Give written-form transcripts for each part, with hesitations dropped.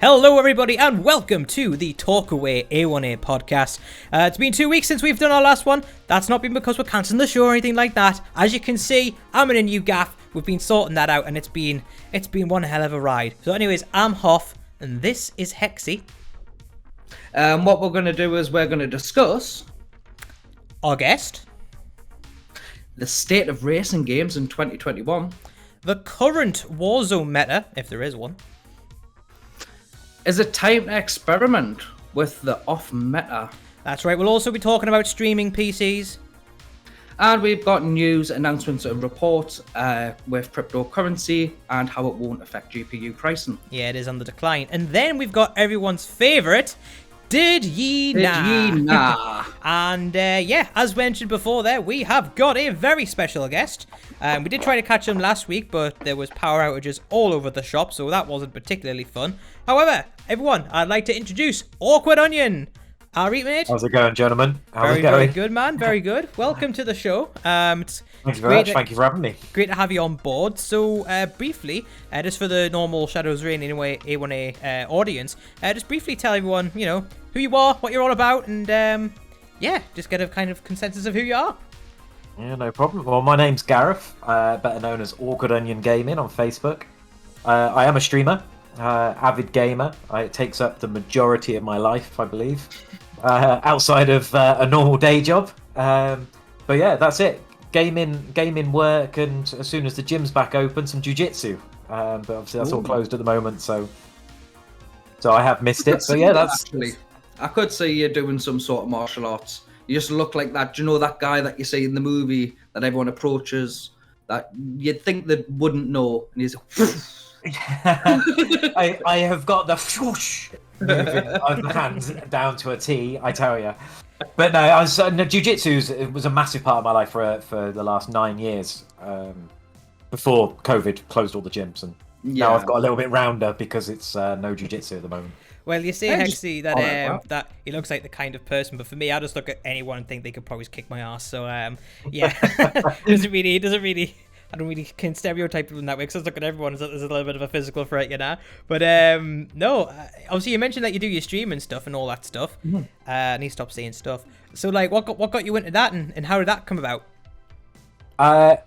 Hello everybody and welcome to the Talk Away A1A Podcast. It's been 2 weeks since we've done our last one. That's not been because we're cancelling the show or anything like that. As you can see, I'm in a new gaff. We've been sorting that out and it's been one hell of a ride. So anyways, I'm Hoff and this is Hexy. What we're going to do is we're going to discuss our guest, the state of racing games in 2021, the current Warzone meta, if there is one. Is it time to experiment with the off meta? That's right, we'll also be talking about streaming PCs. And we've got news, announcements and reports with cryptocurrency and how it won't affect GPU pricing. Yeah, it is on the decline. And then we've got everyone's favourite, Did Ye Nah? And as mentioned before there, we have got a very special guest. We did try to catch him last week, but there was power outages all over the shop, so that wasn't particularly fun. However, everyone, I'd like to introduce Awkward Onion. Our mate. How's it going, gentlemen? How's it going? Very good, man. Very good. Welcome to the show. Thank you very much. Thank you for having me. Great to have you on board. So, briefly, just for the normal Shadows Reign anyway A1A audience, just briefly tell everyone, who you are, what you're all about, and just get a kind of consensus of who you are. Yeah, no problem. Well, my name's Gareth, better known as Awkward Onion Gaming on Facebook. I am a streamer, avid gamer. It takes up the majority of my life, I believe, outside of a normal day job. But yeah, that's it. Gaming work, and as soon as the gym's back open, some jiu-jitsu. But obviously that's all closed at the moment, so I have missed it. So yeah, that's... Actually, I could see you doing some sort of martial arts. You just look like that. Do you know that guy that you see in the movie that everyone approaches that you'd think they wouldn't know, and he's I have got the whoosh moving of the hands down to a T, I tell you. But no, jiu-jitsu was a massive part of my life for the last 9 years, before COVID closed all the gyms, and now I've got a little bit rounder because it's no jiu-jitsu at the moment. Well, you see, Hexy, that he looks like the kind of person, but for me, I just look at anyone and think they could probably kick my ass. So, I don't really can stereotype people in that way, because I look at everyone as a little bit of a physical threat, But obviously you mentioned that you do your stream and stuff and all that stuff. Mm-hmm. And he stopped saying stuff. So, like, what got you into that, and how did that come about?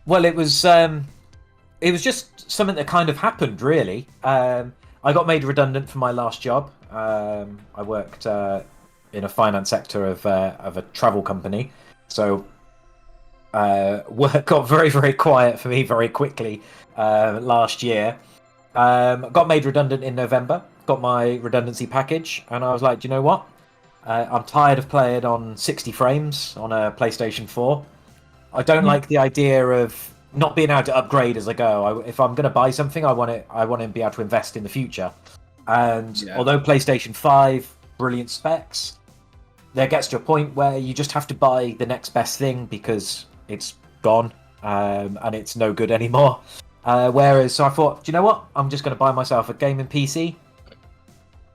Well, it was just something that kind of happened, really. I got made redundant from my last job. I worked in a finance sector of a travel company, so work got very, very quiet for me very quickly last year. Got made redundant in November, got my redundancy package, and I was like, do you know what? I'm tired of playing on 60 frames on a PlayStation 4. I don't like the idea of not being able to upgrade as I go. If I'm going to buy something, I want to be able to invest in the future. And although PlayStation 5, brilliant specs, there gets to a point where you just have to buy the next best thing because it's gone and it's no good anymore. So I thought, do you know what? I'm just going to buy myself a gaming PC.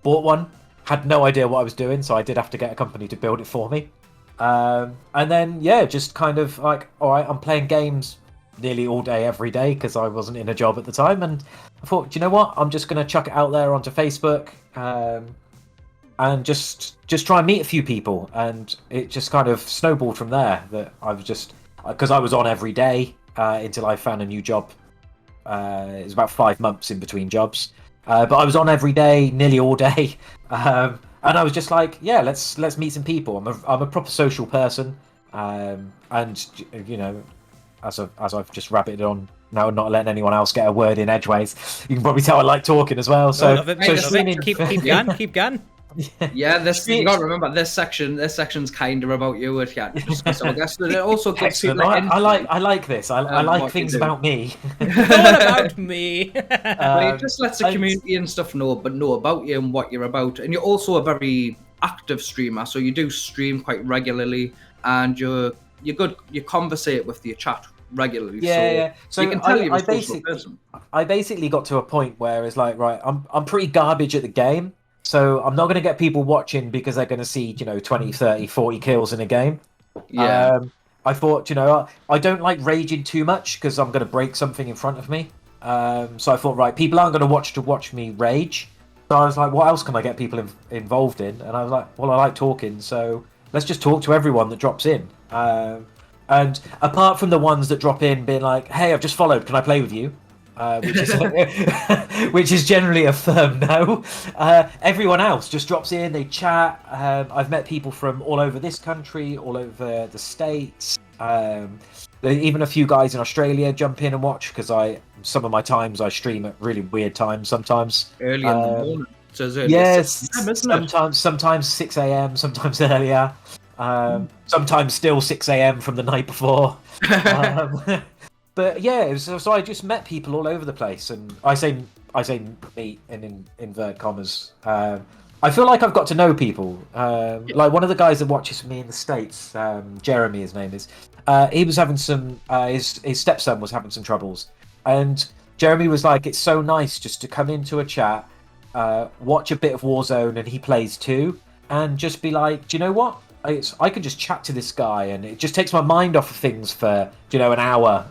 Bought one, had no idea what I was doing, so I did have to get a company to build it for me. And then, just kind of like, all right, I'm playing games nearly all day, every day, because I wasn't in a job at the time. And I thought, do you know what? I'm just going to chuck it out there onto Facebook and just try and meet a few people. And it just kind of snowballed from there, that I was just... Because I was on every day until I found a new job. It was about 5 months in between jobs. But I was on every day, nearly all day. And I was just like, let's meet some people. I'm a proper social person. And, as I've just rabbited on now, not letting anyone else get a word in edgeways, you can probably tell I like talking as well. So, keep going. Yeah, you got to remember this section's kind of about you. So I guess it also gives people I like this. I like things about me. Not about me. It just lets the community and stuff know about you and what you're about. And you're also a very active streamer, so you do stream quite regularly, and you're good. You conversate with your chat regularly. So you can tell you're a social person. I basically got to a point where it's like, right, I'm pretty garbage at the game. So I'm not going to get people watching because they're going to see, 20, 30, 40 kills in a game. Yeah. I thought, I don't like raging too much because I'm going to break something in front of me. So I thought, right, people aren't going to watch me rage. So I was like, what else can I get people involved in? And I was like, well, I like talking, so let's just talk to everyone that drops in. And apart from the ones that drop in being like, hey, I've just followed, can I play with you? Which is which is generally a firm no. Everyone else just drops in, they chat. I've met people from all over this country, all over the States. Even a few guys in Australia jump in and watch, because some of my times I stream at really weird times sometimes. Early in the morning. So yes, sometimes 6 a.m, sometimes earlier. Sometimes still 6 a.m from the night before. But yeah, so I just met people all over the place, and I say meet in invert commas. I feel like I've got to know people. Like one of the guys that watches me in the States, Jeremy, his name is. He was having some. His stepson was having some troubles, and Jeremy was like, "It's so nice just to come into a chat, watch a bit of Warzone, and he plays too, and just be like, do you know what? I can just chat to this guy, and it just takes my mind off of things for an hour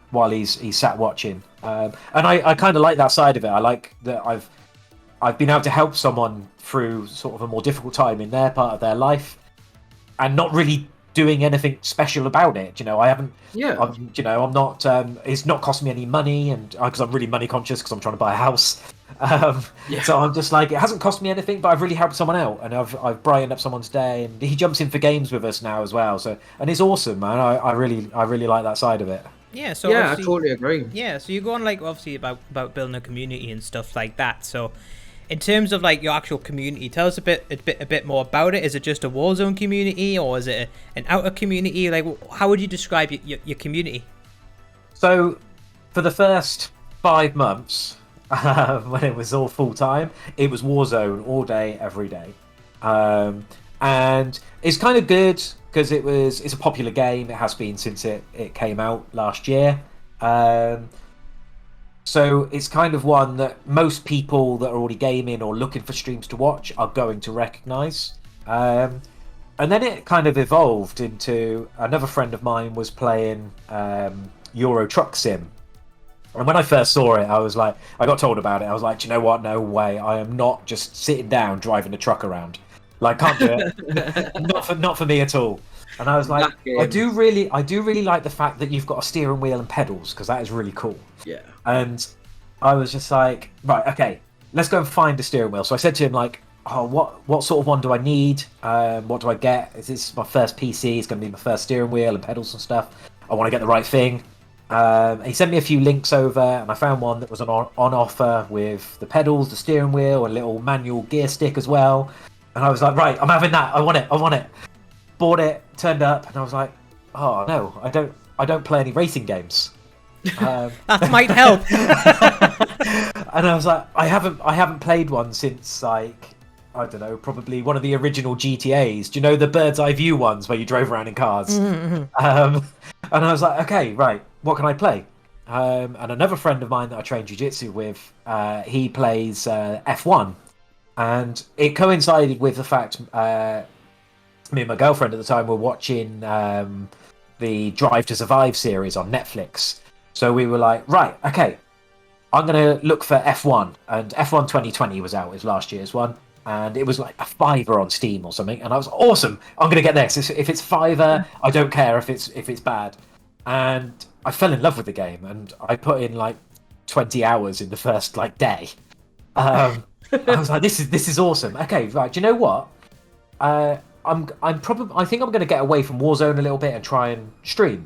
while he's sat watching. And I kind of like that side of it. I like that I've been able to help someone through sort of a more difficult time in their part of their life, and not really doing anything special about it. I haven't. Yeah. I'm not. It's not costing me any money, and because I'm really money conscious because I'm trying to buy a house. So I'm just like, it hasn't cost me anything, but I've really helped someone out, and I've brightened up someone's day, and he jumps in for games with us now as well. So, and it's awesome, man. I really like that side of it. Yeah. So I totally agree. Yeah. So you go on like obviously about building a community and stuff like that. So, in terms of like your actual community, tell us a bit more about it. Is it just a Warzone community, or is it an outer community? Like, how would you describe your community? So, for the first 5 months, when it was all full time, it was Warzone all day, every day, and it's kind of good because it's a popular game. It has been since it came out last year. So it's kind of one that most people that are already gaming or looking for streams to watch are going to recognise. And then it kind of evolved into another friend of mine was playing Euro Truck Sim. And when I first saw it, I was like, I got told about it. I was like, do you know what? No way. I am not just sitting down driving a truck around. Like, can't do it. not for me at all. And I was like, I do really like the fact that you've got a steering wheel and pedals, because that is really cool. Yeah. And I was just like, right, okay, let's go and find a steering wheel. So I said to him, like, oh, what sort of one do I need? What do I get? This is my first PC. It's going to be my first steering wheel and pedals and stuff. I want to get the right thing. He sent me a few links over, and I found one that was on offer with the pedals, the steering wheel, and a little manual gear stick as well. And I was like, right, I'm having that. I want it. Bought it, turned up, and I was like, oh no, I don't play any racing games. That might help. And I was like, I haven't played one since, like, I don't know, probably one of the original GTAs. Do you know the bird's eye view ones where you drove around in cars? Mm-hmm. And I was like, okay, right, what can I play? And another friend of mine that I train jiu-jitsu with, he plays F1. And it coincided with the fact me and my girlfriend at the time were watching the Drive to Survive series on Netflix. So we were like, right, okay, I'm going to look for F1. And F1 2020 was out, it was last year's one. And it was like a $5 on Steam or something. And I was awesome, I'm going to get this. If it's $5, I don't care if it's bad. And I fell in love with the game. And I put in like 20 hours in the first like day. I was like, this is awesome. Okay, right, do you know what? I think I'm going to get away from Warzone a little bit and try and stream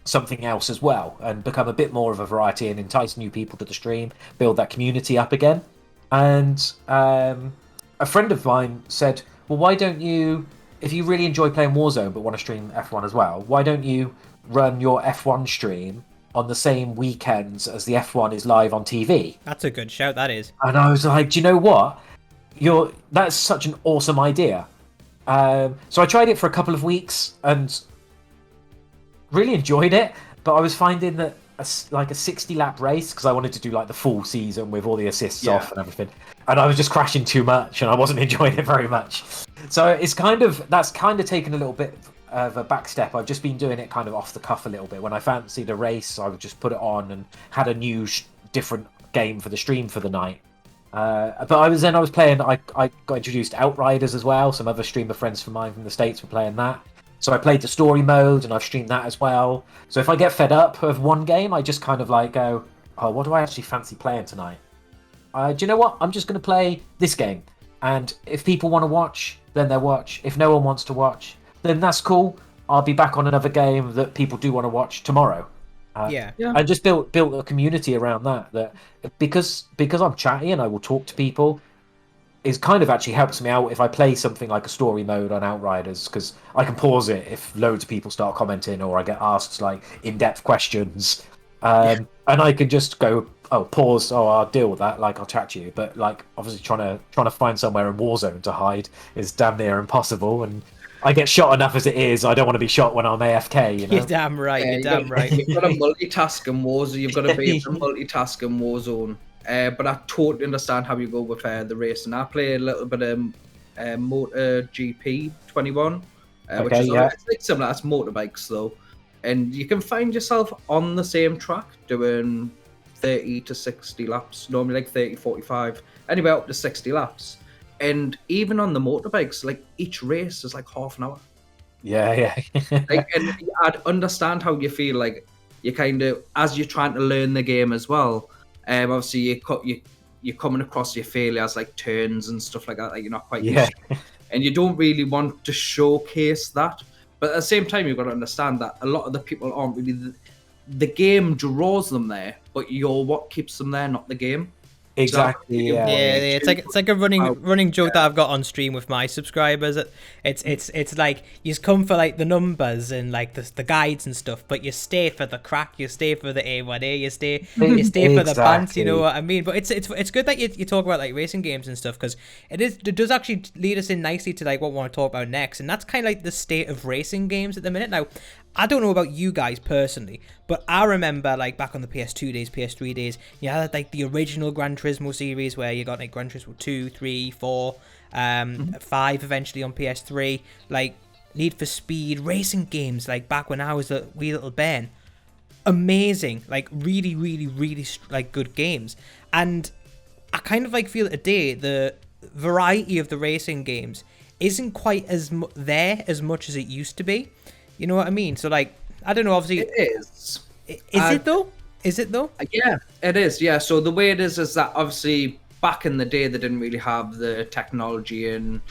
something else as well, and become a bit more of a variety and entice new people to the stream, build that community up again. And a friend of mine said, well, why don't you, if you really enjoy playing Warzone but want to stream F1 as well, why don't you run your F1 stream on the same weekends as the F1 is live on TV? That's a good shout, that is. And I was like, do you know what? That's such an awesome idea. So I tried it for a couple of weeks and really enjoyed it, but I was finding that a 60-lap race, because I wanted to do like the full season with all the assists off and everything, and I was just crashing too much and I wasn't enjoying it very much. So that's kind of taken a little bit of a back step. I've just been doing it kind of off the cuff a little bit. When I fancied a race, I would just put it on and had a new different game for the stream for the night. But I was playing. I got introduced to Outriders as well. Some other streamer friends of mine from the States were playing that. So I played the story mode, and I've streamed that as well. So if I get fed up of one game, I just kind of like go, oh, what do I actually fancy playing tonight? Do you know what? I'm just going to play this game. And if people want to watch, then they'll watch. If no one wants to watch, then that's cool. I'll be back on another game that people do want to watch tomorrow. I just built a community around that because I'm chatty and I will talk to people, it kind of actually helps me out if I play something like a story mode on Outriders, because I can pause it if loads of people start commenting or I get asked like in-depth questions, and I can just go, oh, pause, oh, I'll deal with that, like I'll chat to you. But like obviously trying to find somewhere in Warzone to hide is damn near impossible, and I get shot enough as it is. I don't want to be shot when I'm AFK. You know? You're damn right. You've got to multitask in Warzone. You've got to be able to multitask in Warzone. But I totally understand how you go with the racing. I play a little bit of MotoGP 21, which is it's like similar. That's motorbikes though, and you can find yourself on the same track doing 30 to 60 laps. Normally like 30, 45, anywhere up to 60 laps. And even on the motorbikes, like each race is like half an hour. Yeah. Like, and I'd understand how you feel. Like you kind of, as you're trying to learn the game as well. Obviously, you're coming across your failures like turns and stuff like that. Like you're not quite used to, and you don't really want to showcase that. But at the same time, you've got to understand that a lot of the people aren't really. The game draws them there, but you're what keeps them there, not the game. Exactly. Yeah. It's like a running joke that I've got on stream with my subscribers. It's like you come for like the numbers and like the guides and stuff, but you stay for the crack, you stay for the A1A, you stay for the pants. You know what I mean? But it's good that you talk about like racing games and stuff, because it does actually lead us in nicely to like what we want to talk about next, and that's kind of like the state of racing games at the minute. Now, I don't know about you guys personally, but I remember like back on the PS2 days, PS3 days, you had like the original Gran Turismo series where you got like Gran Turismo 2, 3, 4, 5 eventually on PS3, like Need for Speed, racing games like back when I was a wee little Ben. Amazing, like really, really, really like good games. And I kind of like feel that today the variety of the racing games isn't quite as there as much as it used to be. You know what I mean? So, like, I don't know, obviously... It is. Is it, though? Is it, though? Yeah, it is, yeah. So, the way it is that, obviously, back in the day, they didn't really have the technology and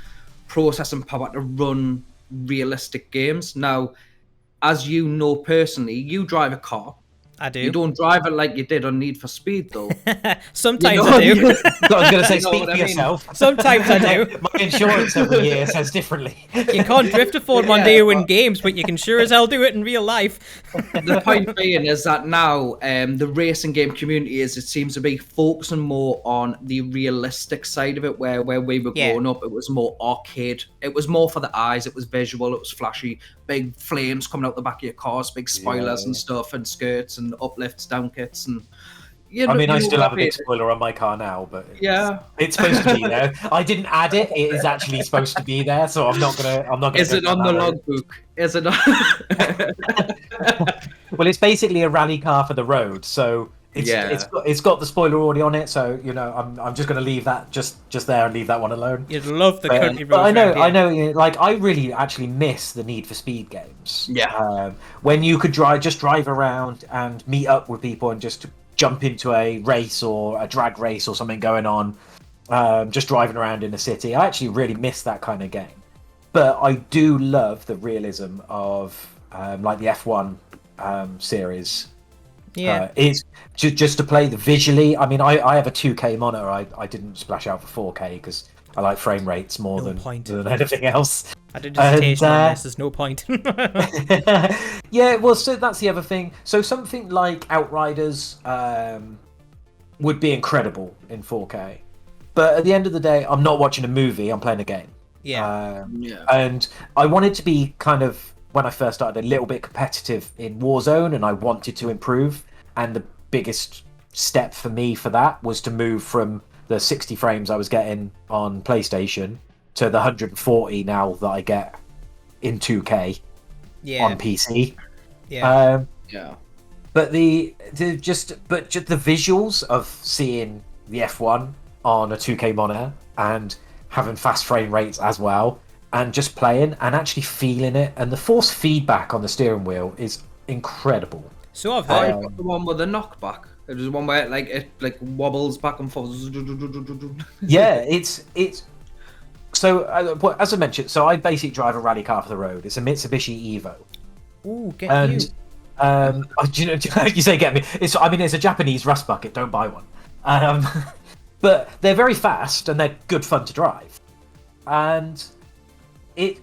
processing power to run realistic games. Now, as you know personally, you drive a car. I do. You don't drive it like you did on Need for Speed, though. Sometimes I do. I was going to say, speak for yourself. Sometimes I do. My insurance every year says differently. You can't drift a Ford Mondeo in games, but you can sure as hell do it in real life. The point being is that now the racing game community it seems to be focusing more on the realistic side of it, where we were growing up, it was more arcade. It was more for the eyes. It was visual. It was flashy. Big flames coming out the back of your cars, big spoilers and stuff, and skirts and uplifts, down kits, and I still have a big spoiler on my car now, but it's supposed to be there. I didn't add it; it is actually supposed to be there, so I'm not gonna. Is it on the logbook? Is it? Well, it's basically a rally car for the road, so it's got the spoiler already on it. So I'm just gonna leave that just there and leave that one alone. You'd love the country roads. But I know. Like I really actually miss the Need for Speed games. Yeah. When you could drive around and meet up with people and just jump into a race or a drag race or something going on, just driving around in the city. I actually really miss that kind of game. But I do love the realism of like the F1 series. Yeah, it's just to play the visually. I mean, I have a 2K monitor. I didn't splash out for 4K because I like frame rates more than anything else. I did dissertation on this. There's no point. Yeah, well, so that's the other thing. So something like Outriders would be incredible in 4K, but at the end of the day, I'm not watching a movie. I'm playing a game. And I wanted to be kind of, when I first started, a little bit competitive in Warzone, and I wanted to improve. And the biggest step for me for that was to move from the 60 frames I was getting on PlayStation to the 140 now that I get in 2K on PC. But just the visuals of seeing the F1 on a 2K monitor and having fast frame rates as well, and just playing and actually feeling it. And the force feedback on the steering wheel is incredible. So I've heard. The one with the knockback. It was one where it wobbles back and forth. Yeah, it's so as I mentioned. So I basically drive a rally car for the road. It's a Mitsubishi Evo. Ooh, get you. You say get me. It's a Japanese rust bucket. Don't buy one. But they're very fast and they're good fun to drive, and it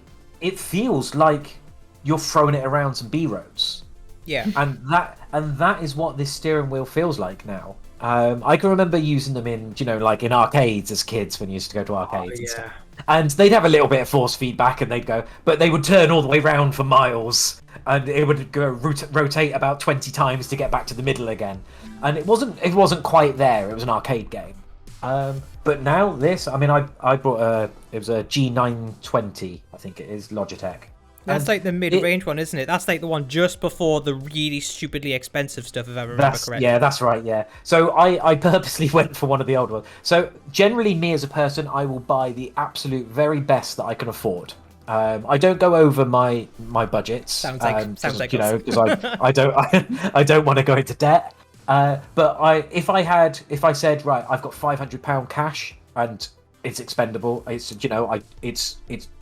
feels like you're throwing it around some B roads. Yeah, and that is what this steering wheel feels like now. I can remember using them in in arcades as kids when you used to go to arcades and stuff. And they'd have a little bit of force feedback, and but they would turn all the way round for miles, and it would go rotate about 20 times to get back to the middle again. And it wasn't quite there. It was an arcade game. But now this, I bought it was a G920, I think it is, Logitech. That's like the mid-range one, isn't it? That's like the one just before the really stupidly expensive stuff, if I remember correctly. Yeah, that's right, yeah. So I purposely went for one of the old ones. So generally, me as a person, I will buy the absolute very best that I can afford. I don't go over my budgets. Sounds like because I don't want to go into debt. But if I said, right, I've got £500 cash and it's expendable, it's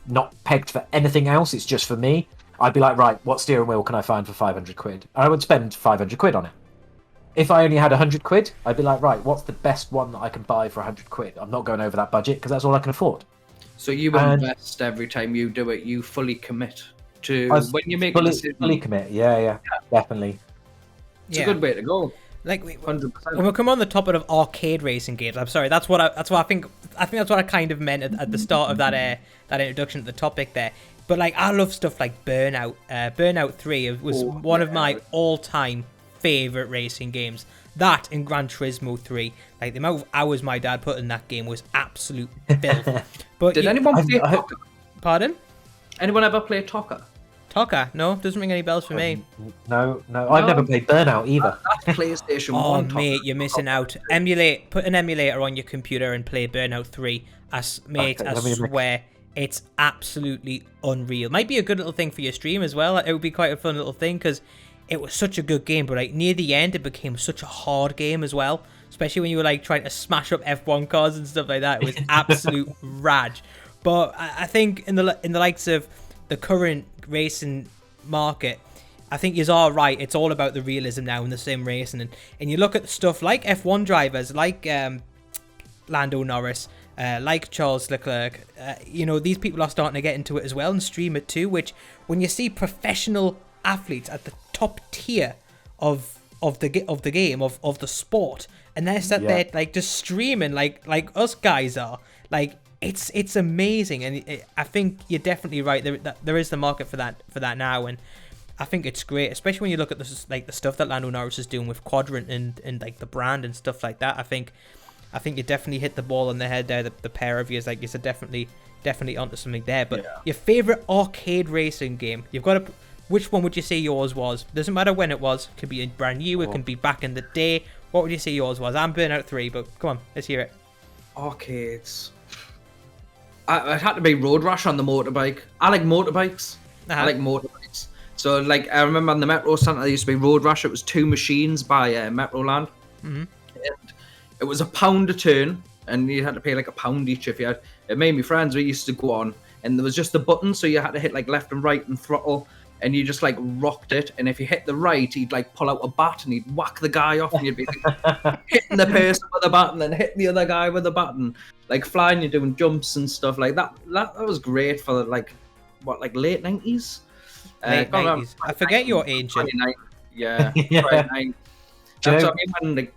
not pegged for anything else, it's just for me, I'd be like, right, what steering wheel can I find for 500 quid? And I would spend 500 quid on it. If I only had 100 quid, I'd be like, right, what's the best one that I can buy for 100 quid? I'm not going over that budget because that's all I can afford. So you invest every time you do it, you fully commit to when you make a decision. Fully commit, yeah, definitely. It's a good way to go. Like 100%. When we come on the topic of arcade racing games, I'm sorry, that's what I think that's what I kind of meant at the start of that introduction to the topic there. But like, I love stuff like Burnout. Burnout 3 was one of my all-time favorite racing games. That and Gran Turismo 3, like the amount of hours my dad put in that game was absolute filth. But did anyone play Talker? Pardon? Anyone ever play Talker? Talker? No, doesn't ring any bells for me. No, I've never played Burnout either. That's PlayStation 1. Oh, mate, you're missing out. Put an emulator on your computer and play Burnout 3. I swear, it's absolutely unreal. Might be a good little thing for your stream as well. It would be quite a fun little thing because it was such a good game, but like near the end, it became such a hard game as well. Especially when you were like trying to smash up F1 cars and stuff like that. It was absolute rage. But I think in the likes of the current racing market, I think you're all right. It's all about the realism now in the sim racing, and you look at stuff like F1 drivers, like Lando Norris, like Charles Leclerc. These people are starting to get into it as well and stream it too. Which, when you see professional athletes at the top tier of the game of the sport, and they're sat there like just streaming like us guys are, like. It's amazing, and I think you're definitely right. There is the market for that now, and I think it's great, especially when you look at the stuff that Lando Norris is doing with Quadrant and like the brand and stuff like that. I think you definitely hit the ball on the head there. The pair of you, like you said, definitely onto something there. But your favorite arcade racing game, you've got to. Which one would you say yours was? Doesn't matter when it was. It could be brand new. It can be back in the day. What would you say yours was? I'm Burnout 3, but come on, let's hear it. Arcades. It had to be Road Rash on the motorbike. I like motorbikes. So, like, I remember on the Metro Centre there used to be Road Rash. It was 2 machines by Metroland. Mm-hmm. And it was £1 a turn, and you had to pay like £1 each if you had. It made me friends. We used to go on, and there was just a button, so you had to hit like left and right and throttle, and you just like rocked it. And if you hit the right, he'd like pull out a bat and he'd whack the guy off, and you'd be like, hitting the person with a bat and then hitting the other guy with a button. Like flying, you're doing jumps and stuff like that. That was great for like late 90s. Late 90s. I forget your age. 29. Yeah. 29. That's what I mean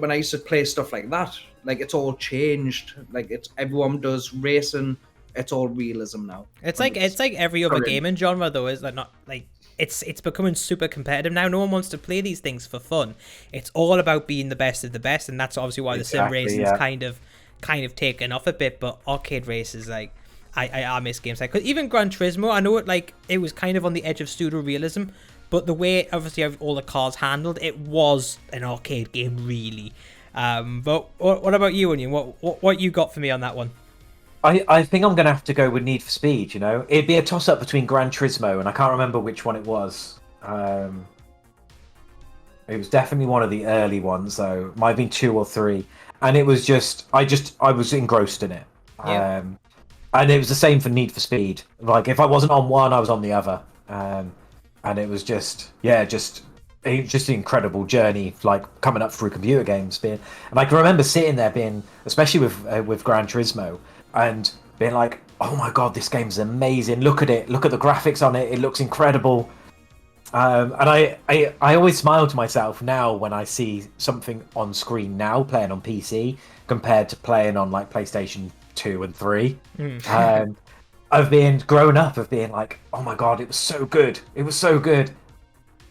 when I used to play stuff like that. Like it's all changed. Like everyone does racing. It's all realism now. It's like every other gaming genre though. Is like not like it's becoming super competitive now. No one wants to play these things for fun. It's all about being the best of the best, and that's obviously why the sim racing is kind of taken off a bit. But arcade races, like I miss games like, cause even Gran Turismo, I know it was kind of on the edge of pseudo realism, but the way obviously all the cars handled, it was an arcade game really. But what about you, Onion? What you got for me on that one? I think I'm going to have to go with Need for Speed, you know? It'd be a toss-up between Gran Turismo, and I can't remember which one it was. It was definitely one of the early ones, though. Might have been 2 or 3. And it was just... I was engrossed in it. Yeah. And it was the same for Need for Speed. Like, if I wasn't on one, I was on the other. And it was just an incredible journey, like, coming up through computer games. And I can remember sitting there being... Especially with Gran Turismo... and being like, oh my god, this game's amazing, look at it, look at the graphics on it, it looks incredible. And I always smile to myself now when I see something on screen now playing on PC compared to playing on like PlayStation 2 and 3. Of being grown up, of being like, oh my god, it was so good,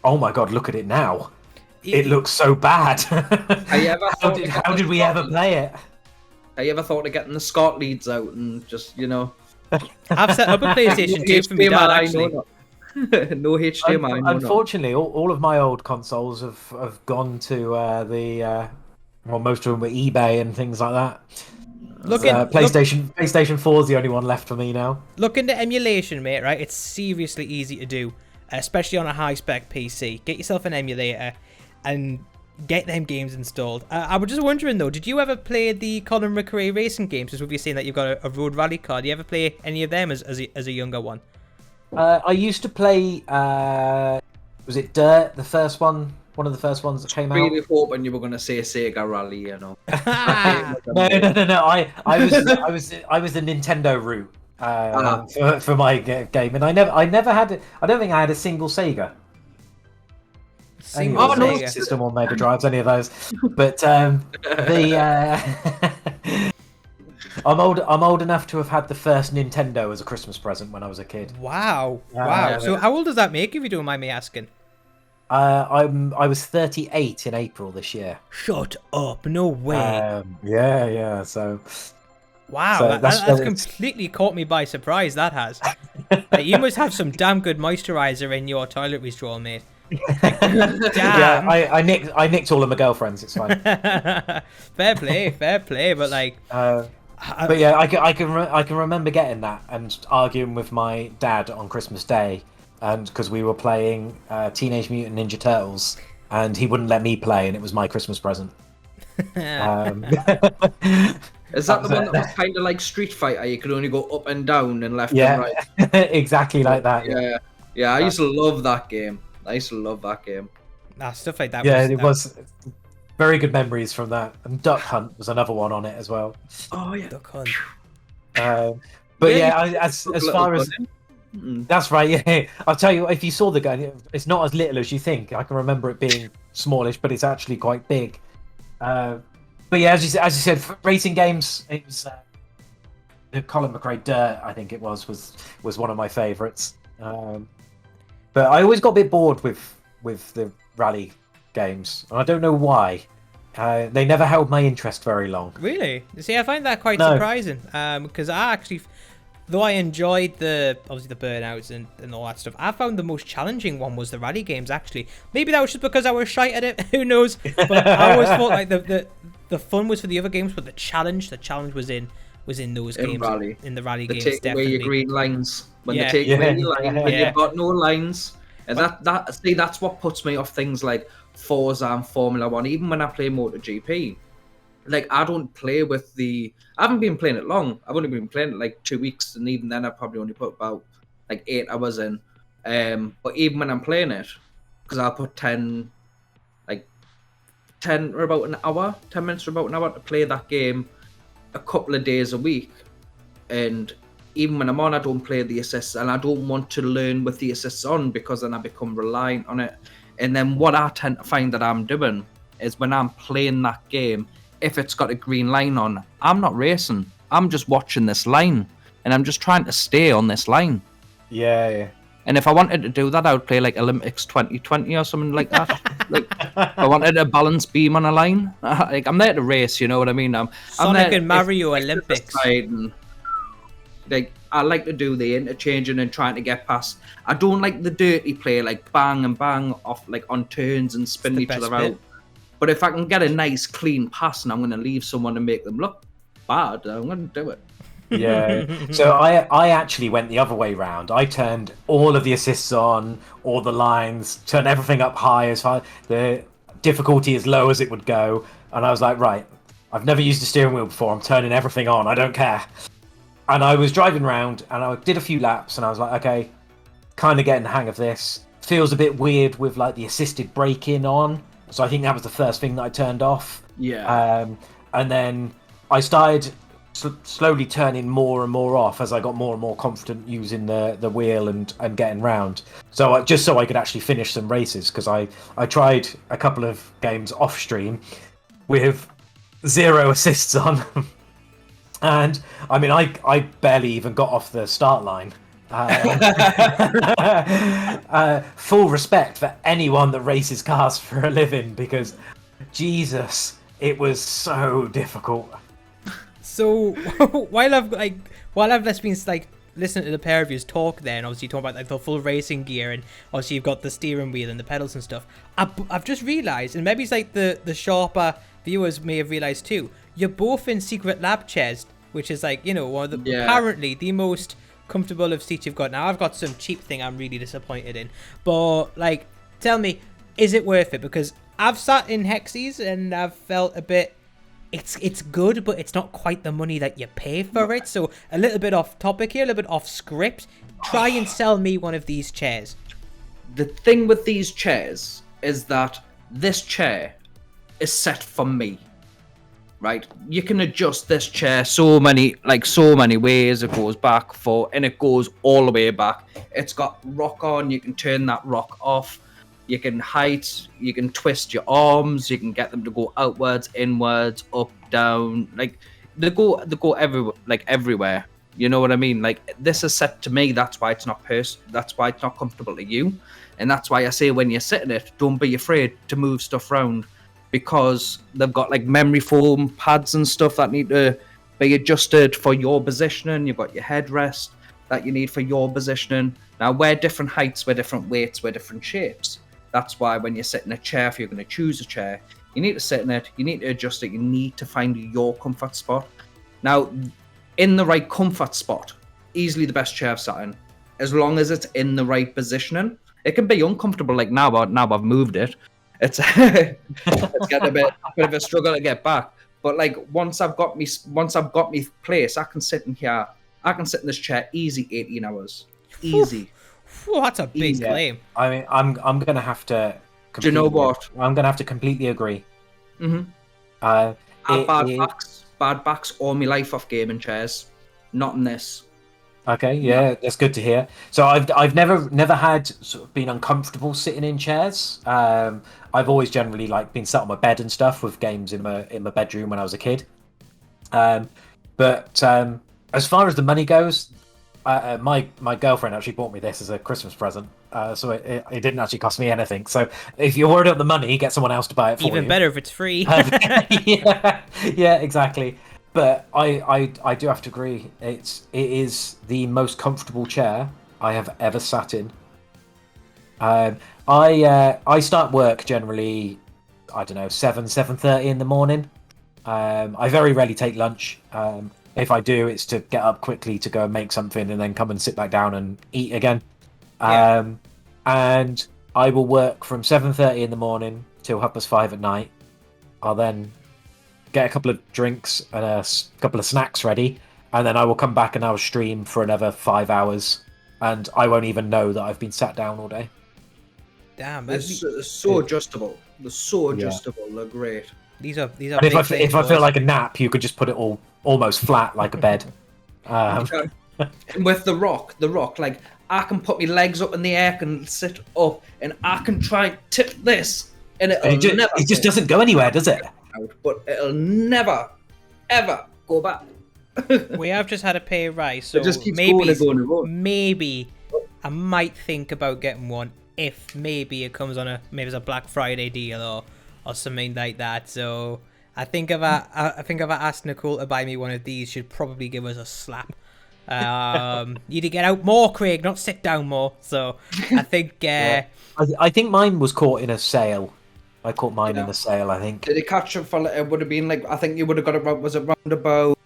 oh my god, look at it now, it looks so bad. How did we ever play it? Have you ever thought of getting the SCART leads out and just, you know... I've set up a PlayStation 2 for me dad, actually. No HDMI. Unfortunately, all of my old consoles have gone to most of them were eBay and things like that. PlayStation 4 is the only one left for me now. Look into emulation, mate, right? It's seriously easy to do, especially on a high-spec PC. Get yourself an emulator and... get them games installed. I was just wondering though, did you ever play the Colin McRae racing games? Just with you saying that you've got a road rally car, do you ever play any of them as a younger one? I used to play. Was it Dirt? The first one, one of the first ones that came out. Really hoping you were going to say Sega Rally, you know. No. I was the Nintendo route for my game, and I never had. I don't think I had a single Sega. System or Mega Drives, any of those. But I'm old enough to have had the first Nintendo as a Christmas present when I was a kid. Wow. So how old does that make, if you don't mind me asking? I was 38 in April this year. Shut up! No way. Yeah. So. Wow, so that's completely caught me by surprise. That has. You must have some damn good moisturizer in your toiletries drawer, mate. Damn. Yeah, I nicked all of my girlfriends. It's fine. Fair play. But like, but yeah, I can remember getting that and arguing with my dad on Christmas Day, and because we were playing Teenage Mutant Ninja Turtles, and he wouldn't let me play, and it was my Christmas present. Is that the one that was kind of like Street Fighter? You could only go up and down and left and right. Exactly like that. Yeah. I used to love that game. Stuff like that. Yeah, it was very good memories from that. And Duck Hunt was another one on it as well. Oh yeah, Duck Hunt. But as far as that's right, yeah. I'll tell you, if you saw the gun, it's not as little as you think. I can remember it being smallish, but it's actually quite big. But yeah, as you said, for racing games, it was the Colin McRae Dirt. I think it was one of my favourites. But I always got a bit bored with the rally games, and I don't know why. They never held my interest very long. Really? See, I find that quite surprising. Because I actually, though I enjoyed obviously the burnouts and all that stuff, I found the most challenging one was the rally games. Actually, maybe that was just because I was shy at it. Who knows? But I always thought like the fun was for the other games, but the challenge was in those games. In the rally games, take definitely. away your green lines when they take away your lines, when you've got no lines. And that's what puts me off things like Forza and Formula 1, even when I play MotoGP. Like, I don't play with I haven't been playing it long. I've only been playing it like 2 weeks, and even then I've probably only put about like 8 hours in. But even when I'm playing it, because I'll put 10 or about an hour, 10 minutes or about an hour to play that game a couple of days a week. And even when I'm on, I don't play the assists, and I don't want to learn with the assists on, because then I become reliant on it. And then what I tend to find that I'm doing is when I'm playing that game, if it's got a green line on, I'm not racing. I'm just watching this line, and I'm just trying to stay on this line. Yeah. And if I wanted to do that, I would play like Olympics 2020 or something like that. Like, if I wanted a balance beam on a line, like, I'm there to race, you know what I mean? Sonic and Mario Olympics. Like, I like to do the interchanging and trying to get past. I don't like the dirty play, like bang and bang off, like on turns and spinning each other out. But if I can get a nice clean pass and I'm going to leave someone to make them look bad, I'm going to do it. Yeah. So I actually went the other way round. I turned all of the assists on, all the lines, turned everything up high, as high, the difficulty as low as it would go. And I was like, right, I've never used a steering wheel before. I'm turning everything on. I don't care. And I was driving around and I did a few laps and I was like, okay, kind of getting the hang of this. Feels a bit weird with like the assisted braking on. So I think that was the first thing that I turned off. Yeah. And then I started slowly turning more and more off as I got more and more confident using the wheel and getting round. So just so I could actually finish some races, because I tried a couple of games off stream with 0 assists on. And I mean, I barely even got off the start line. Full respect for anyone that races cars for a living, because Jesus, it was so difficult. So while I've just been like listening to the pair of you talk, then obviously talking about like the full racing gear, and obviously you've got the steering wheel and the pedals and stuff. I've just realised, and maybe it's like the sharper viewers may have realised too. You're both in secret lab chairs, which is like, you know, one of the apparently the most comfortable of seats you've got. Now I've got some cheap thing I'm really disappointed in, but like, tell me, is it worth it? Because I've sat in Hexies and I've felt a bit. It's good, but it's not quite the money that you pay for it. So a little bit off topic here, a little bit off script. Try and sell me one of these chairs. The thing with these chairs is that this chair is set for me, right? You can adjust this chair so many ways. It goes back, and it goes all the way back. It's got rock on. You can turn that rock off. You can height, you can twist your arms, you can get them to go outwards, inwards, up, down. Like they go everywhere. You know what I mean? Like, this is set to me. That's why it's not that's why it's not comfortable to you, and that's why I say when you're sitting it, don't be afraid to move stuff around, because they've got like memory foam pads and stuff that need to be adjusted for your positioning. You've got your headrest that you need for your positioning. Now, we're different heights, we're different weights, we're different shapes. That's why when you sit in a chair, if you're going to choose a chair, you need to sit in it, you need to adjust it, you need to find your comfort spot. Now, in the right comfort spot, easily the best chair I've sat in, as long as it's in the right positioning. It can be uncomfortable, like now I've moved it. It's getting a bit of a struggle to get back. But like once I've got me place, I can sit in here. I can sit in this chair easy 18 hours. Easy. Whew, that's a big claim. I mean, I'm gonna have to. Do you know what? I'm gonna have to completely agree. Mm-hmm. Bad backs all my life off gaming chairs. Not in this. Okay, yeah, that's good to hear. So I've never had sort of been uncomfortable sitting in chairs. I've always generally like been sat on my bed and stuff with games in my bedroom when I was a kid. But as far as the money goes, my girlfriend actually bought me this as a Christmas present. So it didn't actually cost me anything. So if you're worried about the money, get someone else to buy it for you. Even better if it's free. Yeah, exactly. But I do have to agree. It is the most comfortable chair I have ever sat in. I start work generally, I don't know, 7:30 in the morning. I very rarely take lunch. If I do, it's to get up quickly to go and make something and then come and sit back down and eat again. And I will work from 7:30 in the morning till 5:30 at night. I'll then get a couple of drinks and a couple of snacks ready, and then I will come back and I will stream for another 5 hours, and I won't even know that I've been sat down all day. Damn, that's so adjustable. They're so adjustable. Yeah. They're great. These are. And if I feel like a nap, you could just put it all almost flat like a bed. And with the rock, like I can put my legs up in the air, can sit up, and I can try and tip this, and it just doesn't go anywhere, does it? But it'll never, ever go back. We have just had a pay rise, so maybe I might think about getting one if maybe it comes on maybe it's a Black Friday deal or something like that. So I think if I asked Nicole to buy me one of these, she'd probably give us a slap. You need to get out more, Craig, not sit down more. So I think I think mine was caught in a sale. I caught mine in the sale, I think. Did it catch up for? It would have been like, I think you would have got it. Was it round about?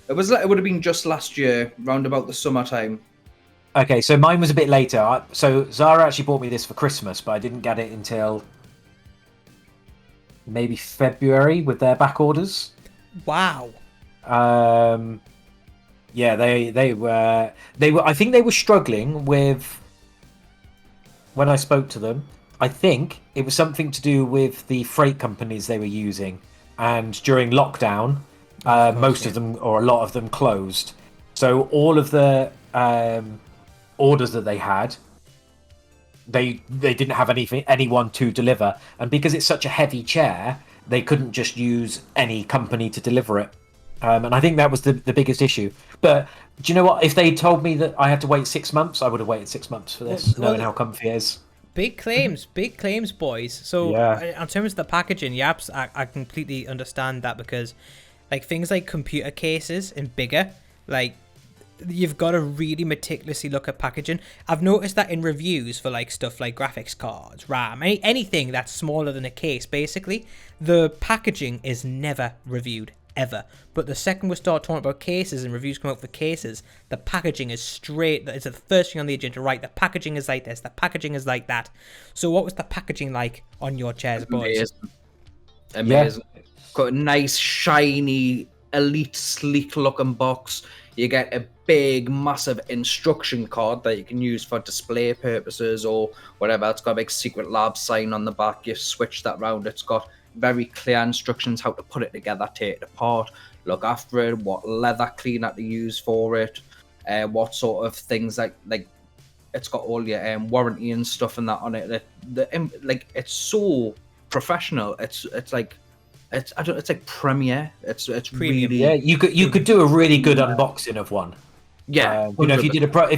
It would have been just last year, round about the summertime. Okay, so mine was a bit later. So Zara actually bought me this for Christmas, but I didn't get it until maybe February with their back orders. Wow. Yeah, they were. I think they were struggling with. When I spoke to them, I think it was something to do with the freight companies they were using, and during lockdown, most of them or a lot of them closed. So all of the orders that they had, they didn't have anyone to deliver, and because it's such a heavy chair, they couldn't just use any company to deliver it. And I think that was the biggest issue. But do you know what? If they told me that I had to wait 6 months, I would have waited 6 months for this, knowing how comfy it is. Big claims, boys. So in terms of the packaging, I completely understand that, because like things like computer cases and bigger, like you've got to really meticulously look at packaging. I've noticed that in reviews for like stuff like graphics cards, RAM, anything that's smaller than a case, basically, the packaging is never reviewed. Ever. But the second we start talking about cases and reviews come out for cases, the packaging is straight. It's the first thing on the agenda, right? The packaging is like this, the packaging is like that. So what was the packaging like on your chairs, boys? Amazing. Yeah. Got a nice, shiny, elite, sleek looking box. You get a big, massive instruction card that you can use for display purposes or whatever. It's got a big Secret Lab sign on the back. You switch that round. It's got very clear instructions how to put it together, take it apart, look after it, what leather cleaner to use for it, what sort of things like it's got all your warranty and stuff and that on it. Like it's so professional. It's like Premiere. It's premium. Really, yeah. You could do a really good unboxing of one. Yeah, if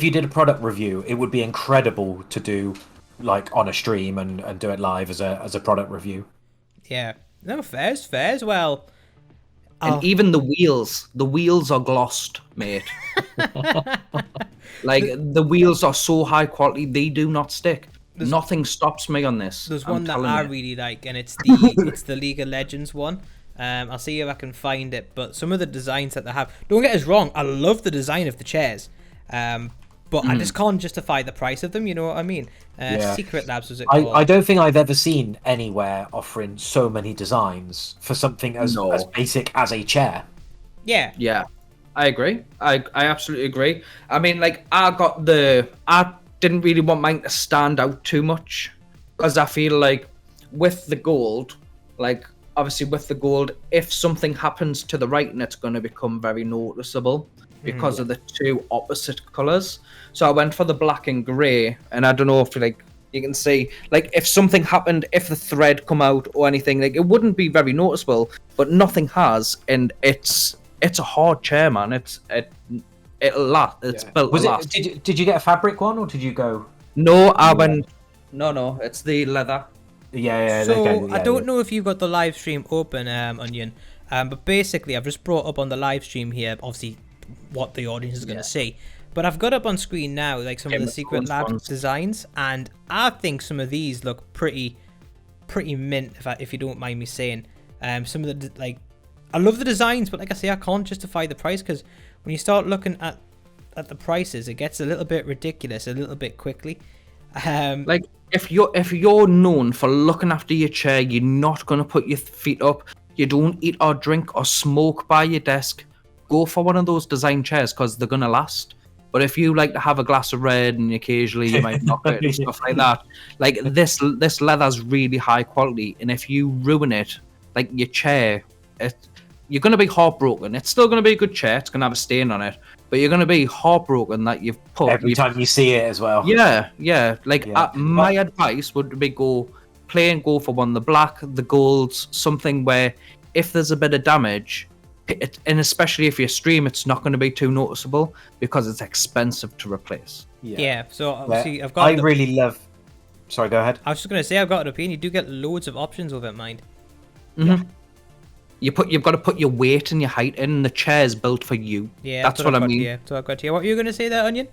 you did a product review, it would be incredible to do like on a stream and do it live as a product review. Yeah, no, fair's well. And even the wheels are glossed, mate. Like the wheels are so high quality, they do not stick. Nothing stops me on this. There's one that I really like, and it's the League of Legends one. I'll see if I can find it, but some of the designs that they have, don't get us wrong, I love the design of the chairs. But I just can't justify the price of them, you know what I mean? Secret Labs was it called? I don't think I've ever seen anywhere offering so many designs for something as basic as a chair. Yeah. Yeah, I agree. I absolutely agree. I mean, like, I didn't really want mine to stand out too much, because I feel like with the gold, like, obviously with the gold, if something happens to the writing, it's going to become very noticeable because of the two opposite colors. So I went for the black and gray, and I don't know if like you can see, like, if something happened, if the thread come out or anything, like, it wouldn't be very noticeable, but nothing has, and it's a hard chair, man. It'll last. It's built to last. Did you get a fabric one, or did you go? No, I went. No, it's the leather. Yeah. So I don't know if you've got the live stream open, Onion, but basically I've just brought up on the live stream here, obviously, what the audience is going to see. But I've got up on screen now, like, some of the Secret Lab designs, and I think some of these look pretty mint, if you don't mind me saying. Some of the, like, I love the designs, but like I say, I can't justify the price, because when you start looking at the prices, it gets a little bit ridiculous a little bit quickly. Like, if you're known for looking after your chair, you're not going to put your feet up, you don't eat or drink or smoke by your desk, go for one of those design chairs, because they're going to last. But if you like to have a glass of red and occasionally you might knock it and stuff like that, like, this leather's really high quality, and if you ruin it, like, your chair, you're going to be heartbroken. It's still going to be a good chair, it's going to have a stain on it, but you're going to be heartbroken that you've put... Every time you see it as well. Yeah. My advice would be go for one, the black, the golds, something where if there's a bit of damage... and especially if you stream, it's not going to be too noticeable, because it's expensive to replace. Yeah. So obviously, I've got. Really love. Sorry, go ahead. I was just going to say, I've got an opinion. You do get loads of options with it, mind. Mm-hmm. You've got to put your weight and your height in. And the chair's built for you. Yeah, that's what I mean. Yeah, so I've got here. What were you going to say there, Onion?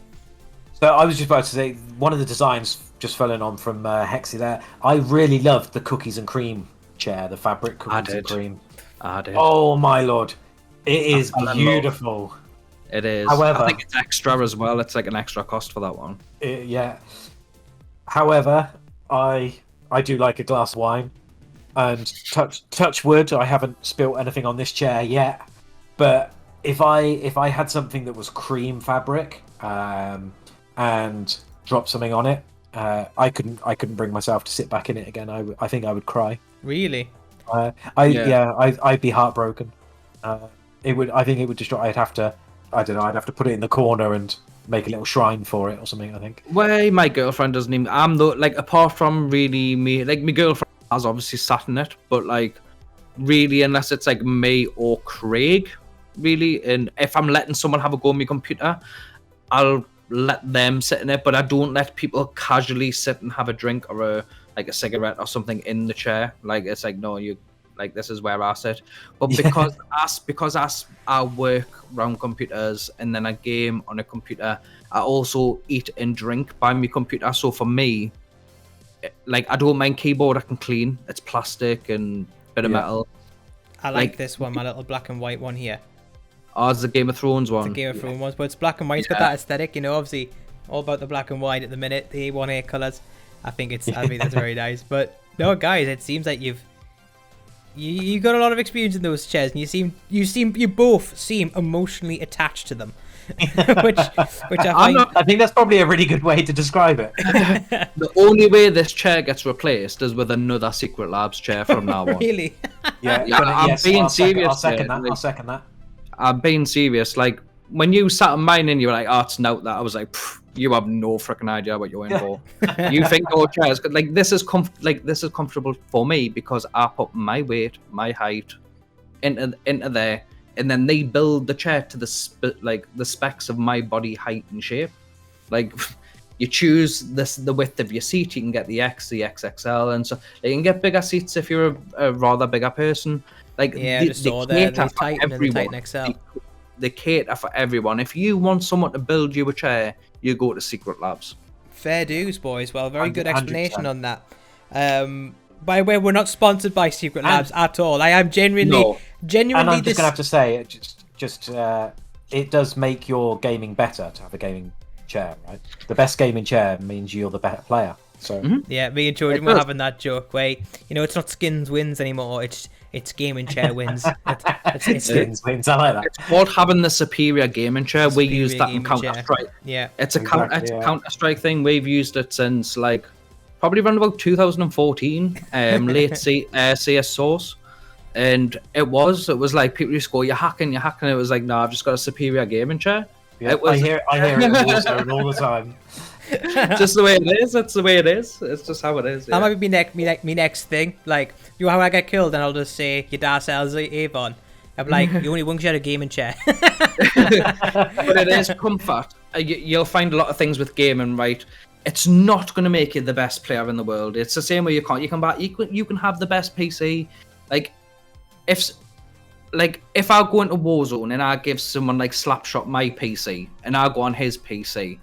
So I was just about to say, one of the designs, just following on from Hexy there, I really loved the cookies and cream chair, the fabric cookies and cream. I did. Oh my lord, it is beautiful. It is. However, I think it's extra as well. It's like an extra cost for that one. Yeah. However, I do like a glass of wine, and touch wood, I haven't spilt anything on this chair yet. But if I had something that was cream fabric, and dropped something on it, I couldn't bring myself to sit back in it again. I think I would cry. Really? I'd be heartbroken. I think it would destroy. I'd have to put it in the corner and make a little shrine for it or something, I think. Well, my girlfriend doesn't even. I'm the like apart from really me. Like my girlfriend has obviously sat in it, but like really, unless it's like me or Craig, really. And if I'm letting someone have a go on my computer, I'll let them sit in it. But I don't let people casually sit and have a drink or a cigarette or something in the chair. Like it's like no, you. Like this is where I sit, but because I work around computers and then I game on a computer, I also eat and drink by my computer. So for me, like I don't mind keyboard. I can clean. It's plastic and bit of metal. I like this one, my little black and white one here. Oh, it's the Game of Thrones one. It's the Game of Thrones one, but it's black and white. It's got that aesthetic, you know. Obviously, all about the black and white at the minute. The A1A colors. I think that's very nice. But no, guys, it seems like you got a lot of experience in those chairs, and you both seem emotionally attached to them, which I think that's probably a really good way to describe it. The only way this chair gets replaced is with another Secret Labs chair from now on. Really? I'm being serious. I'll second that. I'm being serious. Like when you sat on mine and you were like, "Oh, it's not that," I was like, "You have no freaking idea what you're in for." You think your chairs like this is comfortable for me because I put my weight, my height into there, and then they build the chair to the specs of my body height and shape. Like you choose the width of your seat, you can get the X, the XXL, and so you can get bigger seats if you're a rather bigger person. Like they Titan XL. They cater for everyone. If you want someone to build you a chair, you go to Secret Labs. Fair dues, boys. Well, very good explanation 100%. On that. By the way, we're not sponsored by Secret Labs at all. I am genuinely. And I'm just gonna have to say, it does make your gaming better to have a gaming chair, right? The best gaming chair means you're the better player. So yeah, me and Jordan were having that joke where it's not skins wins anymore. It's gaming chair wins. It's skins wins. I like that. It's called having the superior gaming chair. We use that in Counter-Strike. Yeah, it's a Counter-Strike thing. We've used it since like probably around about 2014, late CS source. And it was like people used to go, you're hacking. It was like, no, I've just got a superior gaming chair. Yeah, I hear it in Warzone all the time. Just the way it is. It's the way it is. It's just how it is. Yeah. That might be me next thing. Like, how I get killed, and I'll just say your dad sells Avon. I'm like, you only once had a gaming chair. But it is comfort. You'll find a lot of things with gaming, right? It's not going to make you the best player in the world. It's the same way you can have the best PC. Like if I go into Warzone and I give someone like Slapshot my PC and I go on his PC,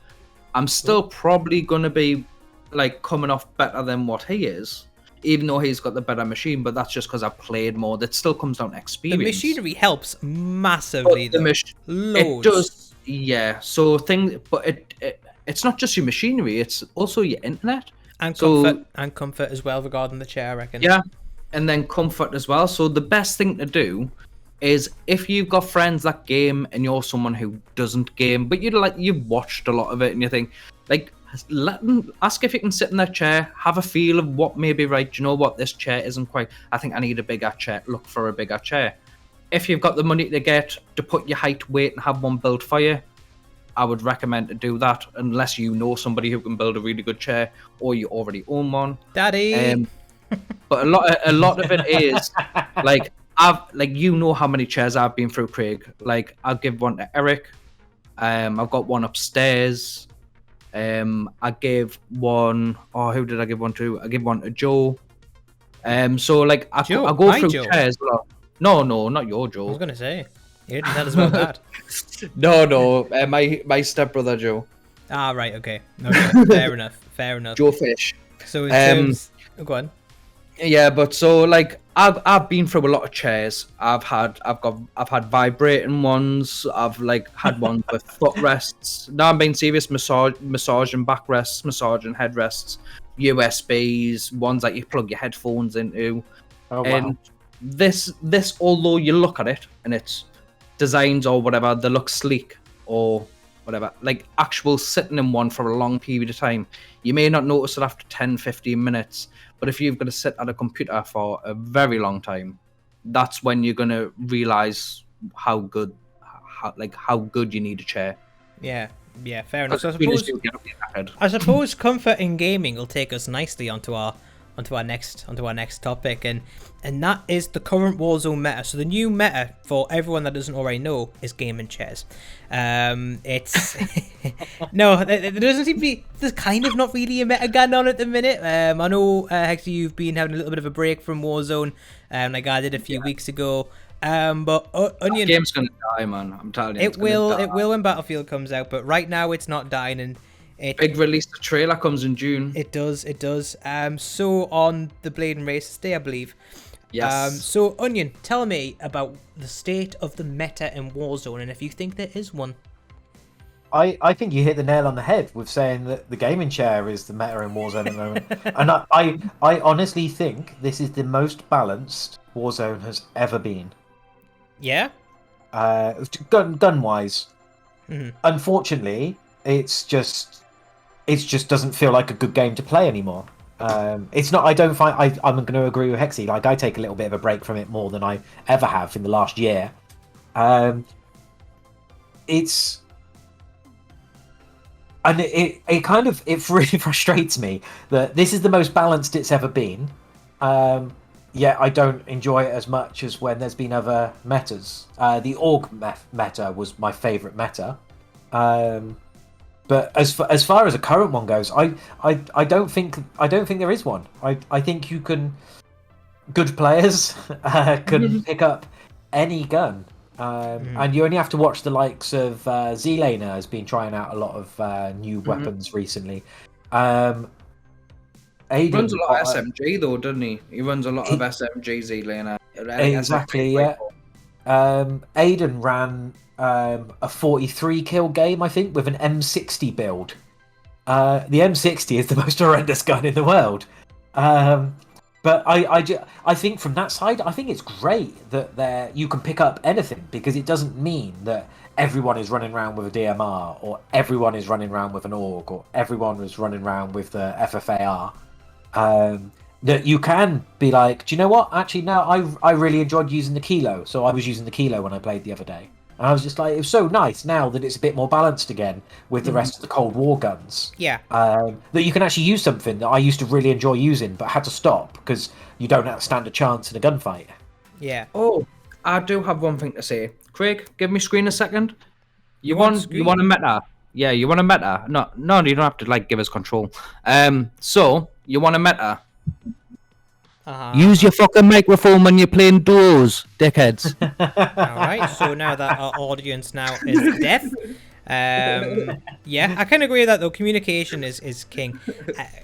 I'm still probably going to be like coming off better than what he is, even though he's got the better machine. But that's just because I've played more. That still comes down to experience. The machinery helps massively. It does, yeah. So it's not just your machinery; it's also your internet and comfort as well regarding the chair, I reckon. Yeah, and then comfort as well. So the best thing to do is if you've got friends that game and you're someone who doesn't game, but you've watched a lot of it and you think, like, let them ask if you can sit in that chair, have a feel of what may be right. You know what, this chair isn't quite, I think I need a bigger chair. Look for a bigger chair. If you've got the money to put your height, weight, and have one built for you, I would recommend to do that, unless you know somebody who can build a really good chair or you already own one. Daddy. But a lot of it is like, how many chairs I've been through, Craig. Like, I'll give one to Eric. I've got one upstairs. I gave one. Oh, who did I give one to? I give one to Joe. So like, I go through Joe. chairs. No, not your Joe. I was gonna say, you didn't tell us about that. No, my stepbrother Joe. Ah, right, okay. Fair enough. Joe Fish. So in terms, go on. Yeah, but so like I've been through a lot of chairs. I've had vibrating ones. I've had ones with footrests. Now I'm being serious. Massage and backrests, massage and headrests, USBs, ones that you plug your headphones into. Oh, wow. And this, although you look at it and it's designs or whatever, they look sleek or whatever, like actual sitting in one for a long period of time, you may not notice it after 10-15 minutes, but if you've got to sit at a computer for a very long time, that's when you're going to realize how good you need a chair. Yeah, fair enough. So I suppose comfort in gaming will take us nicely onto our next topic, and that is the current Warzone meta. So the new meta, for everyone that doesn't already know, is gaming chairs. It's no, there doesn't seem to be. There's kind of not really a meta going on at the minute. I know, Hector, you've been having a little bit of a break from Warzone, like I did a few weeks ago. But Onion, the game's gonna die, man. I'm telling you, it will when Battlefield comes out. But right now, it's not dying, and big release. The trailer comes in June. It does. So on the Blade and Races Day, I believe. Yes. So Onion, tell me about the state of the meta in Warzone, and if you think there is one. I think you hit the nail on the head with saying that the gaming chair is the meta in Warzone at the moment. And I honestly think this is the most balanced Warzone has ever been. Yeah? Gun wise. Mm-hmm. Unfortunately, it just doesn't feel like a good game to play anymore. It's not. I'm going to agree with Hexy. Like, I take a little bit of a break from it more than I ever have in the last year. It really frustrates me that this is the most balanced it's ever been. Yet I don't enjoy it as much as when there's been other metas. The Org meta was my favourite meta. But as far as a current one goes, I don't think there is one. I think good players can pick up any gun, and you only have to watch the likes of Z-Laner has been trying out a lot of new weapons recently. He runs a lot of SMG though, doesn't he? He runs a lot of SMG Z-Laner. Exactly, yeah. Aiden ran a 43 kill game, I think, with an M60 build. The M60 is the most horrendous gun in the world. But I think from that side, I think it's great that you can pick up anything, because it doesn't mean that everyone is running around with a DMR, or everyone is running around with an AUG, or everyone is running around with the FFAR. That you can be like, do you know what? Actually, no, I really enjoyed using the Kilo, so I was using the Kilo when I played the other day. And I was just like, it was so nice now that it's a bit more balanced again with the rest of the Cold War guns. Yeah. That you can actually use something that I used to really enjoy using, but had to stop because you don't stand a chance in a gunfight. Yeah. Oh, I do have one thing to say. Craig, give me screen a second. You want a meta? Yeah, you want a meta? No, you don't have to give us control. So you want a meta? Use your fucking microphone when you're playing duos, dickheads. Alright, so now that our audience now is deaf, yeah, I can agree with that though. Communication is king.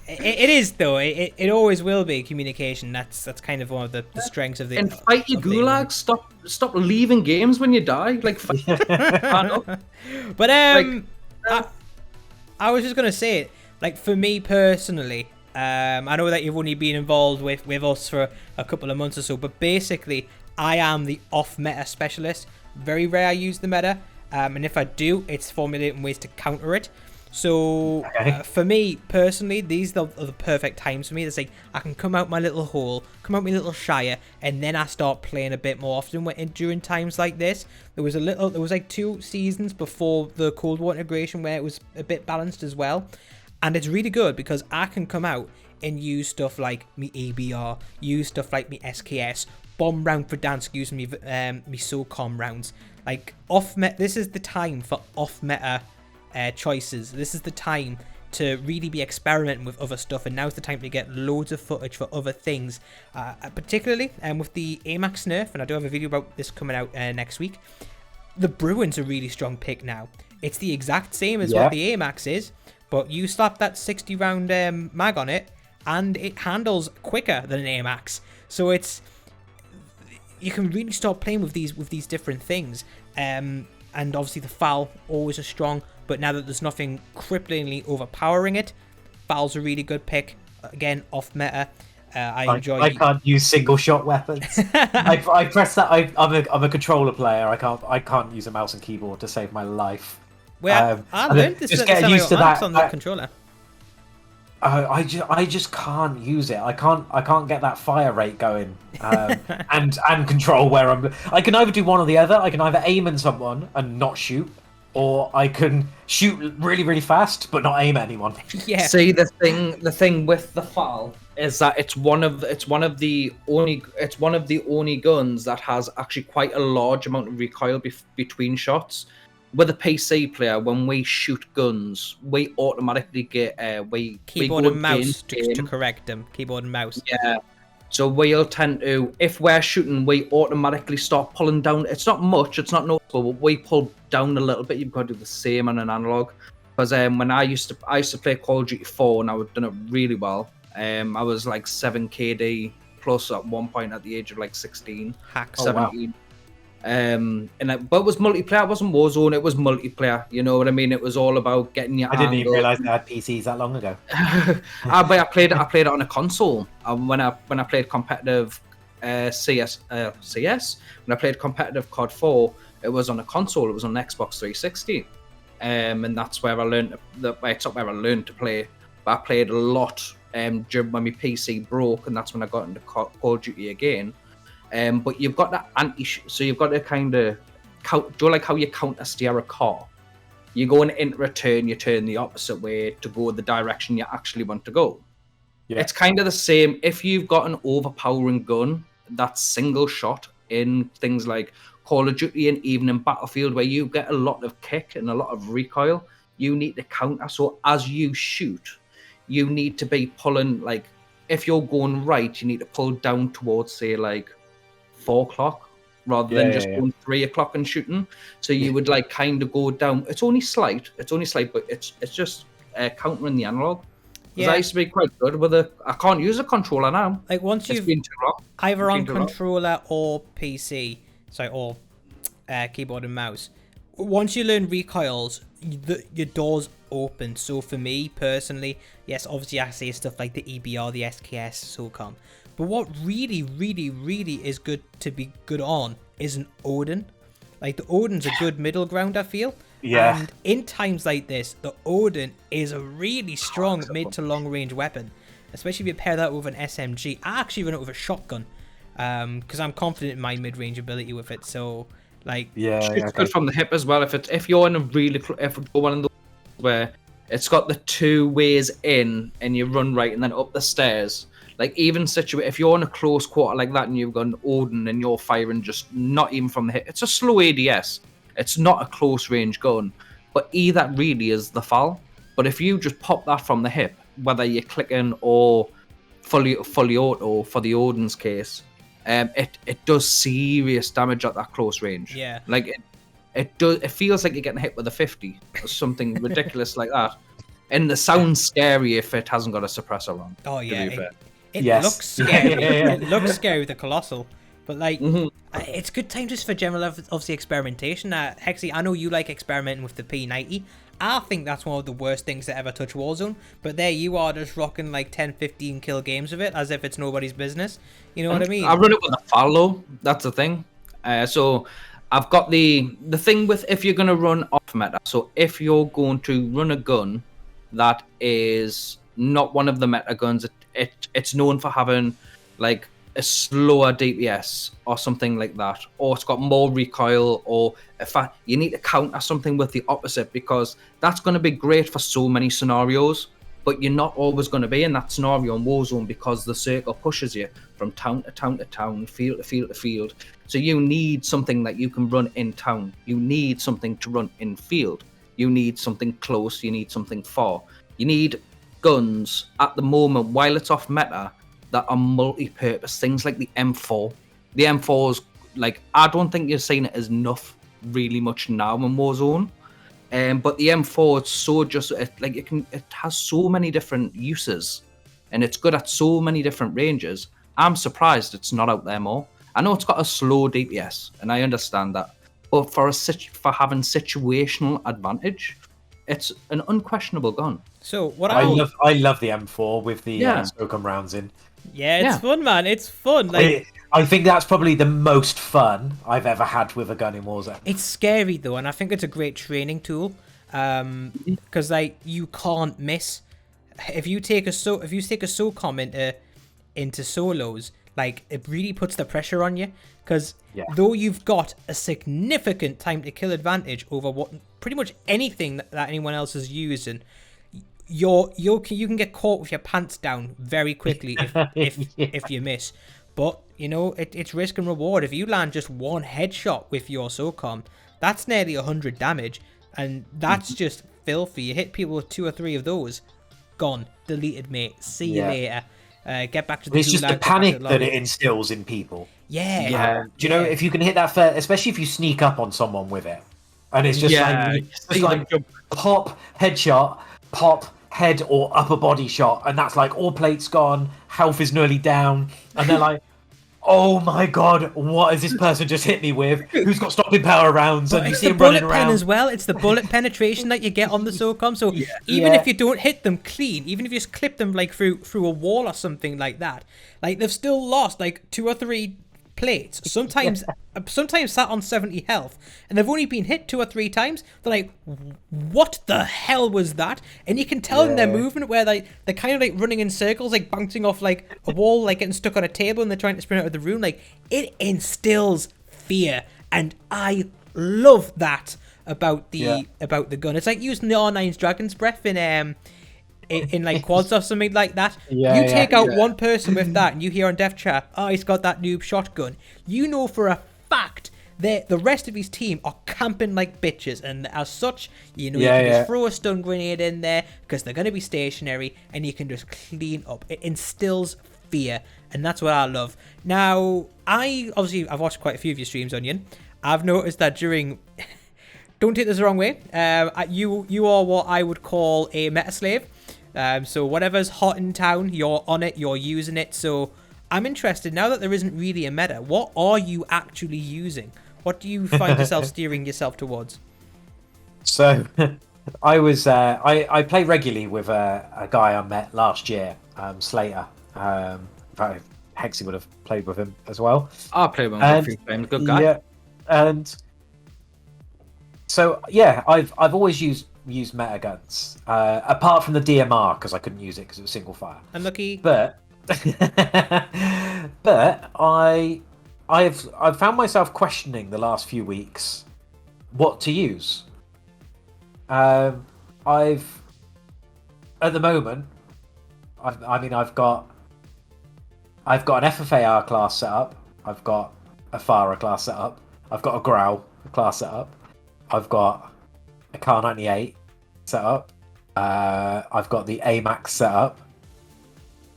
It is though. It always will be communication. That's kind of one of the strengths of the. And fight your gulag. Stop leaving games when you die. But I was just gonna say it. For me personally. I know that you've only been involved with us for a couple of months or so, but basically, I am the off-meta specialist. Very rare I use the meta, and if I do, it's formulating ways to counter it. So, for me, personally, these are the perfect times for me. It's like, I can come out my little hole, come out my little shire, and then I start playing a bit more often during times like this. There was 2 seasons before the Cold War integration where it was a bit balanced as well. And it's really good because I can come out and use stuff like me ABR, use stuff like me SKS, bomb round for Dansk using me SOCOM rounds. This is the time for off-meta choices. This is the time to really be experimenting with other stuff, and now's the time to get loads of footage for other things. Particularly with the AMAX nerf, and I do have a video about this coming out next week. The Bruin's a really strong pick now. It's the exact same as what the AMAX is, but you slap that 60 round mag on it and it handles quicker than an AMAX. So it's you can really start playing with these different things. And obviously the FAL always is strong, but now that there's nothing cripplingly overpowering it, FAL's a really good pick. Again, off meta. I can't use single shot weapons. I press that. I'm a controller player. I can't use a mouse and keyboard to save my life. Well, I learned this. Just getting used to that on the controller. I just can't use it. I can't get that fire rate going, and control where I can either do one or the other. I can either aim at someone and not shoot, or I can shoot really, really fast but not aim at anyone. Yeah. See, the thing with the FAL is that it's one of the only guns that has actually quite a large amount of recoil between shots. With a PC player, when we shoot guns, we automatically get keyboard and mouse to correct them. Keyboard and mouse. Yeah. So we'll tend to, if we're shooting, we automatically start pulling down. It's not much, it's not noticeable, but we pull down a little bit. You've got to do the same on an analog. Because when I used to play Call of Duty 4, and I would done it really well. I was like 7 KD plus at one point at the age of like 16, Hacks. 17. Wow. But it was multiplayer. It wasn't Warzone. It was multiplayer. You know what I mean? It was all about getting your. I didn't even realize they had PCs that long ago. But I played it on a console. When I played competitive CS. When I played competitive COD 4, it was on a console. It was on Xbox 360. And that's where I learned. It's not where I learned to play. But I played a lot. When my PC broke, and that's when I got into Call of Duty again. But you've got that so you've got to kind of count. Do you like how you counter steer a car? You go into a turn, you turn the opposite way to go the direction you actually want to go. Yeah. It's kind of the same. If you've got an overpowering gun that's single shot in things like Call of Duty and even in Battlefield, where you get a lot of kick and a lot of recoil, you need to counter. So as you shoot, you need to be pulling, like, if you're going right, you need to pull down towards, say, like 4 o'clock rather than just going 3 o'clock and shooting. So you would like kind of go down. It's only slight, but it's just countering the analog. Because I used to be quite good with I can't use a controller now. Like once you've been either on controller or PC, or keyboard and mouse. Once you learn recoils, your doors open. So for me personally, yes, obviously I say stuff like the EBR, the SKS, SOCOM. But what really, really, really is good to be good on is an Odin. Like, the Odin's a good middle ground, I feel. Yeah. And in times like this, the Odin is a really strong mid to long range weapon. Especially if you pair that with an SMG. I actually run it with a shotgun. Because I'm confident in my mid-range ability with it. So, like... It's good from the hip as well. If you're in a really... If you're one of those where it's got the 2 ways in and you run right and then up the stairs... Like, even if you're in a close quarter like that and you've got an Odin and you're firing just not even from the hip, it's a slow ADS. It's not a close range gun. But that really is the FAL. But if you just pop that from the hip, whether you're clicking or fully auto for the Odin's case, it does serious damage at that close range. Yeah. Like, it feels like you're getting hit with a 50 or something ridiculous like that. And it sounds scary if it hasn't got a suppressor on. Oh, yeah. It looks scary. It looks scary with the Colossal. But, like, it's a good time just for general, obviously, experimentation. Hexy, I know you like experimenting with the P90. I think that's one of the worst things to ever touch Warzone. But there you are, just rocking, like, 10, 15 kill games of it, as if it's nobody's business. You know what I mean? I run it with a FAL, though. That's the thing. So, I've got the thing with if you're going to run off meta. So, if you're going to run a gun that is not one of the meta guns, it's known for having like a slower DPS or something like that, or it's got more recoil, or you need to counter something with the opposite, because that's going to be great for so many scenarios, but you're not always going to be in that scenario in Warzone because the circle pushes you from town to town to town, field to field to field. So you need something that you can run in town. You need something to run in field. You need something close. You need something far. You need guns at the moment, while it's off meta, that are multi-purpose. Things like the M4. The M4's, like, I don't think you're seeing it as enough really much now in Warzone. But the M4, it's so just, it has so many different uses, and it's good at so many different ranges. I'm surprised it's not out there more. I know it's got a slow DPS, and I understand that. But for having situational advantage, it's an unquestionable gun. So what I love the M4 with the SOCOM rounds in. Yeah, it's fun, man. It's fun. Like, I think that's probably the most fun I've ever had with a gun in Warzone. It's scary though, and I think it's a great training tool. Because like you can't miss. If you take a SOCOM into solos, like it really puts the pressure on you. Because though you've got a significant time to kill advantage over what pretty much anything that anyone else is using, you can get caught with your pants down very quickly if you miss. But you know it's risk and reward. If you land just one headshot with your SOCOM, that's nearly 100 damage, and that's just filthy. You hit people with 2 or 3 of those, gone, deleted, mate. See you later. Get back to the. It's just the panic that it instills in people. Yeah. Do you know if you can hit that first, especially if you sneak up on someone with it, and it's just like pop headshot, pop head or upper body shot, and that's like all plates gone, health is nearly down, and they're like, oh my god, what has this person just hit me with? Who's got stopping power rounds? But and you see him running around. It's the bullet pen as well. It's the bullet penetration that you get on the SOCOM. So even if you don't hit them clean, even if you just clip them like through a wall or something like that, like they've still lost like 2 or 3 plates. Sometimes sat on 70 health, and they've only been hit 2 or 3 times. They're like, what the hell was that? And you can tell in their movement where they're kind of like running in circles, like bouncing off like a wall, like getting stuck on a table, and they're trying to sprint out of the room. Like, it instills fear, and I love that about the gun. It's like using the R9's Dragon's Breath in like quads or something like that. You take out one person with that, and you hear on Death Chat, oh, he's got that noob shotgun. You know for a fact that the rest of his team are camping like bitches, and as such, you know, you can just throw a stun grenade in there because they're going to be stationary, and you can just clean up. It instills fear, and that's what I love. Now, I've watched quite a few of your streams, Onion. I've noticed that during... Don't take this the wrong way. You are what I would call a meta slave. So whatever's hot in town, you're on it, you're using it. So I'm interested, now that there isn't really a meta, what are you actually using? What do you find yourself steering yourself towards? So I play regularly with a guy I met last year, Slater. Hexy would have played with him as well. I played with him a few times, good guy. Yeah, and so I've always used meta guns, apart from the DMR because I couldn't use it because it was single fire. Unlucky. But I've found myself questioning the last few weeks what to use. At the moment, I've got an FFAR class set up. I've got a Farah class set up. I've got a Growl class set up. I've got a Car 98 set up. I've got the AMAX set up.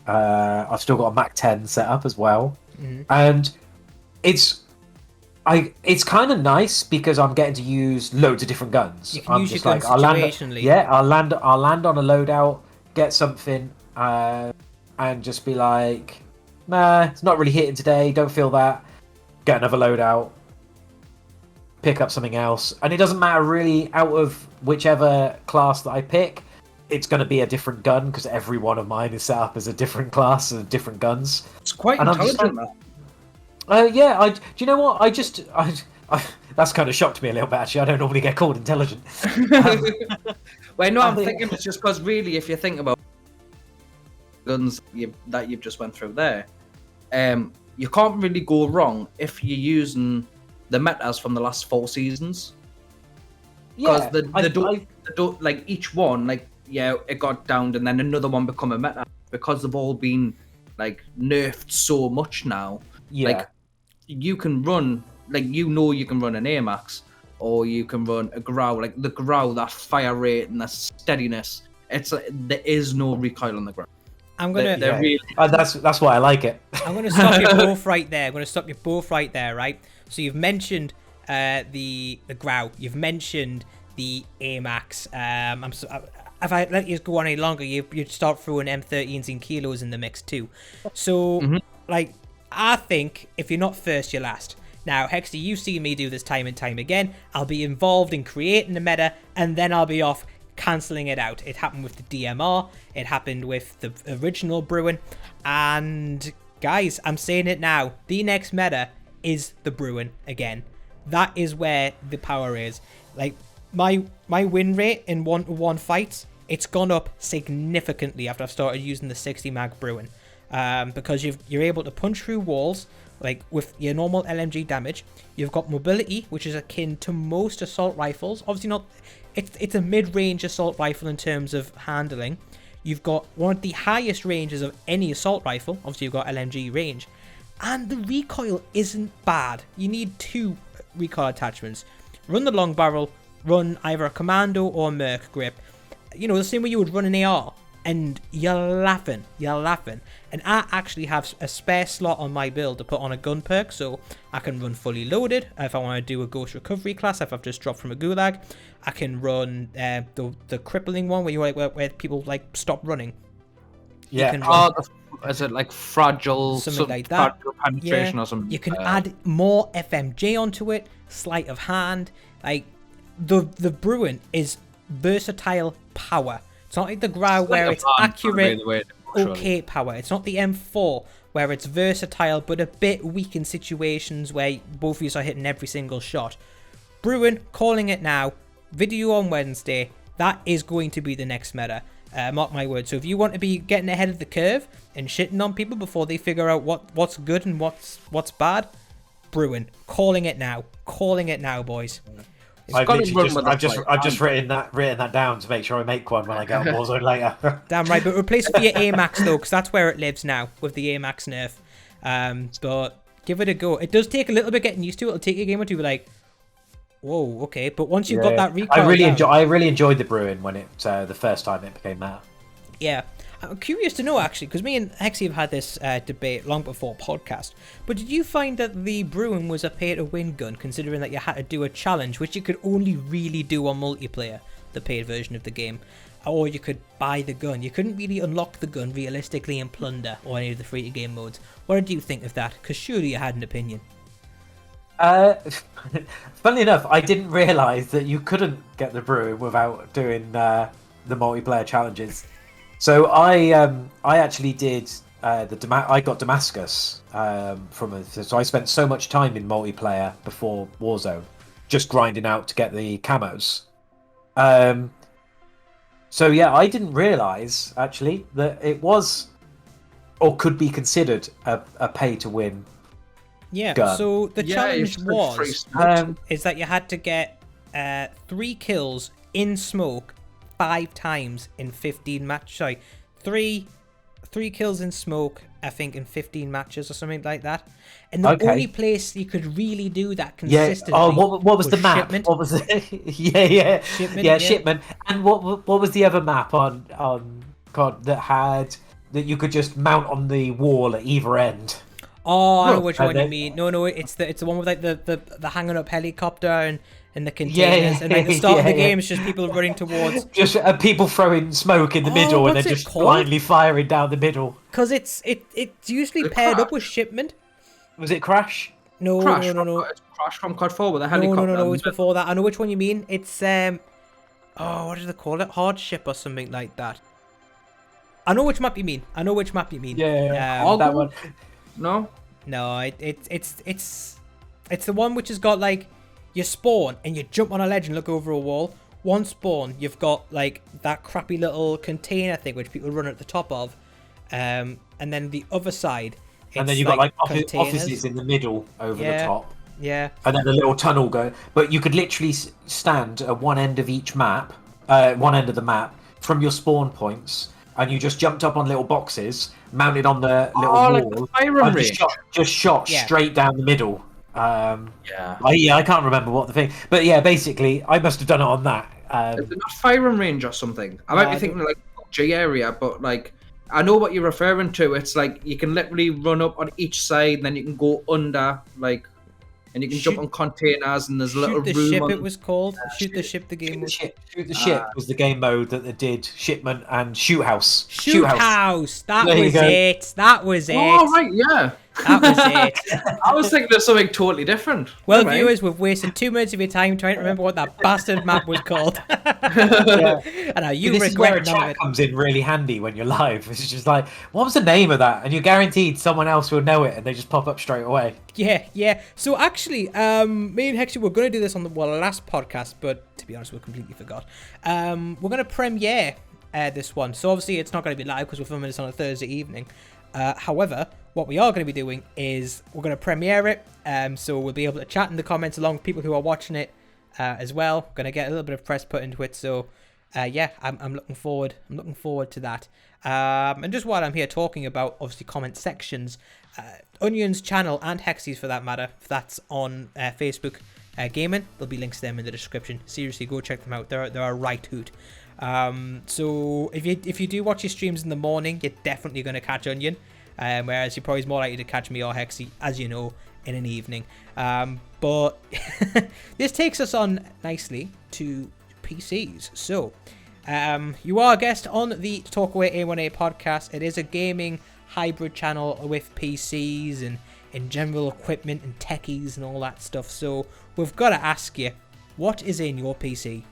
I've still got a Mac 10 set up as well. Mm-hmm. And it's kind of nice because I'm getting to use loads of different guns. You can I'm use just your like, guns situationally. I'll land on a loadout, get something, and just be like, nah, it's not really hitting today, don't feel that. Get another loadout, pick up something else, and it doesn't matter really out of whichever class that I pick, it's going to be a different gun because every one of mine is set up as a different class of different guns. It's quite intelligent, man. Do you know what? I that's kind of shocked me a little bit, actually. I don't normally get called intelligent. Well, no, I'm thinking it's just because really, if you think about guns that you've just went through there, you can't really go wrong if you're using the metas from the last 4 seasons. Because they don't like each one, like it got downed and then another one become a meta because they've all been like nerfed so much now. Yeah. Like you can run, like you can run an AMAX or you can run a Growl. Like the Growl, that fire rate and that steadiness, it's like, there is no recoil on the ground. I'm gonna. That's why I like it. I'm gonna stop you both right there. Right. So you've mentioned the Growl. You've mentioned the AMAX. If I let you go on any longer, you'd start throwing M13s in kilos in the mix too. So like I think if you're not first, you're last. Now, Hexy, you've seen me do this time and time again. I'll be involved in creating the meta, and then I'll be off cancelling it out. It happened with the DMR. It happened with the original Bruin. And guys, I'm saying it now. The next meta is the Bruin again. That is where the power is. Like, my win rate in 1-to-1 fights, it's gone up significantly after I've started using the 60 mag Bruin. Because you're able to punch through walls, like with your normal LMG damage. You've got mobility, which is akin to most assault rifles. Obviously not, it's a mid-range assault rifle in terms of handling. You've got one of the highest ranges of any assault rifle. Obviously you've got LMG range. And the recoil isn't bad. You need 2 recoil attachments. Run the long barrel, run either a commando or a merc grip. You know, the same way you would run an AR. And you're laughing. And I actually have a spare slot on my build to put on a gun perk, so I can run fully loaded. If I want to do a ghost recovery class, if I've just dropped from a gulag, I can run the crippling one where people like stop running. Yeah. Is it like something like that? Fragile penetration or something? You can add more FMJ onto it, sleight of hand. Like the Bruin is versatile power. It's not like the Grau where it's accurate, okay power. It's not the M4 where it's versatile but a bit weak in situations where both of you are hitting every single shot. Bruin, calling it now, video on Wednesday, that is going to be the next meta. Mark my words. So if you want to be getting ahead of the curve and shitting on people before they figure out what's good and what's bad, Bruin, calling it now, boys. I've just written that down to make sure I make one when I get on Warzone later. Damn right, but replace it for your AMAX though, because that's where it lives now with the AMAX nerf. But give it a go. It does take a little bit getting used to. It'll take a game or two, like, whoa, okay. But once you've got that recoil, I really enjoyed the Bruin when it the first time it became that. Yeah. I'm curious to know, actually, because me and Hexy have had this debate long before podcast, but did you find that the Bruin was a pay-to-win gun, considering that you had to do a challenge, which you could only really do on multiplayer, the paid version of the game, or you could buy the gun? You couldn't really unlock the gun realistically in Plunder or any of the free-to-game modes. What did you think of that? Because surely you had an opinion. Funnily enough, I didn't realise that you couldn't get the Bruin without doing the multiplayer challenges. So I actually did I got Damascus so I spent so much time in multiplayer before Warzone, just grinding out to get the camos. So yeah, I didn't realise actually that it was or could be considered a pay to win. Yeah. Gun. So the challenge is that you had to get 3 kills in smoke 5 times in 15 matches. Sorry, 3 kills in smoke, I think, in 15 matches or something like that. And the only place you could really do that consistently. Yeah. Oh, what was the map? Shipment. What was it? yeah. Shipment. Shipment. And what was the other map on COD that you could just mount on the wall at either end? Oh, I know which one you mean. No, it's the one with like the hanging up helicopter and the containers, and at the start of the game, it's just people running towards. Just people throwing smoke in the middle and then just blindly firing down the middle. Because it's usually paired up with Shipment. Was it Crash? No. It's Crash from COD 4 with a helicopter. No, it's before that. I know which one you mean. It's what do they call it? Hardship or something like that. I know which map you mean. Yeah. That one. No, it's the one which has got like you spawn and you jump on a ledge and look over a wall. One spawn, you've got like that crappy little container thing which people run at the top of, and then the other side. And then you've got like offices in the middle over the top. Yeah. And then a little tunnel go. But you could literally stand at one end of each map, one end of the map, from your spawn points, and you just jumped up on little boxes, mounted on the little wall, like the firing range. Just shot straight down the middle. I can't remember what the thing, but yeah, basically, I must have done it on that. Is it not firing range or something? I might be thinking like G area, but like I know what you're referring to. It's like you can literally run up on each side, and then you can go under, like, and you can jump on containers, and there's a little room. Shoot the ship, it was called. Shoot the ship, the game was. Shoot the ship was the game mode that they did. Shipment and Shoot House. Shoot House. That was it. Oh right, yeah. That was it. I was thinking of something totally different. Well, Never mind. viewers, we've wasted 2 minutes of your time trying to remember what that bastard map was called. Yeah. And now you This is where a regret none of chat it. comes in really handy when you're live. It's just like, what was the name of that? And you're guaranteed someone else will know it, and they just pop up straight away. Yeah. So actually, me and Hexy were going to do this on the last podcast, but to be honest, we completely forgot. We're going to premiere this one. So obviously, it's not going to be live because we're filming this on a Thursday evening. However, what we are going to be doing is we're going to premiere it. So we'll be able to chat in the comments along with people who are watching it as well. Going to get a little bit of press put into it. So yeah, I'm looking forward. I'm looking forward to that. And just while I'm here talking about obviously comment sections, Onion's channel and Hexy's for that matter, if that's on Facebook Gaming, there'll be links to them in the description. Seriously, go check them out. They're a right hoot. So if you do watch your streams in the morning, you're definitely going to catch Onion, whereas you're probably more likely to catch me or Hexy, as you know, in an evening. But this takes us on nicely to PCs. So you are a guest on the Talk Away A1A podcast. It is a gaming hybrid channel with PCs and in general equipment and techies and all that stuff. So we've got to ask you, what is in your PC?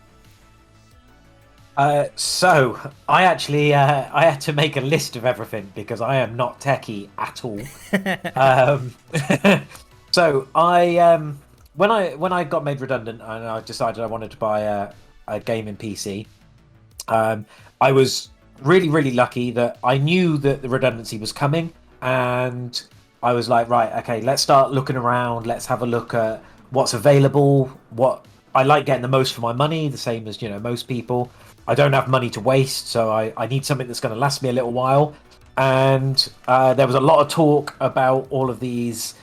So I actually I had to make a list of everything because I am not techie at all. So I when I got made redundant and I decided I wanted to buy a gaming PC, I was really lucky that I knew that the redundancy was coming, and I was like, right, okay, let's start looking around. Let's have a look at what's available. What I like getting the most for my money, the same as most people. I don't have money to waste, so I need something that's going to last me a little while. And there was a lot of talk about all of these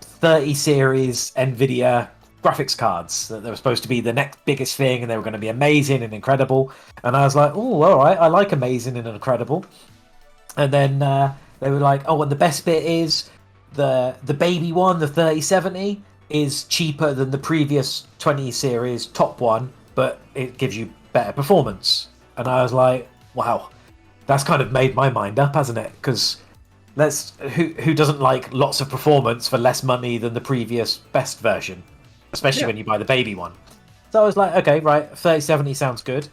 30 series NVIDIA graphics cards, that they were supposed to be the next biggest thing and they were going to be amazing and incredible. And I was like, oh, all right, I like amazing and incredible. And then they were like, oh, and the best bit is the baby one, the 3070, is cheaper than the previous 20 series top one, but it gives you better performance. And I was like, wow, that's kind of made my mind up, hasn't it? Because who doesn't like lots of performance for less money than the previous best version, especially when you buy the baby one. So I was like, okay, right, 3070 sounds good.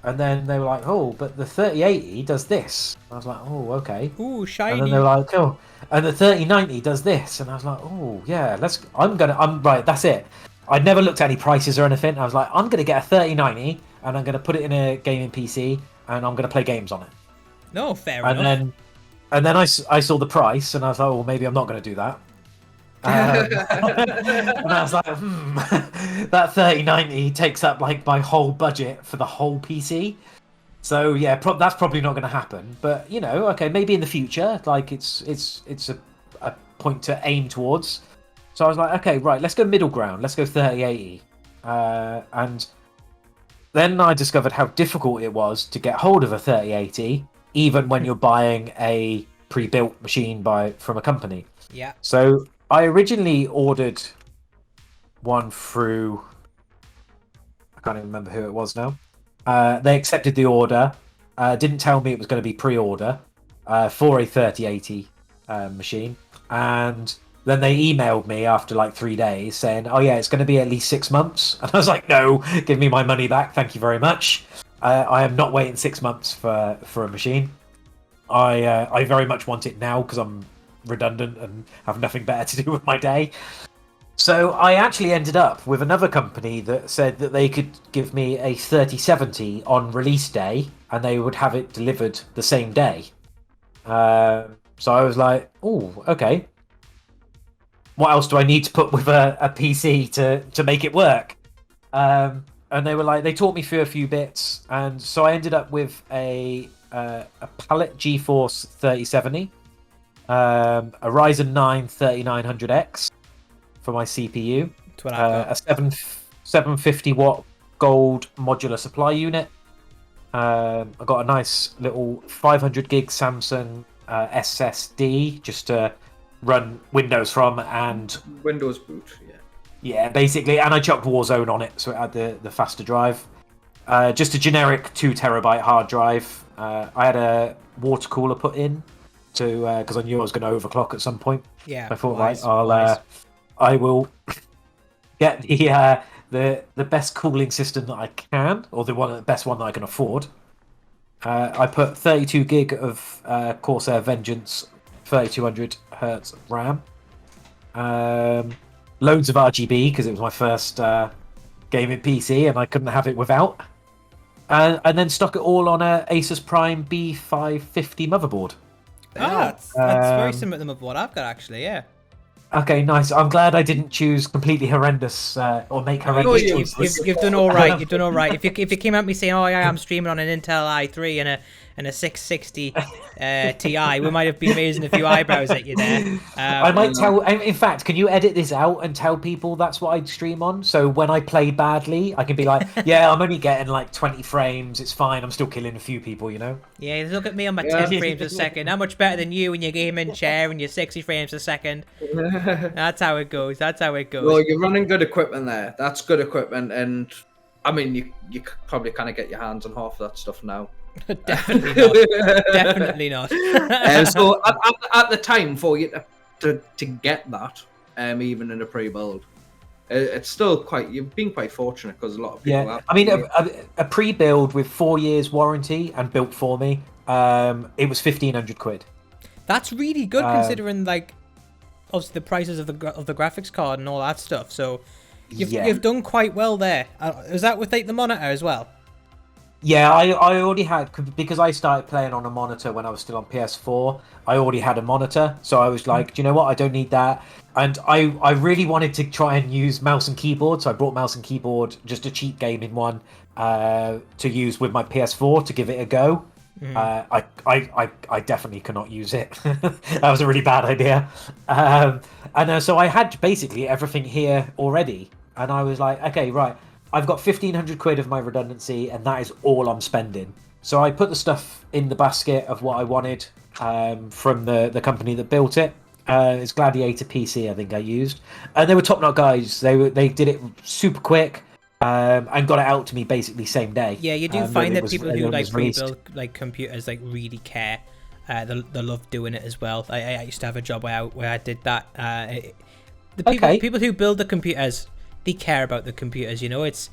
And then they were like, oh, but the 3080 does this. I was like, oh, okay. Ooh, shiny. And then they were like, oh, and the 3090 does this. And I was like, oh, yeah, I'm right, that's it. I'd never looked at any prices or anything. I was like, I'm going to get a 3090 and I'm going to put it in a gaming PC and I'm going to play games on it. No, fair enough. And then I saw the price and I was like, well, maybe I'm not going to do that. And I was like, that 3090 takes up like my whole budget for the whole PC. So yeah, that's probably not going to happen. But okay, maybe in the future, like it's a point to aim towards. So I was like, okay, right, let's go middle ground. Let's go 3080. And then I discovered how difficult it was to get hold of a 3080, even when you're buying a pre-built machine from a company. Yeah. So I originally ordered one through, I can't even remember who it was now. They accepted the order, didn't tell me it was going to be pre-order for a 3080 machine. And then they emailed me after like 3 days saying, oh yeah, it's going to be at least 6 months. And I was like, no, give me my money back. Thank you very much. I am not waiting 6 months for a machine. I very much want it now because I'm redundant and have nothing better to do with my day. So I actually ended up with another company that said that they could give me a 3070 on release day and they would have it delivered the same day. So I was like, oh, okay. What else do I need to put with a PC to make it work? And they were like, they taught me through a few bits, and so I ended up with a Palette GeForce 3070, a Ryzen 9 3900X for my CPU, a 750 watt gold modular supply unit. I got a nice little 500 gig Samsung SSD just to run Windows from, and Windows boot, yeah, basically, and I chucked Warzone on it so it had the faster drive. Just a generic 2 terabyte hard drive. I had a water cooler put in, because I knew I was going to overclock at some point. Yeah. I thought, wise, right, wise. I will get the best cooling system that I can, or the best one that I can afford. I put 32 gig of Corsair Vengeance 3200 hertz RAM. Loads of RGB because it was my first gaming PC and I couldn't have it without. And then stuck it all on a Asus Prime B550 motherboard. That's very similar to the motherboard I've got, actually, yeah. Okay, nice. I'm glad I didn't choose completely horrendous or make horrendous choices. You've done all right. You've done all right. If you came at me saying, "Oh, yeah, I'm streaming on an Intel i3 and a 660 Ti," we might have been raising a few eyebrows at you there. I might tell. In fact, can you edit this out and tell people that's what I stream on? So when I play badly, I can be like, "Yeah, I'm only getting like 20 frames. It's fine. I'm still killing a few people." You know? Yeah, look at me on my 10 frames a second. How much better than you in your gaming chair and your 60 frames a second? That's how it goes. That's how it goes. Well, you're running good equipment there. That's good equipment, and I mean, you could probably kind of get your hands on half that stuff now. Definitely not. Definitely not. So at the time for you to get that, even in a pre-build, it's still you've been quite fortunate because a lot of people. Yeah, I mean, a pre-build with 4 years warranty and built for me, it was 1,500 quid. That's really good considering like obviously the prices of the graphics card and all that stuff. So you've done quite well there. Is that with like the monitor as well? Yeah, I already had, because I started playing on a monitor when I was still on PS4. I already had a monitor, so I was like, do you know what? I don't need that. And I really wanted to try and use mouse and keyboard, so I brought mouse and keyboard, just a cheap gaming one, to use with my PS4 to give it a go. I definitely cannot use it. That was a really bad idea. So I had basically everything here already, and I was like, okay, right. I've got 1,500 quid of my redundancy, and that is all I'm spending. So I put the stuff in the basket of what I wanted from the company that built it. It's Gladiator PC, I think I used, and they were top-notch guys. They did it super quick and got it out to me basically same day. Yeah, you do find that people who like rebuild like computers like really care. They love doing it as well. I used to have a job where I did that. People who build the computers, they care about the computers, you know. It's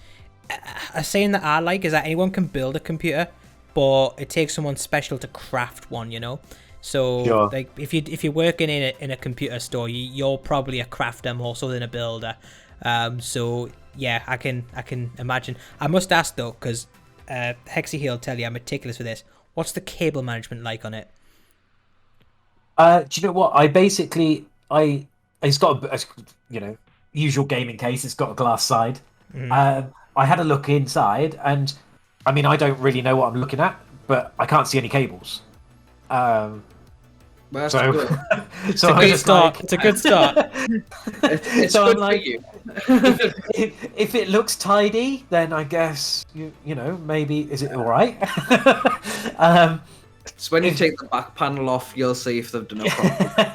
a saying that I like is that anyone can build a computer, but it takes someone special to craft one, you know. So like if you're working in a computer store, you're probably a crafter more so than a builder. So yeah, I can imagine. I must ask though, because Hexy here will tell you I'm meticulous for this. What's the cable management like on it? Do you know what? It's got a usual gaming case. It's got a glass side. I had a look inside, and I mean, I don't really know what I'm looking at, but I can't see any cables. That's so, good. It's a good start. It's a good start. It's so good I'm like, for you. if it looks tidy, then I guess you know, maybe is it all right? It's when you take the back panel off, you'll see if they've done it properly.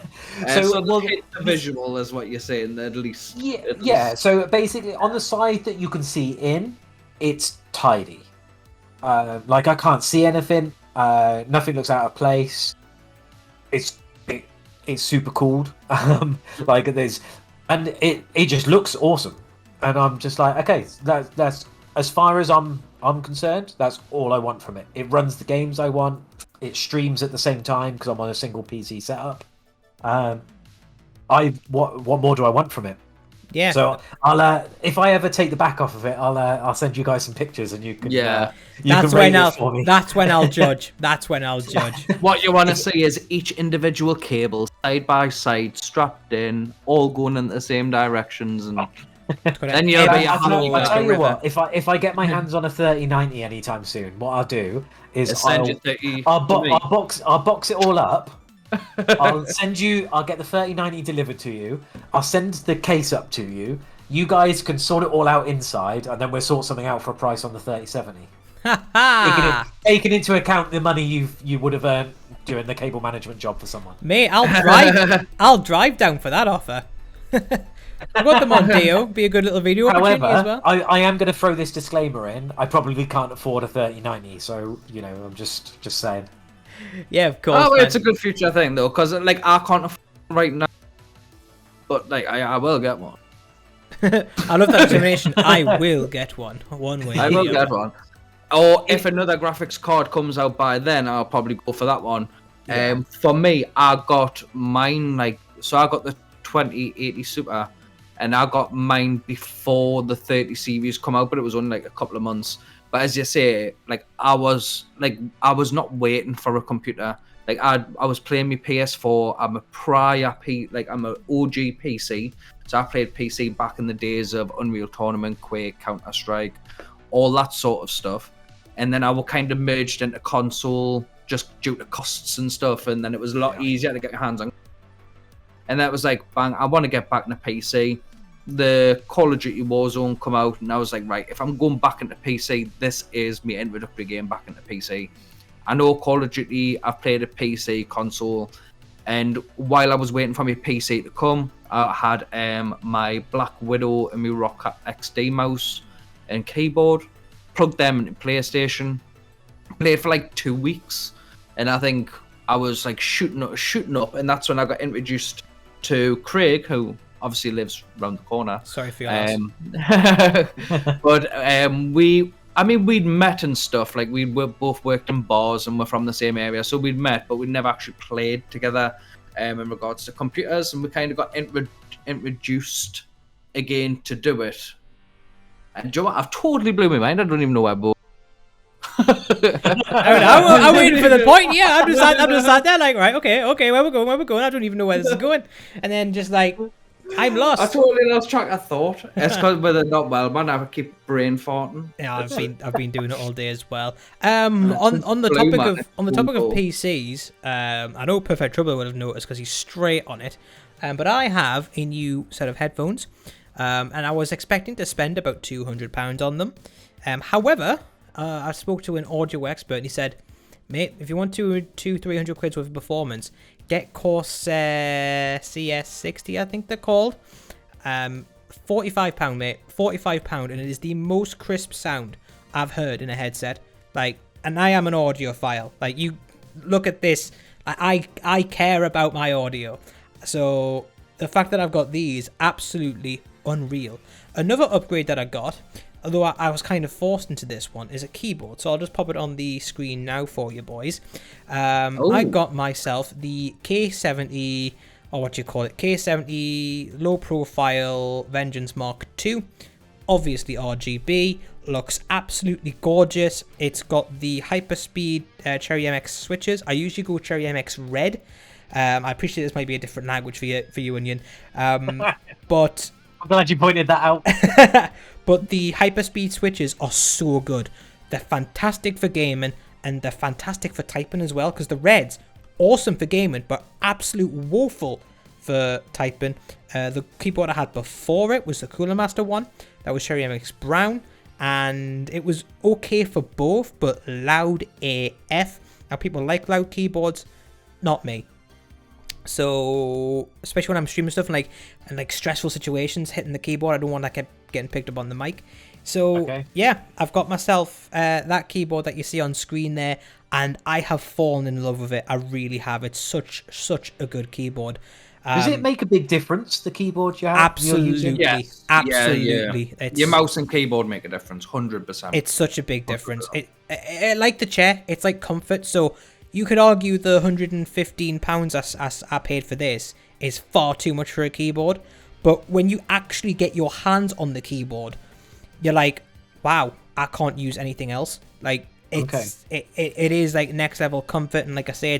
So the visual is what you're saying, at least. Yeah. So basically, on the side that you can see in, it's tidy. Like I can't see anything. Nothing looks out of place. It's super cool. Like there's, and it just looks awesome. And I'm just like, okay, that's as far as I'm concerned. That's all I want from it. It runs the games I want. It streams at the same time because I'm on a single PC setup. What more do I want from it? Yeah. So I'll if I ever take the back off of it, I'll send you guys some pictures and you can. That's when I'll judge. That's when I'll judge. What you want to see is each individual cable side by side, strapped in, all going in the same directions, and then you'll be. I'll tell you what. If I get my hands on a 3090 anytime soon, what I'll do is I'll box it all up. I'll get the 3090 delivered to you. I'll send the case up to you. You guys can sort it all out inside, and then we'll sort something out for a price on the 3070. Taking into account the money you would have earned doing the cable management job for someone. Mate, I'll drive down for that offer. I've got them on deal. Be a good little video opportunity as well. I am going to throw this disclaimer in. I probably can't afford a 3090, so you know, I'm just saying. Yeah, of course. Oh, it's a good future thing though, because like I can't afford it right now, but like I will get one. I love that determination. I will get one way. I will get one. Or if another graphics card comes out by then, I'll probably go for that one. Yeah. For me, I got mine I got the 2080 Super, and I got mine before the 30 series come out, but it was only like a couple of months. But as you say, like I was not waiting for a computer. Like I was playing my PS4. I'm a I'm an OG PC. So I played PC back in the days of Unreal Tournament, Quake, Counter-Strike, all that sort of stuff. And then I was kind of merged into console just due to costs and stuff. And then it was a lot easier to get your hands on. And that was like, bang, I want to get back into PC. The Call of Duty Warzone come out, and I was like, right, if I'm going back into PC, this is my introductory game back into PC. I know Call of Duty, I've played a PC console, and while I was waiting for my PC to come, I had my Black Widow and my Rock XD mouse and keyboard, plugged them into PlayStation, played for like 2 weeks, and I think I was like shooting up, and that's when I got introduced to Craig, who obviously lives around the corner. Sorry for your loss. But we'd met and stuff. Like we were both worked in bars and we're from the same area, so we'd met, but we never actually played together. In regards to computers, and we kind of got introduced again to do it. And Joe, I've totally blew my mind. I don't even know where I'm going. I'm waiting for the point. Yeah, I'm just sat there like, right, okay, where we're going. I don't even know where this is going. And then just like, I'm lost. I totally lost track of thought. It's because we're not well, man. I keep brain farting. Yeah, I've been doing it all day as well. On the topic of PCs, I know Perfect Trouble would have noticed because he's straight on it. But I have a new set of headphones, and I was expecting to spend about £200 on them. However, I spoke to an audio expert, and he said, mate, if you want 300 quid worth of performance, get Corsair CS60, I think they're called. £45, mate. £45, and it is the most crisp sound I've heard in a headset. Like, and I am an audiophile. Like, you look at this, I care about my audio. So the fact that I've got these, absolutely unreal. Another upgrade that I got, although I was kind of forced into this one, is a keyboard. So I'll just pop it on the screen now for you boys. I got myself the K70, or what you call it, K70 low profile Vengeance Mark II. Obviously RGB, looks absolutely gorgeous. It's got the hyperspeed Cherry MX switches. I usually go Cherry MX Red. I appreciate this might be a different language for you, Onion. But I'm glad you pointed that out. But the hyperspeed switches are so good. They're fantastic for gaming, and they're fantastic for typing as well, because the Reds, awesome for gaming, but absolute woeful for typing. The keyboard I had before it was the Cooler Master one. That was Cherry MX Brown, and it was okay for both, but loud AF. Now, people like loud keyboards, not me. So, especially when I'm streaming stuff and like stressful situations, hitting the keyboard, I don't want that getting picked up on the mic. So yeah, I've got myself that keyboard that you see on screen there, and I have fallen in love with it. I really have. It's such a good keyboard. Does it make a big difference, the keyboard you have? Absolutely, yes. Absolutely. Yeah. Your mouse and keyboard make a difference, 100%. It's such a big difference. It like the chair, it's like comfort. So you could argue the £115 I paid for this is far too much for a keyboard. But when you actually get your hands on the keyboard, you're like, wow, I can't use anything else. Like, it is like next level comfort. And like I say,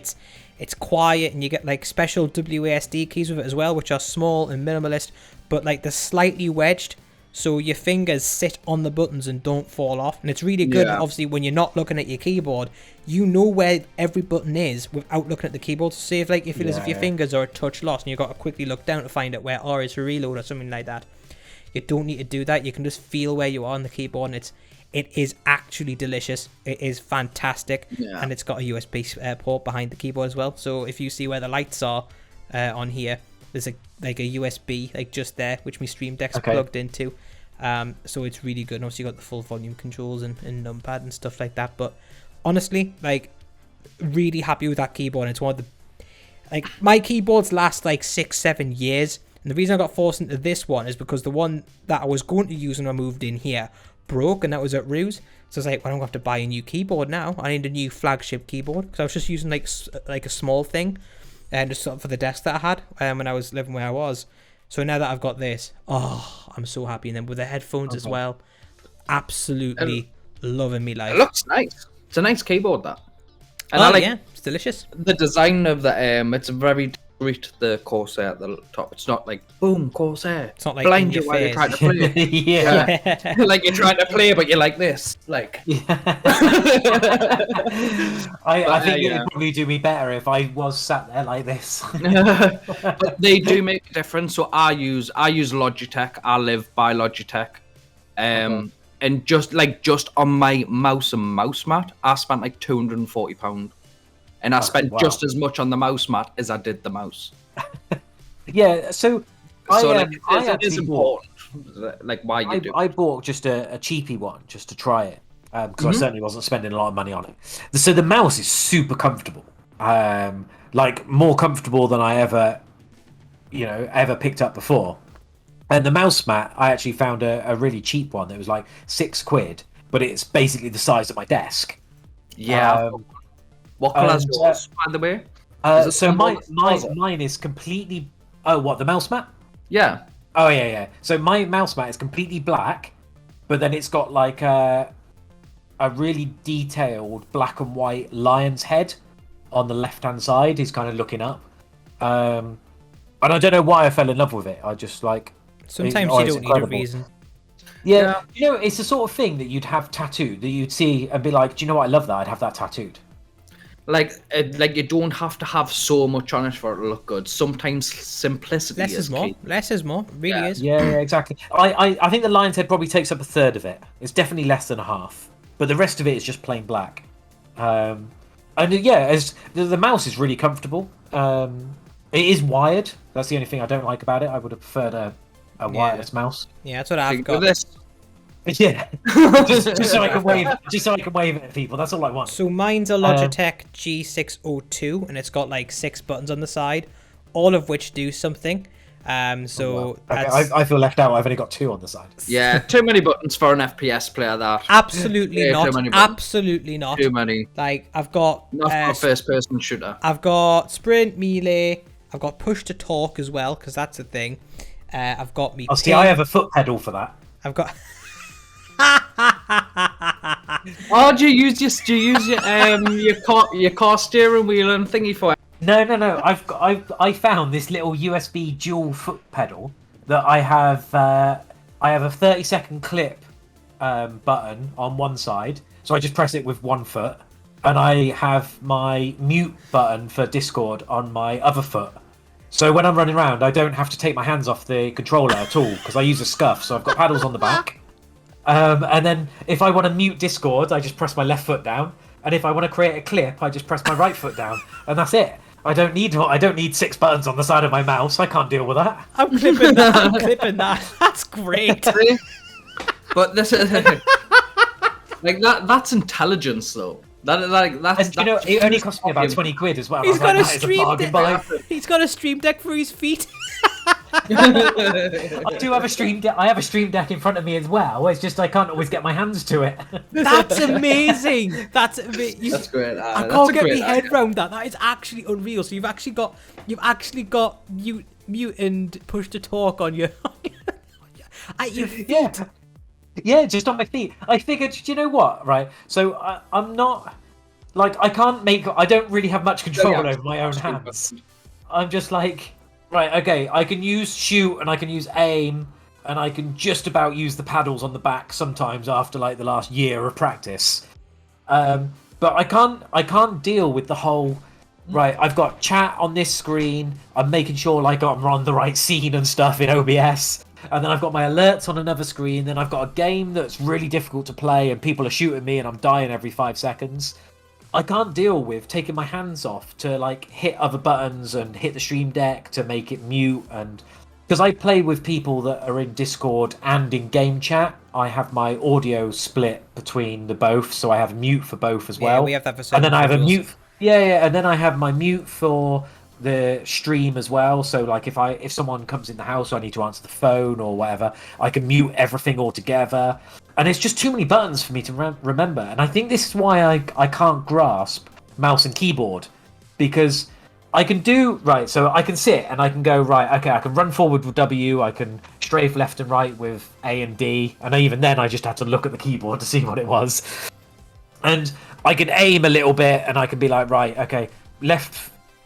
it's quiet, and you get like special WASD keys with it as well, which are small and minimalist, but like they're slightly wedged, so your fingers sit on the buttons and don't fall off. And it's really good, obviously, when you're not looking at your keyboard, you know where every button is without looking at the keyboard. So say if you feel as if your fingers are a touch lost and you've got to quickly look down to find out where R is for reload or something like that, you don't need to do that. You can just feel where you are on the keyboard, and it is actually delicious. It is fantastic, and it's got a USB port behind the keyboard as well. So if you see where the lights are on here, there's a USB like just there, which my Stream Deck's plugged into. So it's really good. And obviously you got the full volume controls and numpad and stuff like that. But honestly, like really happy with that keyboard. It's one of the, like, my keyboards last like 6-7 years, and the reason I got forced into this one is because the one that I was going to use when I moved in here broke, and that was at Rumours. So I was like, well, I'm gonna have to buy a new keyboard now. I need a new flagship keyboard, because I was just using like a small thing, and just sort of for the desk that I had when I was living where I was. So now that I've got this, I'm so happy. And then with the headphones as well, absolutely loving me life. It looks nice. It's a nice keyboard, that. And yeah, it's delicious. The design of the it's very discreet, the Corsair at the top. It's not like boom Corsair. It's not like blind in your you while you're face. trying to play. Yeah. Like you're trying to play, but you're like this. Like I think it would probably do me better if I was sat there like this. But they do make a difference. So I use Logitech. I live by Logitech. And just on my mouse and mouse mat, I spent like £240. And I spent just as much on the mouse mat as I did the mouse. Yeah, so it is important. Like why you do. I bought just a cheapy one just to try it because I certainly wasn't spending a lot of money on it. So the mouse is super comfortable, like more comfortable than I ever picked up before. And the mouse mat, I actually found a really cheap one that was like £6, but it's basically the size of my desk. Yeah. What colour is yours, by the way? So mine is completely. Oh, what, the mouse mat? Yeah. Oh yeah. So my mouse mat is completely black, but then it's got like a really detailed black and white lion's head on the left-hand side. He's kind of looking up, and I don't know why I fell in love with it. I just like. Sometimes you don't need a reason. Yeah, it's the sort of thing that you'd have tattooed, that you'd see and be like, do you know what? I love that. I'd have that tattooed. Like you don't have to have so much on it for it to look good. Sometimes simplicity is more. key. Less is more. Really is. Yeah, exactly. I think the lion's head probably takes up a third of it. It's definitely less than a half, but the rest of it is just plain black. And yeah, as the mouse is really comfortable. It is wired. That's the only thing I don't like about it. I would have preferred a wireless mouse. Yeah, that's what I've got. This. Yeah, just so I can wave it at people. That's all I want. So mine's a Logitech G602, and it's got like 6 buttons on the side, all of which do something. I feel left out. I've only got 2 on the side. Yeah, too many buttons for an FPS player. That absolutely not. Absolutely not. Too many. Like I've got not for a first-person shooter. I've got sprint, melee. I've got push to talk as well, because that's a thing. I've got me. Oh, see, I have a foot pedal for that. I've got. Oh, do you use your car steering wheel and thingy for it? No. I found this little USB dual foot pedal that I have. I have a 30-second clip button on one side, so I just press it with one foot, and I have my mute button for Discord on my other foot. So when I'm running around, I don't have to take my hands off the controller at all because I use a scuff. So I've got paddles on the back. And then if I want to mute Discord, I just press my left foot down. And if I want to create a clip, I just press my right foot down. And that's it. I don't need 6 buttons on the side of my mouse. I can't deal with that. I'm clipping that. That's great. But this is like that's intelligence though. That's it only cost me about £20 as well. He's got a stream deck. He's got a stream deck for his feet. I do have a stream deck. I have a stream deck in front of me as well. It's just I can't always get my hands to it. That's amazing. That's amazing. That's great. I can't get my head around that. That is actually unreal. So you've actually got mute and push to talk on your at your feet. Yeah, just on my feet. I figured, do you know what? Right. So I'm not like I don't really have much control over my own hands. I'm just like. Right, okay, I can use shoot and I can use aim and I can just about use the paddles on the back sometimes after like the last year of practice. But I can't deal with the whole, right, I've got chat on this screen, I'm making sure like I'm on the right scene and stuff in OBS, and then I've got my alerts on another screen, then I've got a game that's really difficult to play and people are shooting me and I'm dying every 5 seconds. I can't deal with taking my hands off to like hit other buttons and hit the stream deck to make it mute, and because I play with people that are in Discord and in game chat, I have my audio split between the both, so I have mute for both as well. Yeah, we have that for certain and then I have a mute. Yeah, and then I have my mute for the stream as well. So like if someone comes in the house, or I need to answer the phone or whatever, I can mute everything altogether. And it's just too many buttons for me to remember. And I think this is why I can't grasp mouse and keyboard, because I can do right. So I can sit and I can go right. Okay, I can run forward with W. I can strafe left and right with A and D. And even then, I just had to look at the keyboard to see what it was. And I can aim a little bit, and I can be like, right, okay,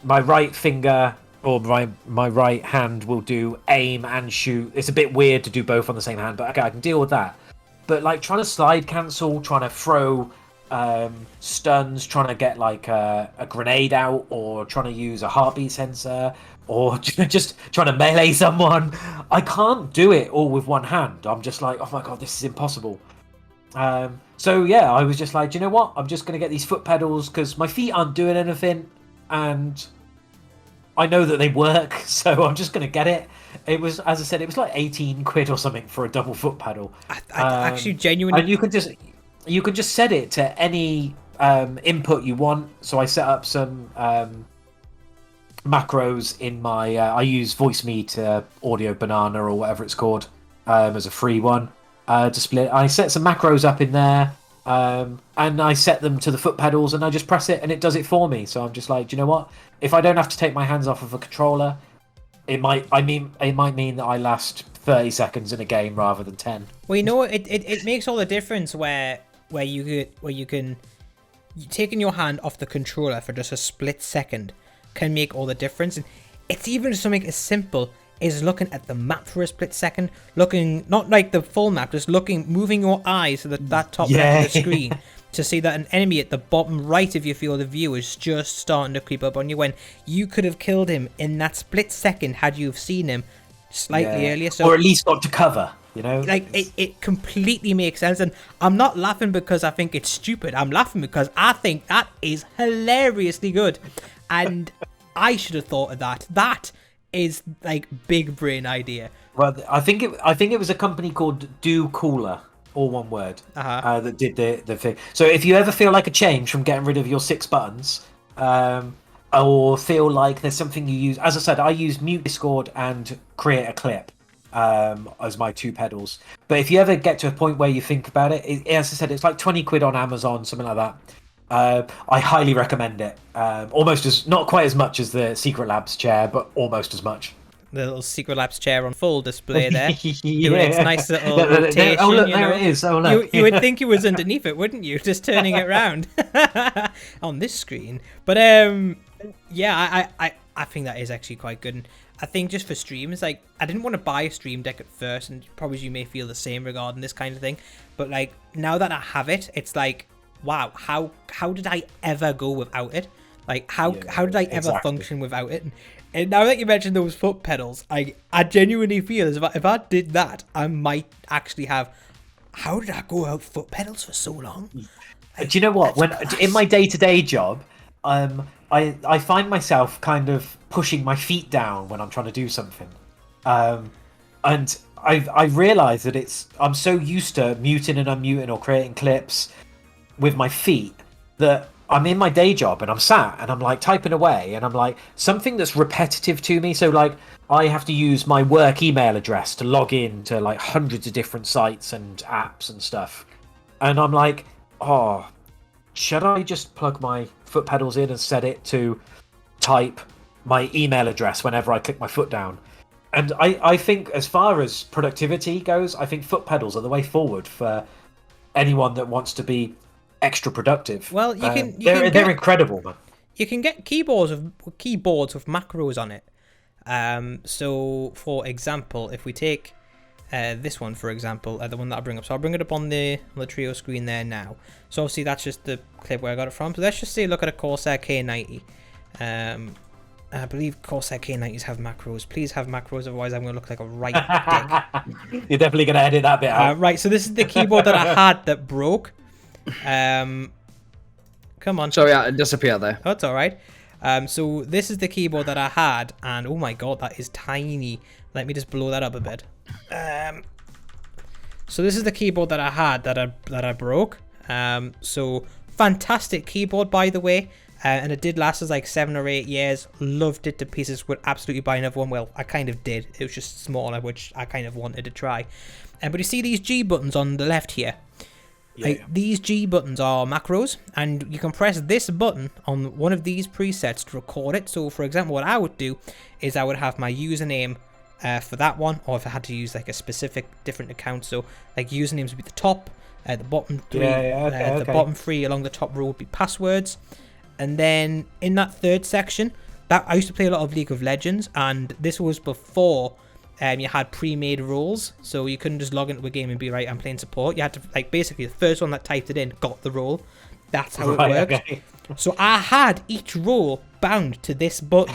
my right finger or my right hand will do aim and shoot. It's a bit weird to do both on the same hand, but okay, I can deal with that. But like trying to slide cancel, trying to throw stuns, trying to get like a grenade out, or trying to use a heartbeat sensor, or just trying to melee someone, I can't do it all with one hand. I'm just like, oh my god, this is impossible. So yeah, I was just like, do you know what? I'm just going to get these foot pedals because my feet aren't doing anything, and I know that they work, so I'm just going to get it. It was, as I said, it was like 18 quid or something for a double foot pedal. I actually genuinely... And you can just set it to any input you want. So I set up some macros in my... I use VoiceMeet Audio Banana or whatever it's called as a free one. To split. I set some macros up in there, and I set them to the foot pedals, and I just press it, and it does it for me. So I'm just like, do you know what? If I don't have to take my hands off of a controller, it might mean that I last 30 seconds in a game rather than 10. Well, you know, it makes all the difference where you can taking your hand off the controller for just a split second can make all the difference. And it's even something as simple is looking at the map for a split second, looking not like the full map, just moving your eyes to that top left of the screen to see that an enemy at the bottom right of your field of view is just starting to creep up on you, when you could have killed him in that split second had you have seen him slightly earlier. So, or at least got to cover, you know? Like, it completely makes sense, and I'm not laughing because I think it's stupid. I'm laughing because I think that is hilariously good, and I should have thought of that. That is like big brain idea. Well, I think it was a company called Do Cooler, all one word, that did the thing. So if you ever feel like a change from getting rid of your 6 buttons, or feel like there's something you use, as I said, I use Mute Discord and Create a Clip as my 2 pedals. But if you ever get to a point where you think about it, as I said, it's like 20 quid on Amazon, something like that. I highly recommend it. Almost as, not quite as much as the Secret Labs chair, but almost as much. The little Secret Labs chair on full display there. Doing its nice little rotation. Oh, look, there it is. Oh, look. You would think it was underneath it, wouldn't you? Just turning it around on this screen. But yeah, I think that is actually quite good. And I think just for streams, like, I didn't want to buy a Stream Deck at first, and probably you may feel the same regarding this kind of thing. But like, now that I have it, it's like, wow, how did I ever go without it? Like, how did I ever function without it? And now that you mentioned those foot pedals, I genuinely feel as if I did that, I might actually have... How did I go without foot pedals for so long? Do you know what? When in my day-to-day job, I find myself kind of pushing my feet down when I'm trying to do something. And I realise that I'm so used to muting and unmuting or creating clips with my feet that I'm in my day job and I'm sat and I'm like typing away and I'm like, something that's repetitive to me. So like, I have to use my work email address to log in to like hundreds of different sites and apps and stuff. And I'm like, oh, should I just plug my foot pedals in and set it to type my email address whenever I click my foot down? And I think as far as productivity goes, I think foot pedals are the way forward for anyone that wants to be extra productive. Well, they're incredible, man. You can get keyboards with macros on it. So for example, if we take this one, for example, the one that I bring up, so I'll bring it up on the trio screen there now. So obviously that's just the clip where I got it from. So let's just say look at a Corsair K90. I believe Corsair K90s have macros. Please have macros, otherwise I'm going to look like a right dick. You're definitely going to edit that bit out. Right, so this is the keyboard that I had that broke. Come on. Sorry, it disappeared there. Oh, it's all right. So this is the keyboard that I had, and oh my god, that is tiny. Let me just blow that up a bit. So this is the keyboard that I had that I broke. So fantastic keyboard, by the way. and it did last us like 7 or 8 years. Loved it to pieces. Would absolutely buy another one. Well, I kind of did. It was just smaller, which I kind of wanted to try. But you see these G buttons on the left here? These G buttons are macros, and you can press this button on one of these presets to record it. So for example, what I would do is I would have my username for that one, or if I had to use like a specific different account, so like usernames would be the top, the bottom three, the bottom 3 along the top row would be passwords. And then in that third section, that I used to play a lot of League of Legends, and this was before you had pre-made roles, so you couldn't just log into a game and be right, I'm playing support. You had to, like, basically the first one that typed it in got the role. That's how it worked. Okay. So I had each role bound to this button,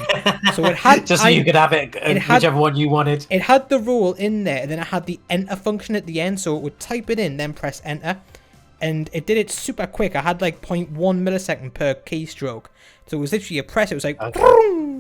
so it had just so you could have it whichever one you wanted. It had the role in there, and then it had the enter function at the end, so it would type it in, then press enter, and it did it super quick. I had like 0.1 millisecond per keystroke, so it was literally a press. It was like. Okay.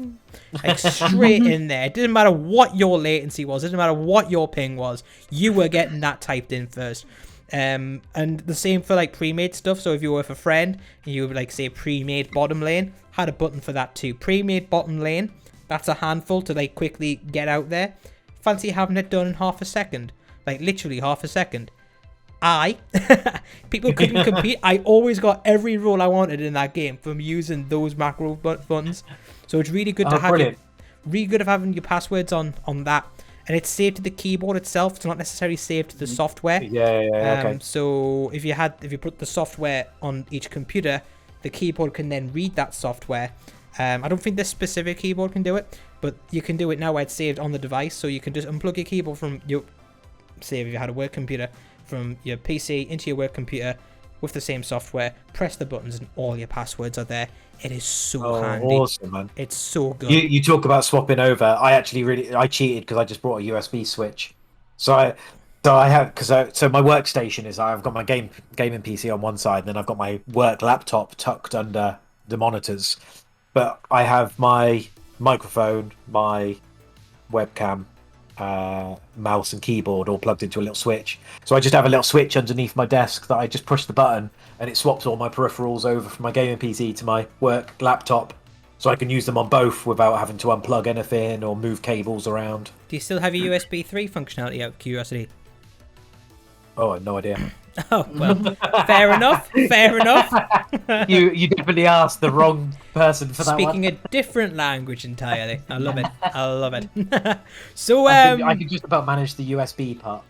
Like straight in there. It didn't matter what your latency was. It didn't matter what your ping was. You were getting that typed in first. And the same for like pre-made stuff. So if you were with a friend and you would like say pre-made bottom lane, had a button for that too. Pre-made bottom lane. That's a handful to like quickly get out there. Fancy having it done in half a second. Like literally half a second. People couldn't compete. I always got every role I wanted in that game from using those macro buttons. So it's really good to have really good of having your passwords on that, and it's saved to the keyboard itself. It's not necessarily saved to the software. Okay. So if you put the software on each computer, the keyboard can then read that software. I don't think this specific keyboard can do it, but you can do it now where it's saved on the device. So you can just unplug your keyboard from your, say if you had a work computer, from your PC into your work computer with the same software, press the buttons and all your passwords are there. It is so handy. Awesome, man. It's so good. You talk about swapping over. I cheated because I just brought a USB switch. So my workstation is, I've got my gaming PC on one side, and then I've got my work laptop tucked under the monitors. But I have my microphone, my webcam, mouse and keyboard all plugged into a little switch. So I just have a little switch underneath my desk that I just push the button, and it swaps all my peripherals over from my gaming PC to my work laptop, so I can use them on both without having to unplug anything or move cables around. Do you still have your USB 3 functionality, out of curiosity? Oh, I have no idea. Oh, well, fair enough. Fair enough. You definitely asked the wrong person for that one. Speaking a different language entirely. I love it. I love it. So, I can just about manage the USB part.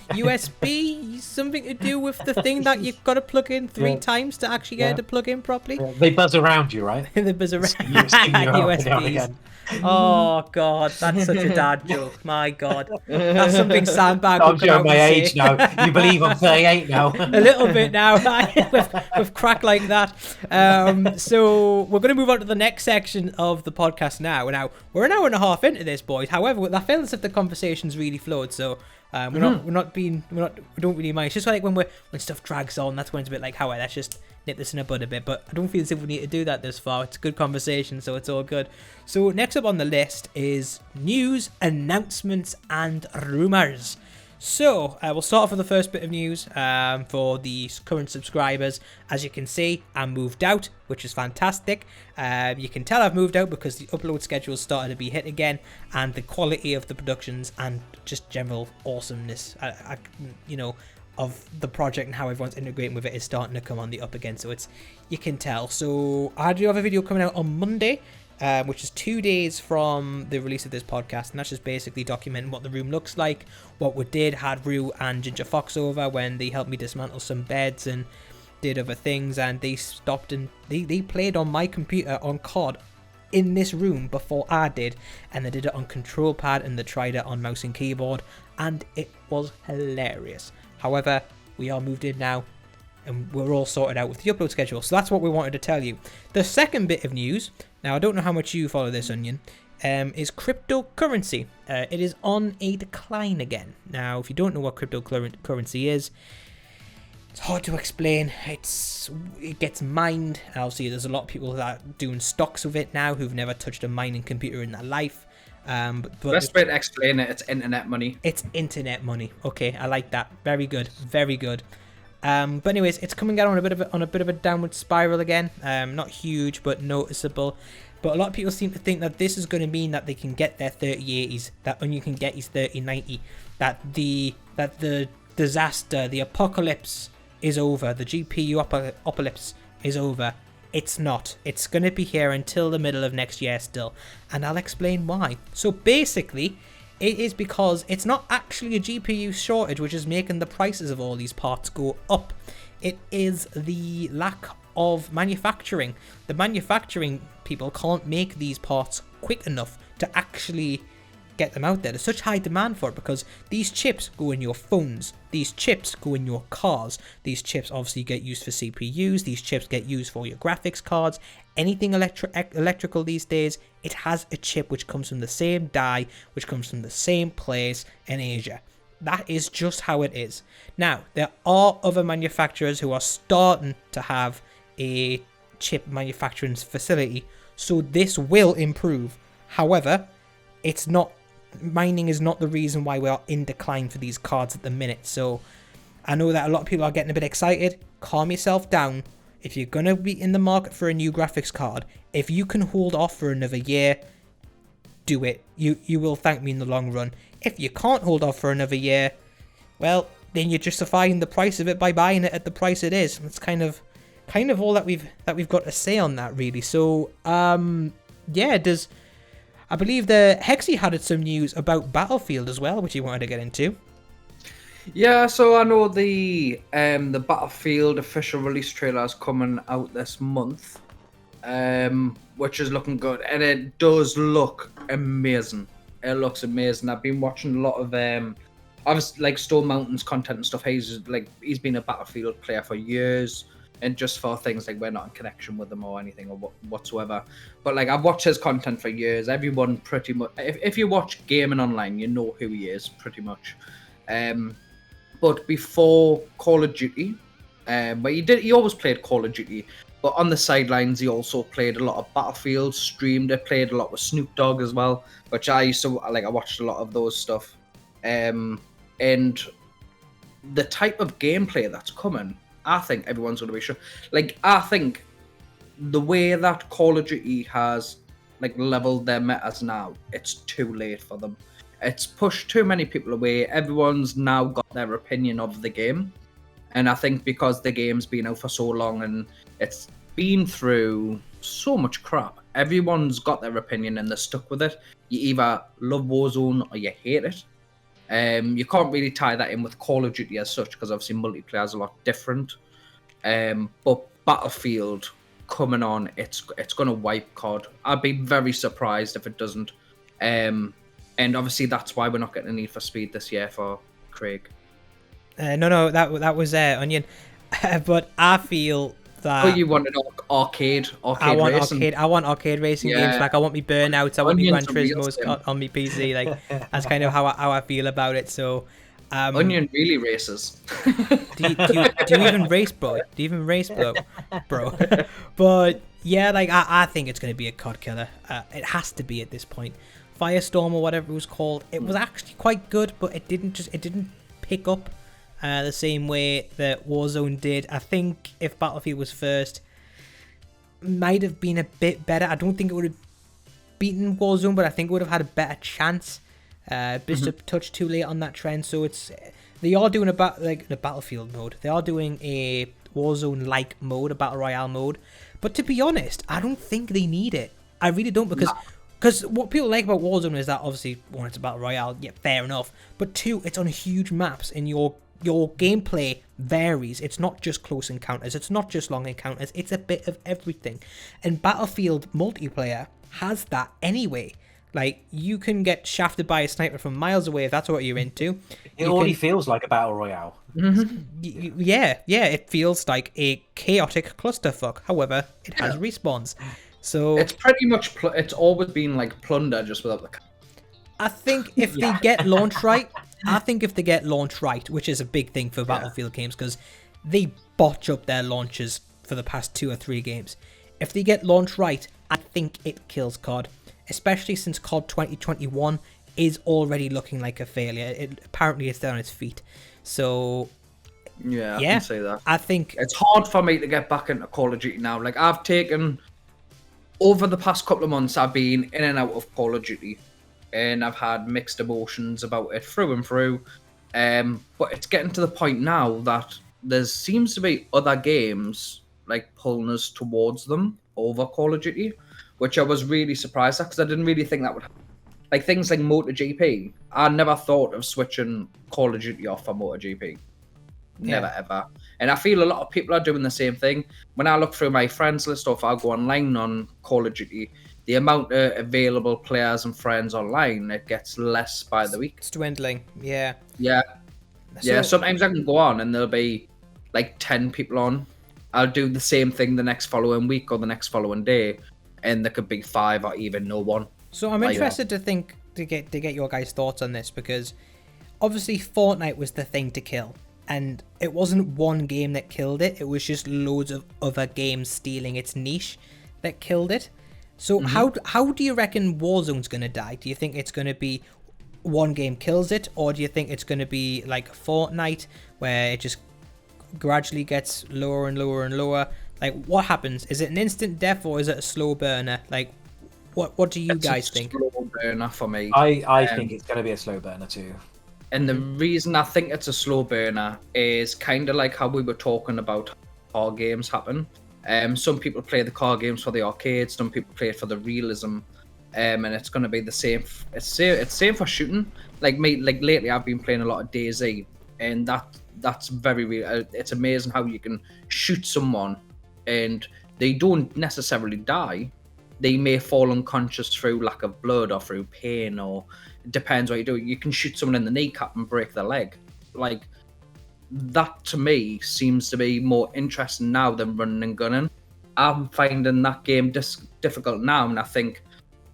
USB? Something to do with the thing that you've got to plug in 3 times to actually get it to plug in properly? Yeah. They buzz around you, right? They buzz around. USBs. Oh, God. That's such a dad joke. My God. That's something Sandbag I'm showing my age now. You believe I'm 38 now. A little bit now. with crack like that. So we're going to move on to the next section of the podcast now. Now, we're an hour and a half into this, boys. However, I feel as if the conversation's really flowed, so... we don't really mind. It's just like when stuff drags on, that's when it's a bit like, how let's just nip this in the bud a bit. But I don't feel as if we need to do that this far. It's a good conversation, so it's all good. So next up on the list is news, announcements, and rumours. So we'll start off with the first bit of news for the current subscribers. As you can see, I moved out, which is fantastic. You can tell I've moved out because the upload schedule started to be hit again, and the quality of the productions and just general awesomeness, of the project and how everyone's integrating with it is starting to come on the up again. So you can tell. So I do have a video coming out on Monday. Which is 2 days from the release of this podcast, and that's just basically documenting what the room looks like, what we did. Had Rue and Ginger Fox over when they helped me dismantle some beds and did other things, and they stopped and they played on my computer on COD in this room before I did, and they did it on control pad and they tried it on mouse and keyboard, and it was hilarious. However, we are moved in now, and we're all sorted out with the upload schedule. So that's what we wanted to tell you. The second bit of news, now I don't know how much you follow this, Onion, is cryptocurrency. It is on a decline again. Now, if you don't know what cryptocurrency is, it's hard to explain. It gets mined. Obviously, there's a lot of people that are doing stocks of it now who've never touched a mining computer in their life. But best way to explain it, it's internet money. It's internet money. Okay, I like that. Very good. Very good. But anyways, it's coming out on a bit of a downward spiral again. Not huge, but noticeable. But a lot of people seem to think that this is going to mean that they can get their 3080s, that Onion can get his 3090, that the disaster, the apocalypse is over, the GPU apocalypse is over. It's not. It's going to be here until the middle of next year still, and I'll explain why. So basically, it is because it's not actually a GPU shortage which is making the prices of all these parts go up. It is the lack of manufacturing. The manufacturing people can't make these parts quick enough to actually get them out there. There's such high demand for it because these chips go in your phones, these chips go in your cars, these chips obviously get used for CPUs, these chips get used for your graphics cards. Anything electrical these days, it has a chip which comes from the same die, which comes from the same place in Asia. That is just how it is. Now, there are other manufacturers who are starting to have a chip manufacturing facility, so this will improve. However, it's not, mining is not the reason why we are in decline for these cards at the minute. So I know that a lot of people are getting a bit excited. Calm yourself down. If you're going to be in the market for a new graphics card, if you can hold off for another year, do it. You will thank me in the long run. If you can't hold off for another year, well, then you're justifying the price of it by buying it at the price it is. That's kind of all that we've got to say on that, really. So yeah, I believe the Hexy had some news about Battlefield as well, which he wanted to get into. Yeah, so I know the Battlefield official release trailer is coming out this month, which is looking good, and it does look amazing. It looks amazing. I've been watching a lot of obviously like Stone Mountain's content and stuff. He's been a Battlefield player for years, and just for things like we're not in connection with them or anything or whatsoever. But like I've watched his content for years. Everyone pretty much, if you watch gaming online, you know who he is pretty much. But before Call of Duty, but he always played Call of Duty. But on the sidelines, he also played a lot of Battlefield, streamed it, played a lot with Snoop Dogg as well, which I used to like. I watched a lot of those stuff, and the type of gameplay that's coming, I think everyone's going to be sure. Like, I think the way that Call of Duty has like leveled their metas now, it's too late for them. It's pushed too many people away. Everyone's now got their opinion of the game. And I think because the game's been out for so long and it's been through so much crap, everyone's got their opinion and they're stuck with it. You either love Warzone or you hate it. You can't really tie that in with Call of Duty as such because obviously multiplayer is a lot different. But Battlefield coming on, it's going to wipe COD. I'd be very surprised if it doesn't. And obviously that's why we're not getting a Need for Speed this year for Craig. No, that was Onion. But I feel that... Oh, you want an arcade racing? I want arcade racing games. Like, I want me Burnouts, I want me Gran Turismos on me PC. Like, that's kind of how I feel about it. So, Onion really races. do you even race, bro? Do you even race, bro? But yeah, like I think it's going to be a COD killer. It has to be at this point. Firestorm or whatever it was called, it was actually quite good, but it didn't pick up the same way that Warzone did. I think if Battlefield was first, might have been a bit better. I don't think it would have beaten Warzone, but I think it would have had a better chance. Just a touch too late on that trend. So they are doing the Battlefield mode. They are doing a Warzone-like mode, a Battle Royale mode. But to be honest, I don't think they need it. I really don't, because what people like about Warzone is that obviously, one, it's a Battle Royale, yeah, fair enough. But two, it's on huge maps and your gameplay varies. It's not just close encounters, it's not just long encounters, it's a bit of everything. And Battlefield multiplayer has that anyway. Like, you can get shafted by a sniper from miles away if that's what you're into. It already feels like a Battle Royale. Mm-hmm. Yeah, it feels like a chaotic clusterfuck. However, it has respawns. So it's pretty much, it's always been like Plunder, just without the... I think if they get launched right, which is a big thing for Battlefield games, because they botch up their launches for the past 2 or 3 games. If they get launched right, I think it kills COD, especially since COD 2021 is already looking like a failure. Apparently it's down its feet. So Yeah, I Yeah. can say that. I think It's hard for me to get back into Call of Duty now. Like, I've taken, over the past couple of months, I've been in and out of Call of Duty, and I've had mixed emotions about it through and through. But it's getting to the point now that there seems to be other games like pulling us towards them over Call of Duty, which I was really surprised at because I didn't really think that would happen. Like things like MotoGP, I never thought of switching Call of Duty off for MotoGP. Never ever. And I feel a lot of people are doing the same thing. When I look through my friends list or if I go online on Call of Duty, the amount of available players and friends online, it gets less by the week. it's dwindling. Yeah. Yeah. Yeah, So- sometimes I can go on and there'll be like 10 people on. I'll do the same thing the next following week or the next following day, and there could be 5 or even no one. So I'm interested to get your guys' thoughts on this, because obviously Fortnite was the thing to kill, and it wasn't one game that killed it. It was just loads of other games stealing its niche that killed it. So how do you reckon Warzone's gonna die? Do you think it's gonna be one game kills it, or do you think it's gonna be like Fortnite where it just gradually gets lower and lower and lower? Like, what happens? Is it an instant death or is it a slow burner? Like, what do you guys think? It's a slow burner for me. I think it's going to be a slow burner too. And the reason I think it's a slow burner is kind of like how we were talking about how car games happen. Some people play the car games for the arcade, some people play it for the realism, and it's going to be the same. It's same for shooting. Like me, like lately, I've been playing a lot of DayZ, and that's very real. It's amazing how you can shoot someone, and they don't necessarily die. They may fall unconscious through lack of blood or through pain, or it depends what you do. You can shoot someone in the kneecap and break their leg. Like, that to me seems to be more interesting now than running and gunning. I'm finding that game difficult now, and I think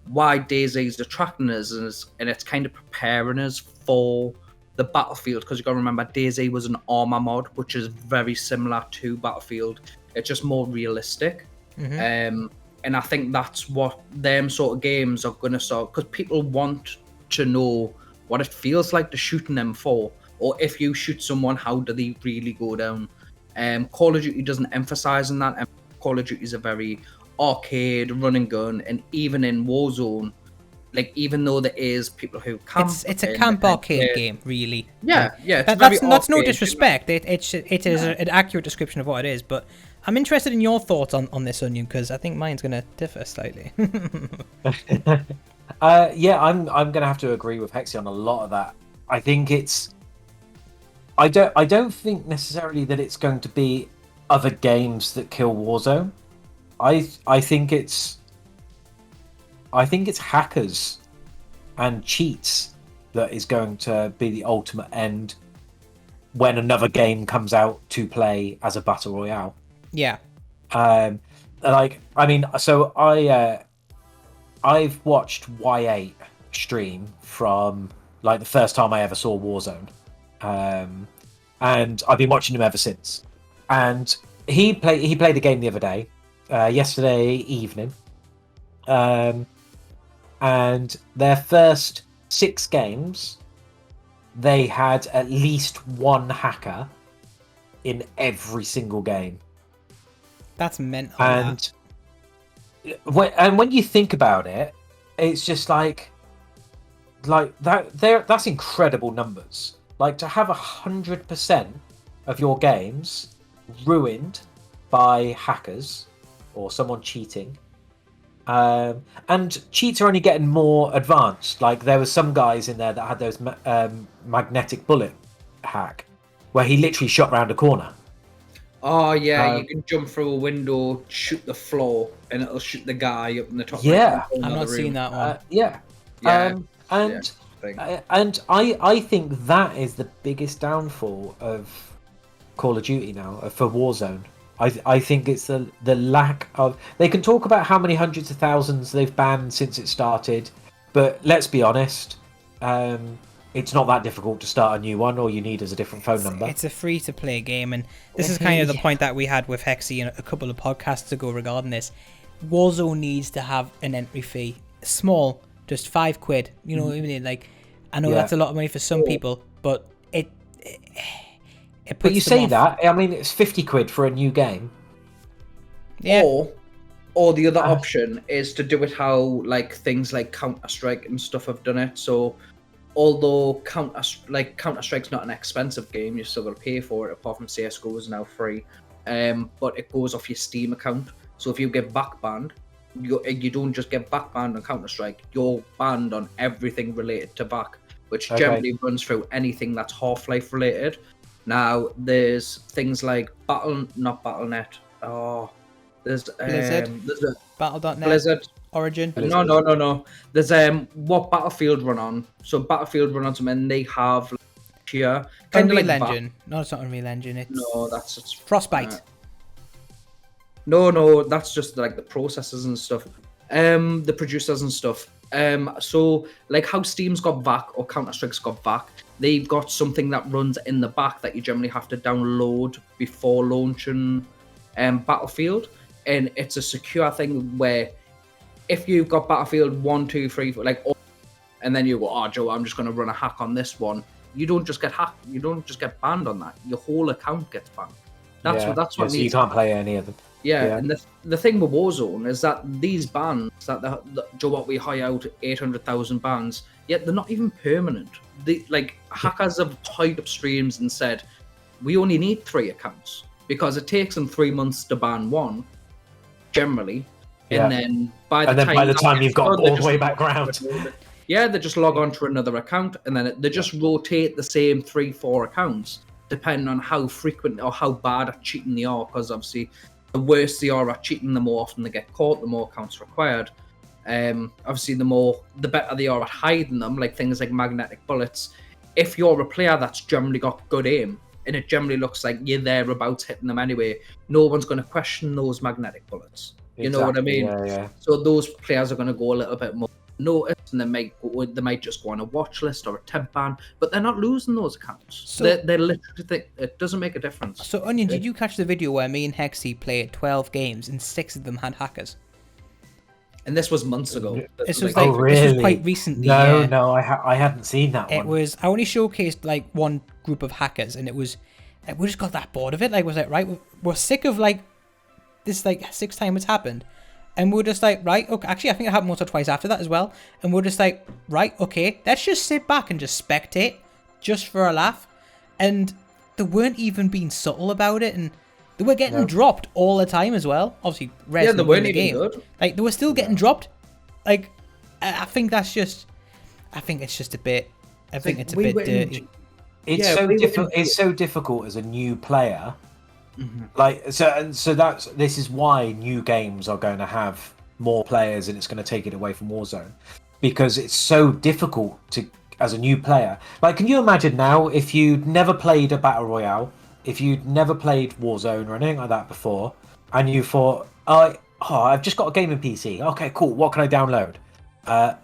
why DayZ is attracting us and it's kind of preparing us for the Battlefield, because you got to remember DayZ was an armor mod, which is very similar to Battlefield. It's just more realistic. And I think that's what them sort of games are going to start, because people want to know what it feels like to shoot an M4, or if you shoot someone, how do they really go down? Call of Duty doesn't emphasize on that. Call of Duty is a very arcade, run and gun, and even in Warzone, like even though there is people who camp, it's a camp arcade game, really. Yeah. That's no disrespect. It is an accurate description of what it is, but I'm interested in your thoughts on this, Onion, because I think mine's going to differ slightly. I'm going to have to agree with Hexy on a lot of that. I think I don't think necessarily that it's going to be other games that kill Warzone. I think it's hackers and cheats that is going to be the ultimate end when another game comes out to play as a battle royale. Yeah. I've watched Y8 stream from like the first time I ever saw Warzone, and I've been watching him ever since. And he played a game the other day, yesterday evening, and their first 6 games, they had at least one hacker in every single game. That's mental. And when you think about it, it's just like that. That's incredible numbers. Like, to have 100% of your games ruined by hackers or someone cheating, and cheats are only getting more advanced. Like, there was some guys in there that had those magnetic bullet hack, where he literally shot round a corner. Oh yeah, you can jump through a window, shoot the floor, and it'll shoot the guy up in the top. Yeah, I've not seen that one. And I think that is the biggest downfall of Call of Duty now, for Warzone. I think it's the lack of. They can talk about how many hundreds of thousands they've banned since it started, but let's be honest. It's not that difficult to start a new one. All you need is a different phone number. It's a free-to-play game, and this is kind of the point that we had with Hexy a couple of podcasts ago regarding this. Warzone needs to have an entry fee, small, just £5. You know what I mean? Like, I know that's a lot of money for some people, but it puts But you them say off. that, I mean, it's 50 quid for a new game. Yeah. Or the other option is to do it how like things like Counter-Strike and stuff have done it. So although Counter-Strike's not an expensive game, you still got to pay for it. Apart from CS:GO is now free, but it goes off your Steam account. So if you get back banned, you don't just get back banned on Counter-Strike. You're banned on everything related to back, which generally runs through anything that's Half-Life related. Now there's things like Battle.net. Oh, there's Battle.net. Blizzard. Origin. No. There's what Battlefield run on. So Battlefield run on something, and they have here kind of Unreal like Engine. No, it's not Unreal Engine. It's that's Frostbite. No, that's just like the processors and stuff. The producers and stuff. So like how Steam's got back or Counter-Strike's got back, they've got something that runs in the back that you generally have to download before launching Battlefield, and it's a secure thing where if you've got Battlefield 1, 2, 3, 4, like, and then you go, oh Joe, I'm just going to run a hack on this one. You don't just get hacked. You don't just get banned on that. Your whole account gets banned. That's what. So you can't play any of them. Yeah, and the thing with Warzone is that these bans Joe, what we hire out 800,000 bans, yet they're not even permanent. Hackers have tied up streams and said, we only need 3 accounts because it takes them 3 months to ban one, generally. Yeah. And then by the time you've got all the way back round. Yeah, they just log on to another account, and then they just rotate the same 3-4 accounts, depending on how frequent or how bad at cheating they are, because obviously the worse they are at cheating, the more often they get caught, the more accounts required. Obviously, the better they are at hiding them, like things like magnetic bullets. If you're a player that's generally got good aim, and it generally looks like you're thereabouts hitting them anyway, no one's going to question those magnetic bullets. You know what I mean? Yeah. So those players are going to go a little bit more noticed, and they might just go on a watch list or a temp ban, but they're not losing those accounts. So they're literally it doesn't make a difference. So Onion, did you catch the video where me and Hexy played 12 games and 6 of them had hackers? And this was months ago. This was really? This was quite recently. No, I hadn't seen that one. It was. I only showcased like one group of hackers, and it was. We just got that bored of it. Like, was like, right, we're sick of like this, like 6th time it's happened, and we're just like, right, okay. Actually, I think it happened once or twice after that as well, and we're just like, right, okay, let's just sit back and just spectate, just for a laugh, and they weren't even being subtle about it, and they were getting dropped all the time as well. Obviously, they weren't even good. Like, they were still getting dropped. Like, I think that's just. I think it's just a bit. I think it's a bit dirty. It's so difficult as a new player. Mm-hmm. Like this is why new games are going to have more players, and it's going to take it away from Warzone, because it's so difficult to as a new player. Like, can you imagine now if you'd never played a battle royale, if you'd never played Warzone or anything like that before, and you thought, I've just got a gaming PC. Okay, cool. What can I download?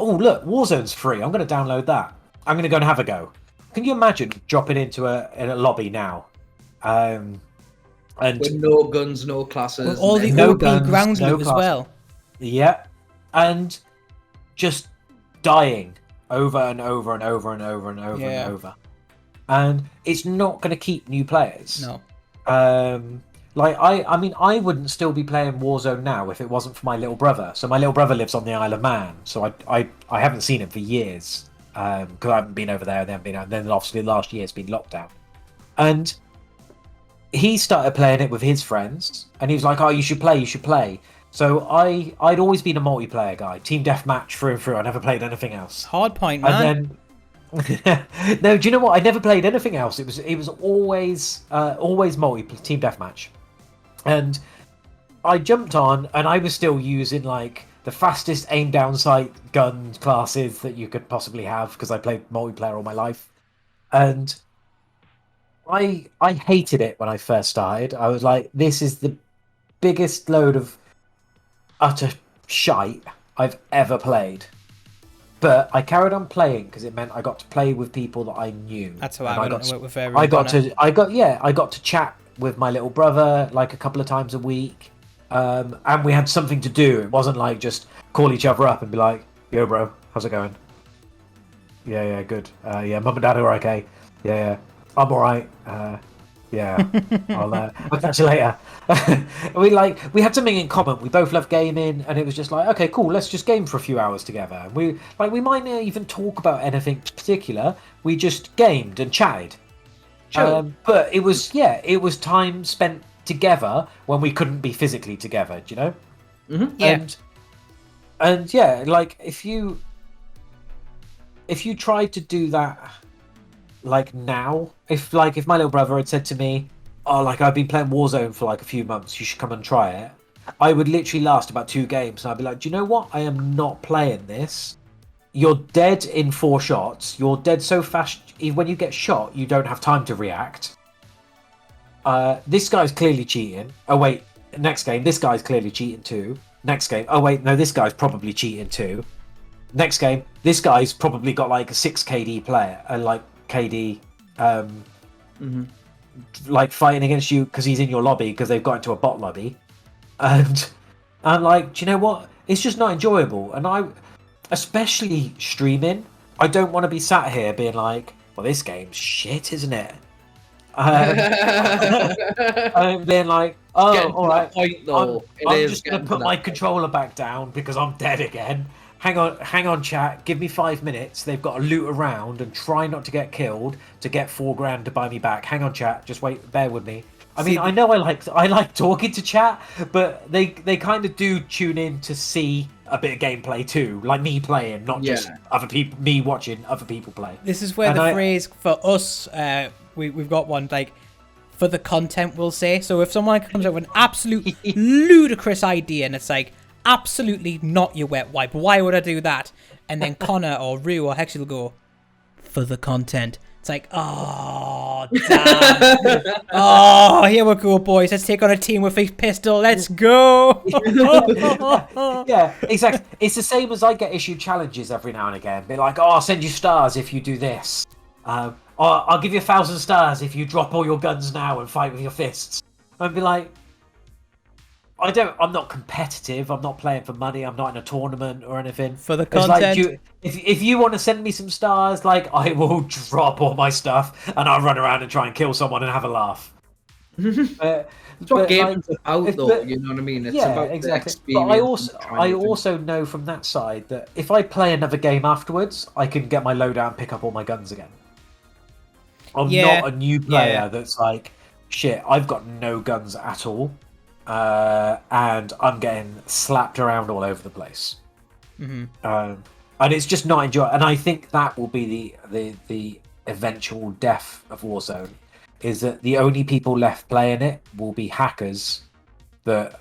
Look, Warzone's free. I'm going to download that. I'm going to go and have a go. Can you imagine dropping into a lobby now? And with no guns, no classes, with all the no OP guns, ground no loot as well. Yeah, and just dying over and over and over and over and over and over. And it's not going to keep new players. No. I mean, I wouldn't still be playing Warzone now if it wasn't for my little brother. So my little brother lives on the Isle of Man, so I haven't seen him for years because I haven't been over there. And then obviously last year it's been lockdown, and he started playing it with his friends, and he was like, "Oh, you should play." So I'd always been a multiplayer guy, team deathmatch through and through. I never played anything else. Hard point, man. And then no, do you know what? I never played anything else. It was always team deathmatch, and I jumped on, and I was still using like the fastest aim down sight gun classes that you could possibly have because I played multiplayer all my life, and I hated it when I first started. I was like, this is the biggest load of utter shite I've ever played. But I carried on playing because it meant I got to play with people that I knew. That's how I got to work with I got to chat with my little brother like a couple of times a week, and we had something to do. It wasn't like just call each other up and be like, "Yo, bro, how's it going?" Yeah, good. Yeah, mum and dad are okay. Yeah, I'm all right. Yeah, I'll catch you later. We had something in common. We both love gaming, and it was just like, okay, cool, let's just game for a few hours together. We might not even talk about anything particular. We just gamed and chatted. Sure. But it was time spent together when we couldn't be physically together. Do you know? Mm-hmm. Yeah. And yeah, like if you tried to do that. Like now, if my little brother had said to me, "Oh, like I've been playing Warzone for like a few months, you should come and try it," I would literally last about 2 games, and I'd be like, "Do you know what? I am not playing this. You're dead in 4 shots. You're dead so fast. When you get shot, you don't have time to react. This guy's clearly cheating. Oh wait, next game, this guy's clearly cheating too. Next game, oh wait, no, this guy's probably cheating too. Next game, this guy's probably got like a 6 KD player, and like." KD like fighting against you because he's in your lobby because they've got into a bot lobby, and I'm like, do you know what? It's just not enjoyable. And especially streaming, I don't want to be sat here being like, well, this game's shit, isn't it? I'm being like, oh, all right, I'm just gonna put my controller back down because I'm dead again. Hang on, chat. Give me 5 minutes. They've got to loot around and try not to get killed to get $4,000 to buy me back. Hang on, chat. Just wait. Bear with me. I mean, I know I like talking to chat, but they kind of do tune in to see a bit of gameplay too, like me playing, not just other people, me watching other people play. This is where phrase for us, we've got one like for the content, we'll say. So if someone comes up with an absolute ludicrous idea and it's like, absolutely not your wet wipe. Why would I do that? And then Connor or Rue or Hex will go, for the content. It's like, oh, damn. Oh, here we go, boys. Let's take on a team with a pistol. Let's go. Yeah, exactly. It's the same as I get issued challenges every now and again. Be like, oh, I'll send you stars if you do this. Or I'll give you 1,000 stars if you drop all your guns now and fight with your fists. I'd be like, I'm not competitive. I'm not playing for money. I'm not in a tournament or anything. For the content. Like, if you want to send me some stars, like I will drop all my stuff and I'll run around and try and kill someone and have a laugh. It's what games are about, though. You know what I mean? It's about exactly. The experience. But I also know from that side that if I play another game afterwards, I can get my loadout and pick up all my guns again. I'm not a new player that's like, shit, I've got no guns at all. And I'm getting slapped around all over the place, and it's just not enjoyable. And I think that will be the eventual death of Warzone, is that the only people left playing it will be hackers. That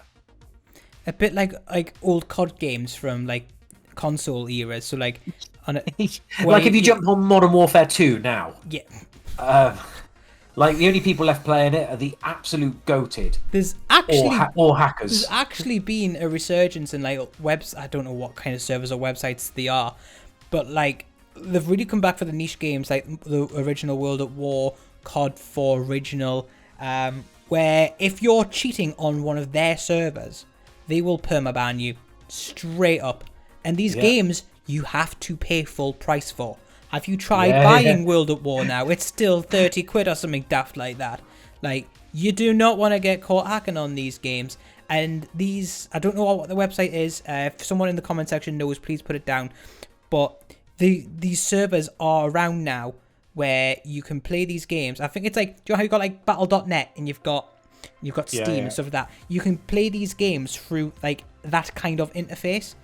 a bit like old COD games from like console eras. So like like if you jump on Modern Warfare 2 now, like the only people left playing it are the absolute goated. There's actually or hackers. There's actually been a resurgence in like webs. I don't know what kind of servers or websites they are, but like they've really come back for the niche games like the original World at War, COD 4 original, where if you're cheating on one of their servers, they will permaban you straight up. And these games you have to pay full price for. Have you tried buying World at War now? It's still 30 quid or something daft like that. Like, you do not want to get caught hacking on these games. And these, I don't know what the website is. If someone in the comment section knows, please put it down. But these servers are around now where you can play these games. I think it's like, do you know how you got like battle.net and you've got Steam and stuff like that? You can play these games through like that kind of interface.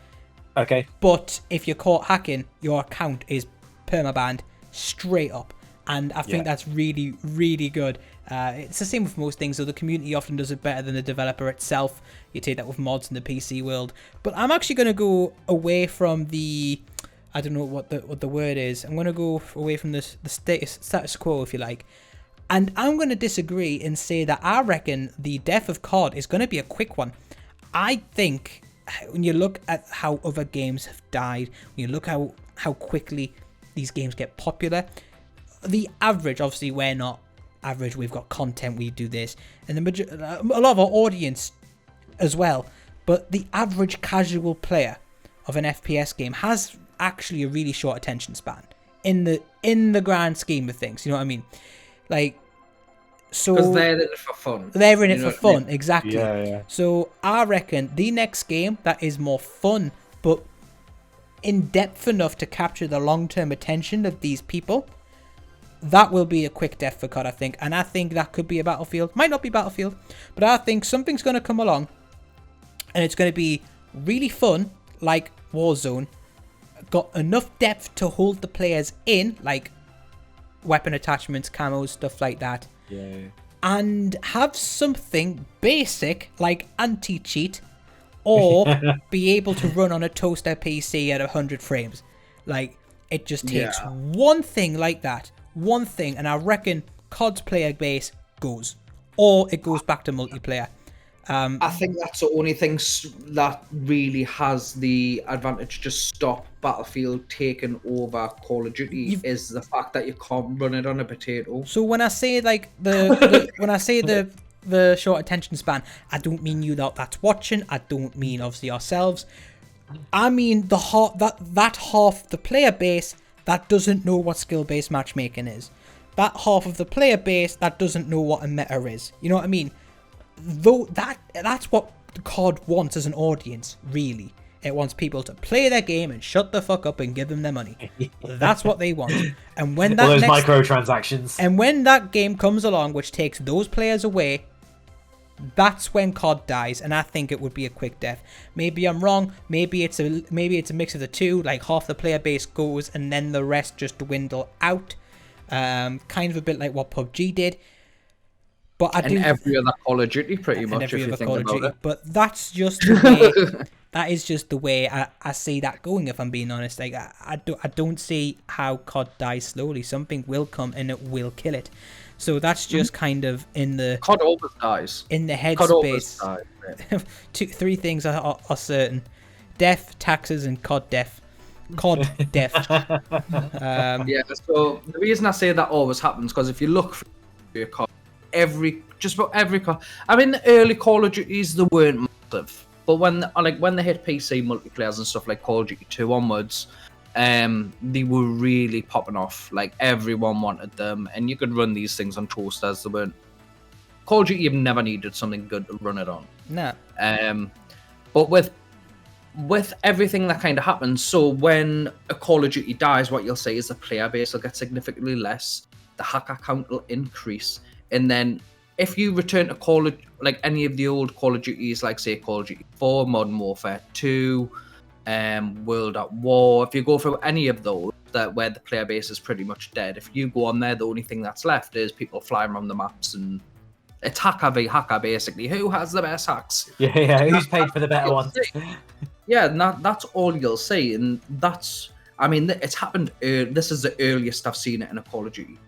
Okay. But if you're caught hacking, your account is permabanned straight up, and I think that's really, really good. It's the same with most things, so the community often does it better than the developer itself. You take that with mods in the PC world. But I'm actually going to go away from the, I don't know what the word is. I'm going to go away from the status quo, if you like, and I'm going to disagree and say that I reckon the death of COD is going to be a quick one. I think when you look at how other games have died, when you look how quickly these games get popular, the average, obviously we're not average, we've got content, we do this, and a lot of our audience as well, but the average casual player of an FPS game has actually a really short attention span in the grand scheme of things, you know what I mean? Like, So because they're in it for fun. They're in it for fun, exactly. Yeah. So I reckon the next game that is more fun, but in depth enough to capture the long-term attention of these people, that will be a quick death for COD, I think. And I think that could be a Battlefield. Might not be Battlefield, but I think something's going to come along and it's going to be really fun, like Warzone. Got enough depth to hold the players in, like weapon attachments, camos, stuff like that. Yeah. And have something basic like anti-cheat, or be able to run on a toaster PC at 100 frames. Like, it just takes one thing like that, one thing, and I reckon COD's player base goes, or it goes back to multiplayer. I think that's the only thing that really has the advantage to stop Battlefield taking over Call of Duty is the fact that you can't run it on a potato. So when I say like the short attention span, I don't mean you that's watching. I don't mean obviously ourselves. I mean that half the player base that doesn't know what skill-based matchmaking is. That half of the player base that doesn't know what a meta is. You know what I mean? Though that's what COD wants as an audience, really. It wants people to play their game and shut the fuck up and give them their money. That's what they want. And when that all those microtransactions. And when that game comes along, which takes those players away, that's when COD dies. And I think it would be a quick death. Maybe I'm wrong. Maybe it's a mix of the two. Like half the player base goes, and then the rest just dwindle out. Kind of a bit like what PUBG did. But every other Call of Duty, pretty much, if you think about it. But that's just the way. That is just the way I see that going. If I'm being honest, like I don't see how COD dies slowly. Something will come and it will kill it. So that's just kind of in the COD always dies. In the headspace. Three things are certain: death, taxes, and COD death. COD death. So the reason I say that always happens because if you look for your COD. Just about every COD. I mean, the early Call of Duties, they weren't massive, but when they hit PC multiplayers and stuff like Call of Duty 2 onwards, they were really popping off. Like everyone wanted them, and you could run these things on toasters. They weren't Call of Duty. You've never needed something good to run it on. No. But with everything that kind of happens, so when a Call of Duty dies, what you'll say is the player base will get significantly less, the hacker count will increase. And then if you return to any of the old Call of Duties, like say Call of Duty 4, Modern Warfare 2, World at War, if you go through any of those where the player base is pretty much dead, if you go on there, the only thing that's left is people flying around the maps, and it's hacker v hacker basically. Who has the best hacks? Yeah. Who's paid for the better ones? Yeah, that's all you'll see, and it's happened. This is the earliest I've seen it in a Call of Duty.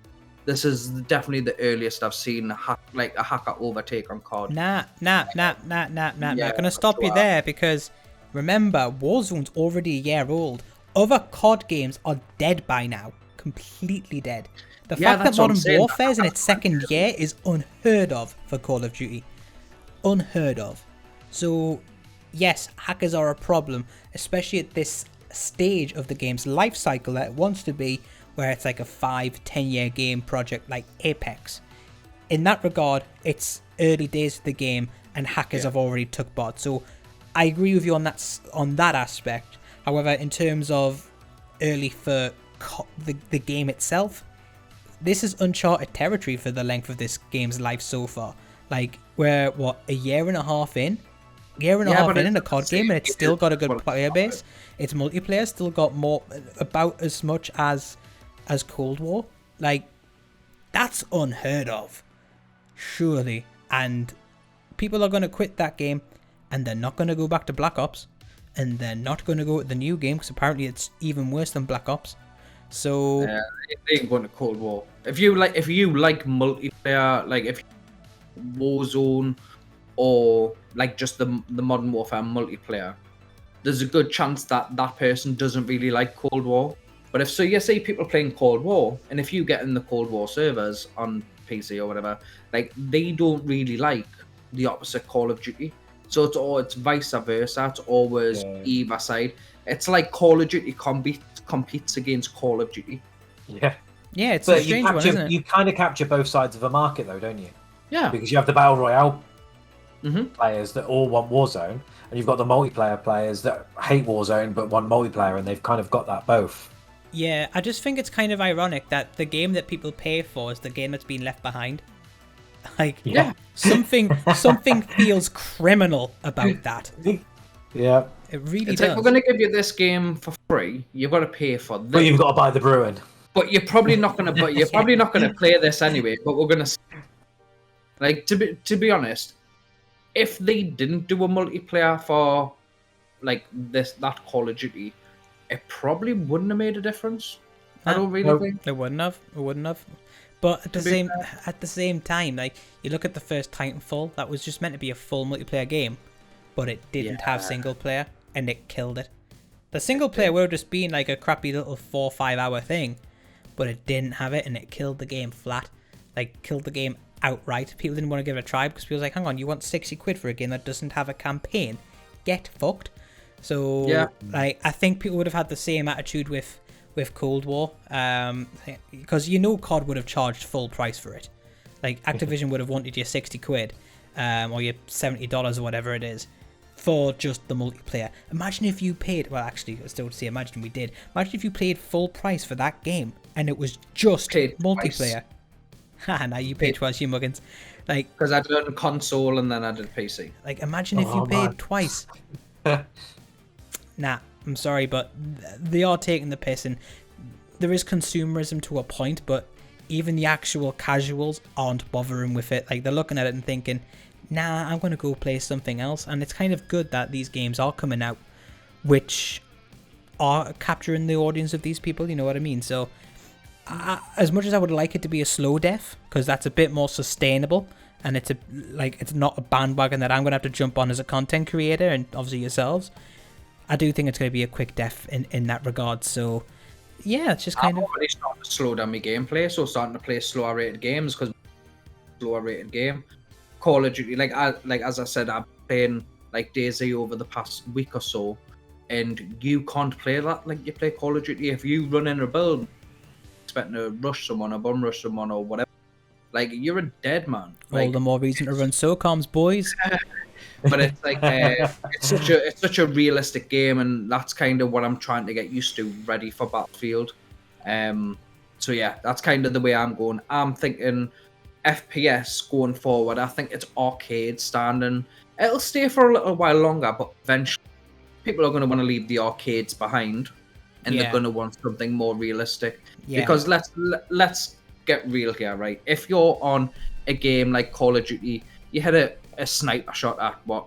This is definitely the earliest I've seen a hacker overtake on COD. Nah. Gonna stop you there because remember, Warzone's already a year old. Other COD games are dead by now. Completely dead. The fact that Modern Warfare is in its second year is unheard of for Call of Duty. Unheard of. So, yes, hackers are a problem, especially at this stage of the game's life cycle that it wants to be, where it's like a 5-10 year game project like Apex. In that regard, it's early days of the game and hackers have already took part. So I agree with you on that aspect. However, in terms of early for the game itself, this is uncharted territory for the length of this game's life so far. Like, we're a year and a half in a COD game, and it's still got a good player base. Its multiplayer still got about as much as Cold War. Like, that's unheard of, surely. And people are going to quit that game, and they're not going to go back to Black Ops, and they're not going to go with the new game because apparently it's even worse than Black Ops. So they ain't going to Cold War. If you like multiplayer, like if Warzone or like just the Modern Warfare multiplayer, there's a good chance that person doesn't really like Cold War. But you see people playing Cold War, and if you get in the Cold War servers on PC or whatever, like they don't really like the opposite Call of Duty. So it's vice versa. It's always either side. It's like Call of Duty competes against Call of Duty. Yeah. Yeah, it's a strange one, isn't it? You kind of capture both sides of a market, though, don't you? Yeah. Because you have the Battle Royale Mm-hmm. players that all want Warzone, and you've got the multiplayer players that hate Warzone but want multiplayer, and they've kind of got that both. Yeah, I just think it's kind of ironic that the game that people pay for is the game that's been left behind. Like, Yeah. something feels criminal about that. Yeah. It really It's does. like, we're going to give you this game for free. You've got to pay for this. But you've got to buy the Bruin. But you're probably not going to. But you're probably not going to play this anyway. But we're going to. Like, to be honest, if they didn't do a multiplayer for like that Call of Duty, it probably wouldn't have made a difference. I don't really think it wouldn't have. But at the same time, like, you look at the first Titanfall, that was just meant to be a full multiplayer game, but it didn't have single player, and it killed it. The single player would have just been like a crappy little 4 or 5 hour thing, but it didn't have it, and it killed the game flat. Like, killed the game outright. People didn't want to give it a try because people were like, hang on, you want 60 quid for a game that doesn't have a campaign? Get fucked. So, like, I think people would have had the same attitude with Cold War, because COD would have charged full price for it. Like, Activision would have wanted your 60 quid, or your $70 or whatever it is, for just the multiplayer. Imagine if you paid, well, actually, I still say imagine we did. Imagine if you paid full price for that game, and it was just multiplayer. Haha, now you paid twice, you muggins. Like, because I did console and then I did PC. Like, imagine if you paid twice. Nah, I'm sorry, but they are taking the piss, and there is consumerism to a point, but even the actual casuals aren't bothering with it. Like, they're looking at it and thinking, nah, I'm going to go play something else. And it's kind of good that these games are coming out, which are capturing the audience of these people, you know what I mean? So, as much as I would like it to be a slow death, because that's a bit more sustainable, and it's not a bandwagon that I'm going to have to jump on as a content creator, and obviously yourselves, I do think it's going to be a quick death in that regard. So, yeah, it's just kind I'm already starting to slow down my gameplay, so starting to play slower rated games, because slower rated game. Call of Duty, as I said, I've been playing like DayZ over the past week or so, and you can't play that like you play Call of Duty. If you run in a build expecting to rush someone or bum rush someone or whatever, like, you're a dead man. All the more reason to run SOCOMs, boys. But it's like it's such a realistic game, and that's kind of what I'm trying to get used to, ready for Battlefield. So yeah, that's kind of the way I'm going. I'm thinking FPS going forward. I think it's arcade standing. It'll stay for a little while longer, but eventually people are going to want to leave the arcades behind, and they're going to want something more realistic. Yeah. Because let's get real here, right? If you're on a game like Call of Duty, you had a sniper shot at what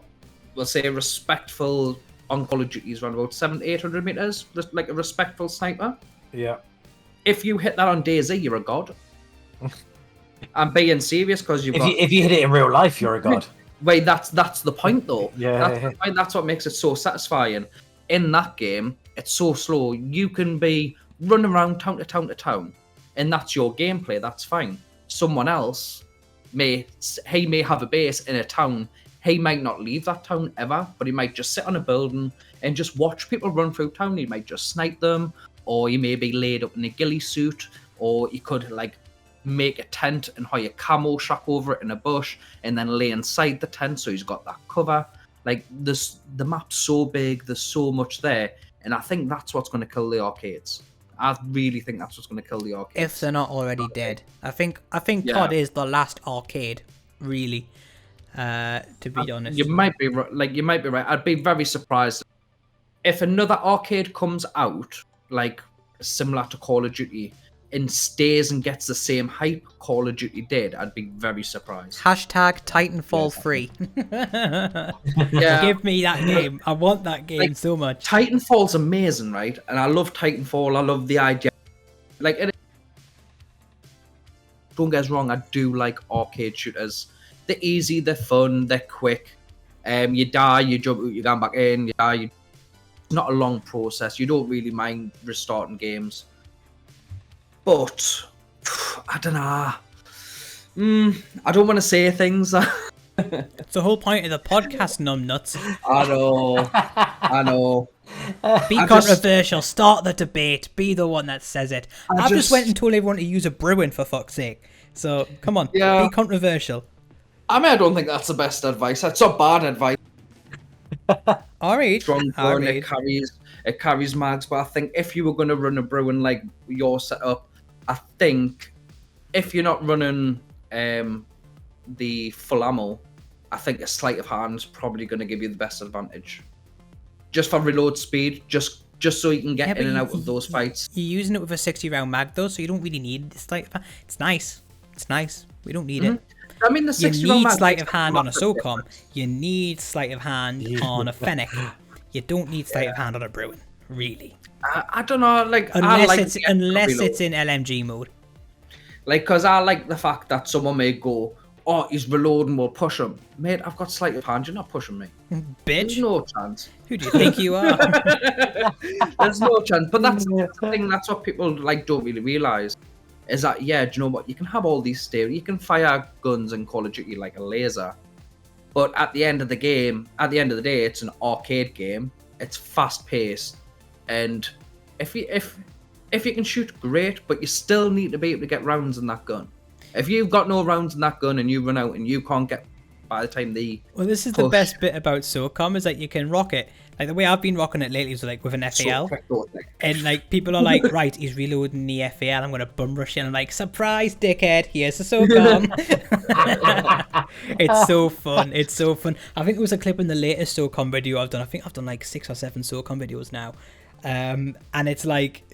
we'll say a respectful on Call of Duty is around about 700-800 meters, like a respectful sniper. Yeah. If you hit that on DayZ, you're a god. I'm being serious, because if you hit it in real life, you're a god. Wait, that's the point though. Yeah. That's what makes it so satisfying. In that game, it's so slow. You can be running around town to town to town, and that's your gameplay. That's fine. Someone else may have a base in a town. He might not leave that town ever, but he might just sit on a building and just watch people run through town. He might just snipe them, or he may be laid up in a ghillie suit, or he could like make a tent and hire a camo shack over it in a bush, and then lay inside the tent so he's got that cover. Like, the map's so big, there's so much there, and I think that's what's going to kill the arcades. I really think that's what's going to kill the arcades. If they're not already dead. I think COD is the last arcade, really, to be honest. You might be right. I'd be very surprised if another arcade comes out, like similar to Call of Duty, and stays and gets the same hype Call of Duty did. I'd be very surprised. Hashtag Titanfall 3. Yeah. Give me that game. I want that game so much. Titanfall's amazing, right? And I love Titanfall. I love the idea. Like, don't get us wrong, I do like arcade shooters. They're easy, they're fun, they're quick. You die, you jump out, you go back in, you die. It's not a long process. You don't really mind restarting games. But I don't know. I don't want to say things. It's the whole point of the podcast, numbnuts. I know. Be controversial. Start the debate. Be the one that says it. I just went and told everyone to use a Bruin for fuck's sake. So come on, be controversial. I mean, I don't think that's the best advice. That's not bad advice. All right. Strong gun, it carries mags, but I think if you were going to run a Bruin like your setup, I think if you're not running the full ammo, I think a sleight of hand is probably going to give you the best advantage. Just for reload speed, just so you can get in and out of those fights. You're using it with a 60-round mag though, so you don't really need the sleight of hand. It's nice. We don't need it. I mean, the 60 you need sleight of hand on a SOCOM. You need sleight of hand on a Fennec. You don't need sleight of hand on a Bruin, really. I don't know, like unless it's in LMG mode. Like, because I like the fact that someone may go, "Oh, he's reloading, we'll push him." Mate, I've got sleight of hand. You're not pushing me, bitch. There's no chance. Who do you think you are? There's no chance. But that's the thing. That's what people like don't really realize. Is that, do you know what? You can have all these stereo. You can fire guns in Call of Duty like a laser. But at the end of the day, it's an arcade game. It's fast paced. And if you can shoot, great, but you still need to be able to get rounds in that gun. If you've got no rounds in that gun and you run out and you can't get by the time they this is the best bit about SOCOM is that you can rock it. Like the way I've been rocking it lately is like with an FAL, and like people are like, right, he's reloading the FAL. I'm gonna bum rush in. I'm like, surprise, dickhead! Here's the SOCOM. It's so fun. It's so fun. I think it was a clip in the latest SOCOM video I've done. I think I've done like 6 or 7 SOCOM videos now, and it's like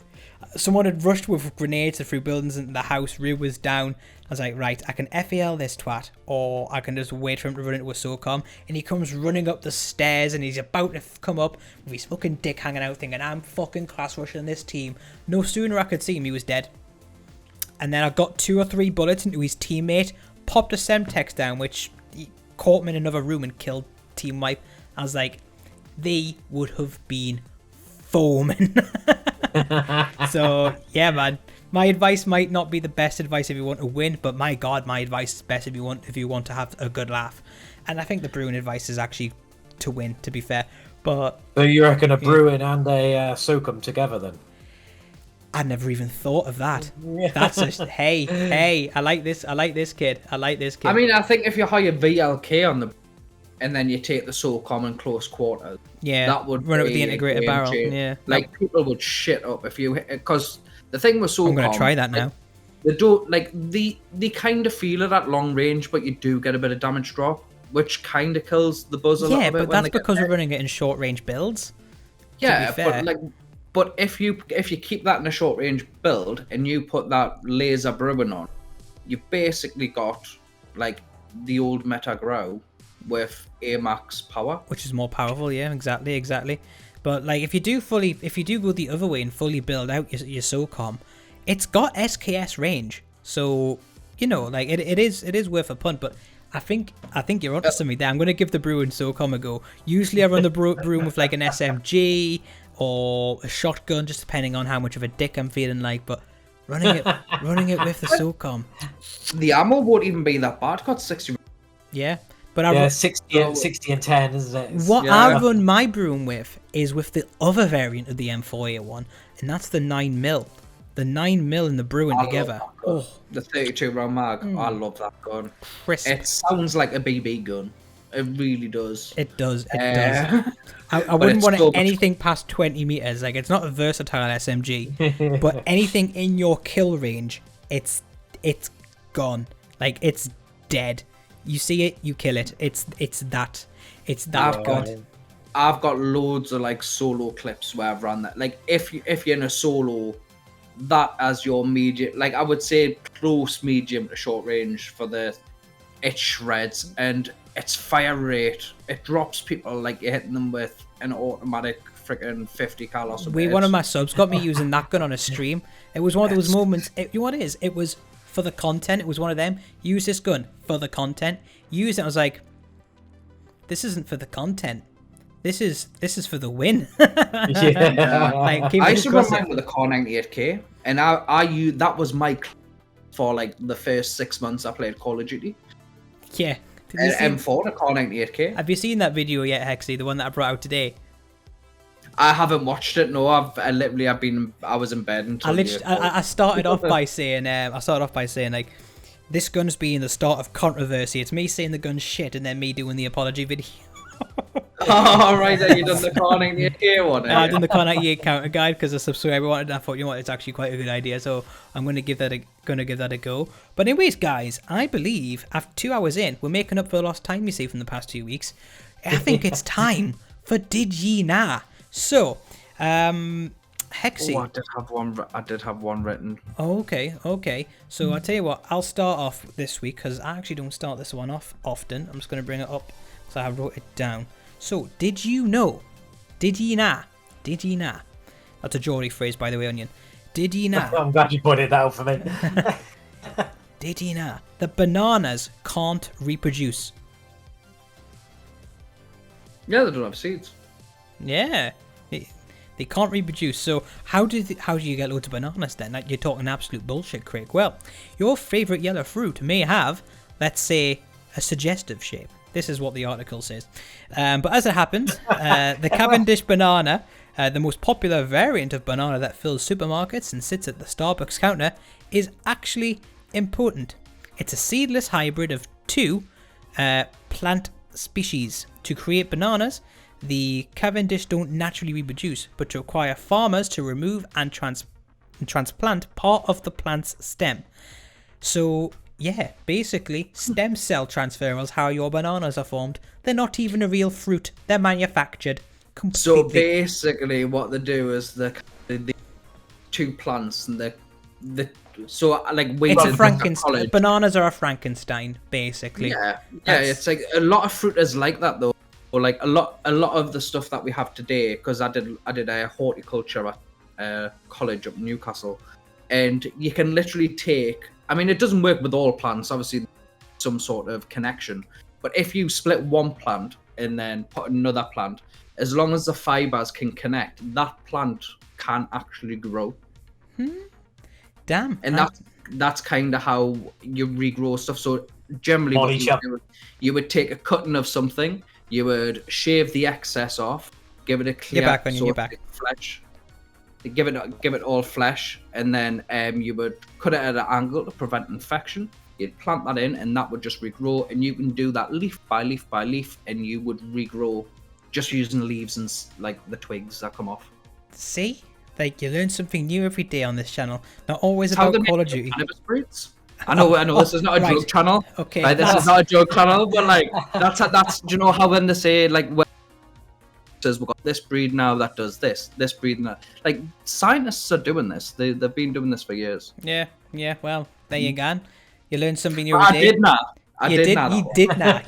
someone had rushed with grenades through buildings into the house. Rue was down. I was like, right, I can FAL this twat, or I can just wait for him to run into a SOCOM. And he comes running up the stairs, and he's about to come up with his fucking dick hanging out, thinking, I'm fucking class rushing this team. No sooner I could see him, he was dead. And then I got 2 or 3 bullets into his teammate, popped a Semtex down, which caught him in another room and killed Team Wipe. I was like, they would have been foaming. So, yeah, man. My advice might not be the best advice if you want to win, but my God, my advice is best if you want to have a good laugh. And I think the Bruin advice is actually to win, to be fair. But so you reckon a Bruin and a SOCOM together then? I never even thought of that. That's just hey, I like this kid. I mean, I think if you hire VLK on the and then you take the SOCOM in close quarters, that would run it with the integrated barrel. Change. Yeah, like people would shit up if you because. The thing with SOCOM, I'm gonna try that now. They don't like they kind of feel it at long range, but you do get a bit of damage drop, which kind of kills the buzz a little bit. Yeah, but that's because we're running it in short range builds. Yeah, but if you keep that in a short range build and you put that laser Bruin on, you've basically got like the old Meta Grow with AMAX power, which is more powerful. Yeah, exactly. But like, if you do go the other way and fully build out your SOCOM, it's got SKS range. So like it is worth a punt. But I think you're onto something there. I'm gonna give the Bruin SOCOM a go. Usually I run the Bruin with like an SMG or a shotgun, just depending on how much of a dick I'm feeling like. But running it with the SOCOM, the ammo won't even be that bad. Got 60. Yeah. But 60 and 10, isn't it? What I run my Bruin with is with the other variant of the M4A1, and that's the 9mm. The 9mm and the Bruin together. Oh, the 32 round mag. I love that gun. Crisp. It sounds like a BB gun. It really does. It does. I wouldn't want anything past 20 meters. Like, it's not a versatile SMG, but anything in your kill range, it's gone. Like, it's dead. You see it, you kill it. It's that good. I've got loads of like solo clips where I've run that. Like if you're in a solo, that as your medium, like I would say close medium to short range for it shreds and its fire rate. It drops people like you're hitting them with an automatic freaking 50 cal or something. One of my subs got me using that gun on a stream. It was one of those moments. You know what it is? It was for the content. It was one of them. Use this gun for the content. Use it. I was like, this isn't for the content. This is for the win. Like, I used to run mine with a Car 98K, and that was my for like the first 6 months I played Call of Duty. Yeah. M4, the Car 98K. Have you seen that video yet, Hexy? The one that I brought out today. I haven't watched it. No, I was in bed until I started off by saying, like, this gun's being the start of controversy. It's me saying the gun's shit and then me doing the apology video. Oh, right, then you done the Khan 88 one. I done the Khan 88 counter guide because a subscriber wanted. I thought, you know what, it's actually quite a good idea, so I'm gonna give that a go. But anyways, guys, I believe after 2 hours in, we're making up for the lost time you see from the past 2 weeks. I think it's time for Did Ye Nah. So, Hexy. Oh, I did have one written. Oh, okay. So I'll tell you what, I'll start off this week because I actually don't start this one off often. I'm just going to bring it up so I wrote it down. So, did you know? Did ye nah? Did ye nah? That's a Geordie phrase, by the way, Onion. Did ye nah? I'm glad you pointed that out for me. Did ye nah? The bananas can't reproduce. Yeah, they don't have seeds. Yeah. They can't reproduce. So how do you get loads of bananas then? Like, you're talking absolute bullshit, Craig. Well, your favourite yellow fruit may have, let's say, a suggestive shape. This is what the article says. But as it happens, the Cavendish banana, the most popular variant of banana that fills supermarkets and sits at the Starbucks counter, is actually important. It's a seedless hybrid of two plant species. To create bananas, the Cavendish don't naturally reproduce, but require farmers to remove and transplant part of the plant's stem. So, yeah, basically, stem cell transfer is how your bananas are formed. They're not even a real fruit. They're manufactured completely. So basically, what they do is the two plants and it's a Frankenstein. Bananas are a Frankenstein, basically. Yeah, it's like a lot of fruit is like that though. Or like a lot of the stuff that we have today, because I did a horticulture at college up in Newcastle, and you can literally take. I mean, it doesn't work with all plants, obviously, some sort of connection. But if you split one plant and then put another plant, as long as the fibers can connect, that plant can actually grow. Damn. And that's kind of how you regrow stuff. So generally, what you would take a cutting of something, you would shave the excess off, give it a clear flesh. Give it all flesh, and then you would cut it at an angle to prevent infection. You'd plant that in, and that would just regrow. And you can do that leaf by leaf by leaf, and you would regrow just using leaves and like the twigs that come off. See, like, you learn something new every day on this channel. Not always about Call of Duty. I know. This is not a joke channel. Okay, like, this is not a joke channel, but like that's. Do you know how when they say like? We've got this breed now that does this breed and that. Like, scientists are doing this. They've been doing this for years. Yeah. Well, there you go. You learn something new every day. You did not.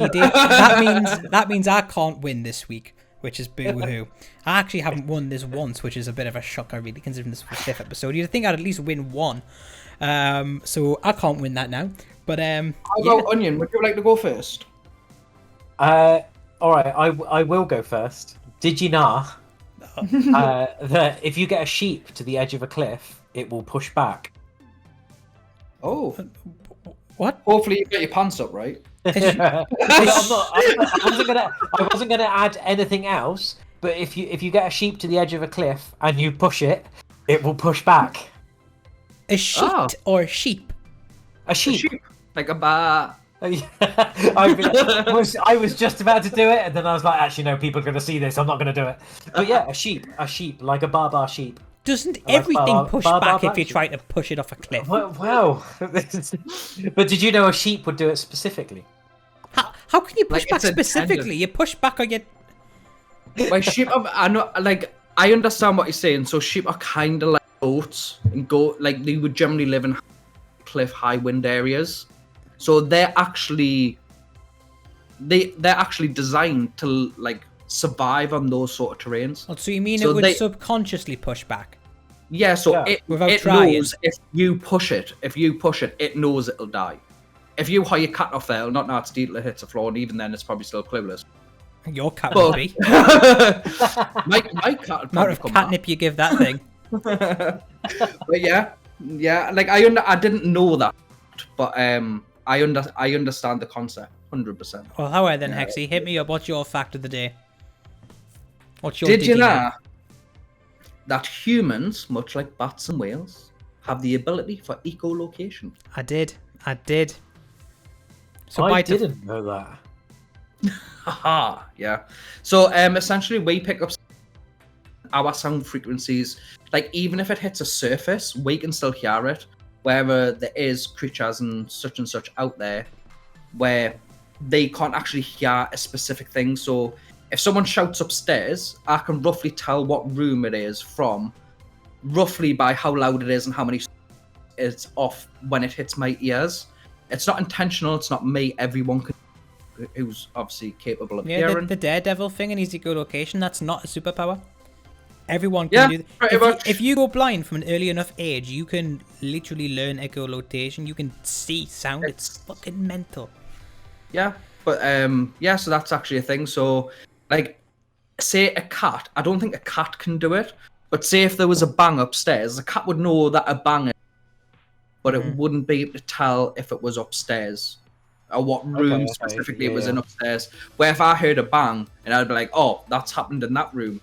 That means I can't win this week, which is boo-hoo. I actually haven't won this once, which is a bit of a shocker, really, considering this was the 5th episode. You'd think I'd at least win one. So I can't win that now. But how about Onion? Would you like to go first? All right, I will go first. Did you know that if you get a sheep to the edge of a cliff, it will push back? Oh. What? Hopefully you get your pants up, right? I wasn't gonna add anything else, but if you get a sheep to the edge of a cliff and you push it, it will push back. A sheet or a sheep? A sheep. Like a bar. I was just about to do it, and then I was like, actually, no, people are going to see this. I'm not going to do it. But yeah, a sheep, like a bar sheep. Doesn't everything push back if you try to push it off a cliff? Well, but did you know a sheep would do it specifically? How can you push back specifically? You push back or get. Like sheep, I know. Like, I understand what you're saying. So sheep are kind of like goats, and like they would generally live in cliff, high wind areas. So they're actually designed to like survive on those sort of terrains. Oh, so you mean it would subconsciously push back? Yeah. So it knows if you push it, it knows it'll die. If you hire your cat off there, it'll not know it's deal, it hits the floor, and even then it's probably still clueless. Your cat would be. my cat would amount of catnip you give that thing. But yeah. Like I didn't know that, but I understand the concept 100%. Well, how are then, Hexy? Hit me up. What's your fact of the day? What's your Did you know that humans, much like bats and whales, have the ability for echolocation. I did. So I by didn't know that. Haha, yeah. So essentially we pick up our sound frequencies, like even if it hits a surface, we can still hear it, wherever there is creatures and such out there where they can't actually hear a specific thing. So if someone shouts upstairs, I can roughly tell what room it is from, roughly by how loud it is and how many it's off when it hits my ears. It's not intentional, it's not me, everyone can, who's obviously capable of hearing. The Daredevil thing in his echolocation, that's not a superpower. Everyone can do that. If you go blind from an early enough age, you can literally learn echolocation. You can see sound. It's fucking mental. Yeah, but so that's actually a thing. So, like, say a cat. I don't think a cat can do it, but say if there was a bang upstairs, a cat would know that a bang, but it wouldn't be able to tell if it was upstairs or what room specifically it was in upstairs. Where if I heard a bang, and I'd be like, "Oh, that's happened in that room."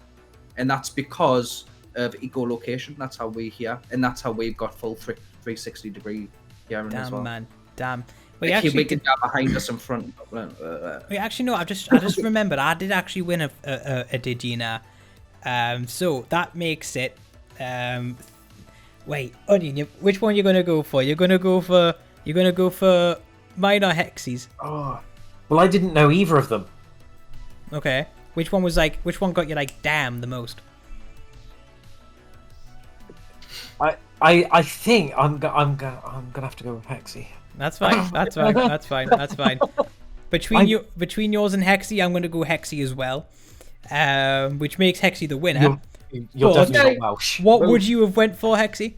And that's because of echolocation. That's how we hear, and that's how we've got full 360 degree hearing as well. Damn. We can hear behind us in front. Wait, actually, no. I just remembered. I did actually win a Digina. So that makes it. Wait, Onion. Which one you're gonna go for? You're gonna go for mine or Hexy's? Oh, well, I didn't know either of them. Okay. Which one got you like damn the most? I think I'm gonna have to go with Hexy. That's fine. That's fine. Between yours and Hexy, I'm gonna go Hexy as well. Which makes Hexy the winner. You're definitely not Welsh. What would you have went for, Hexy?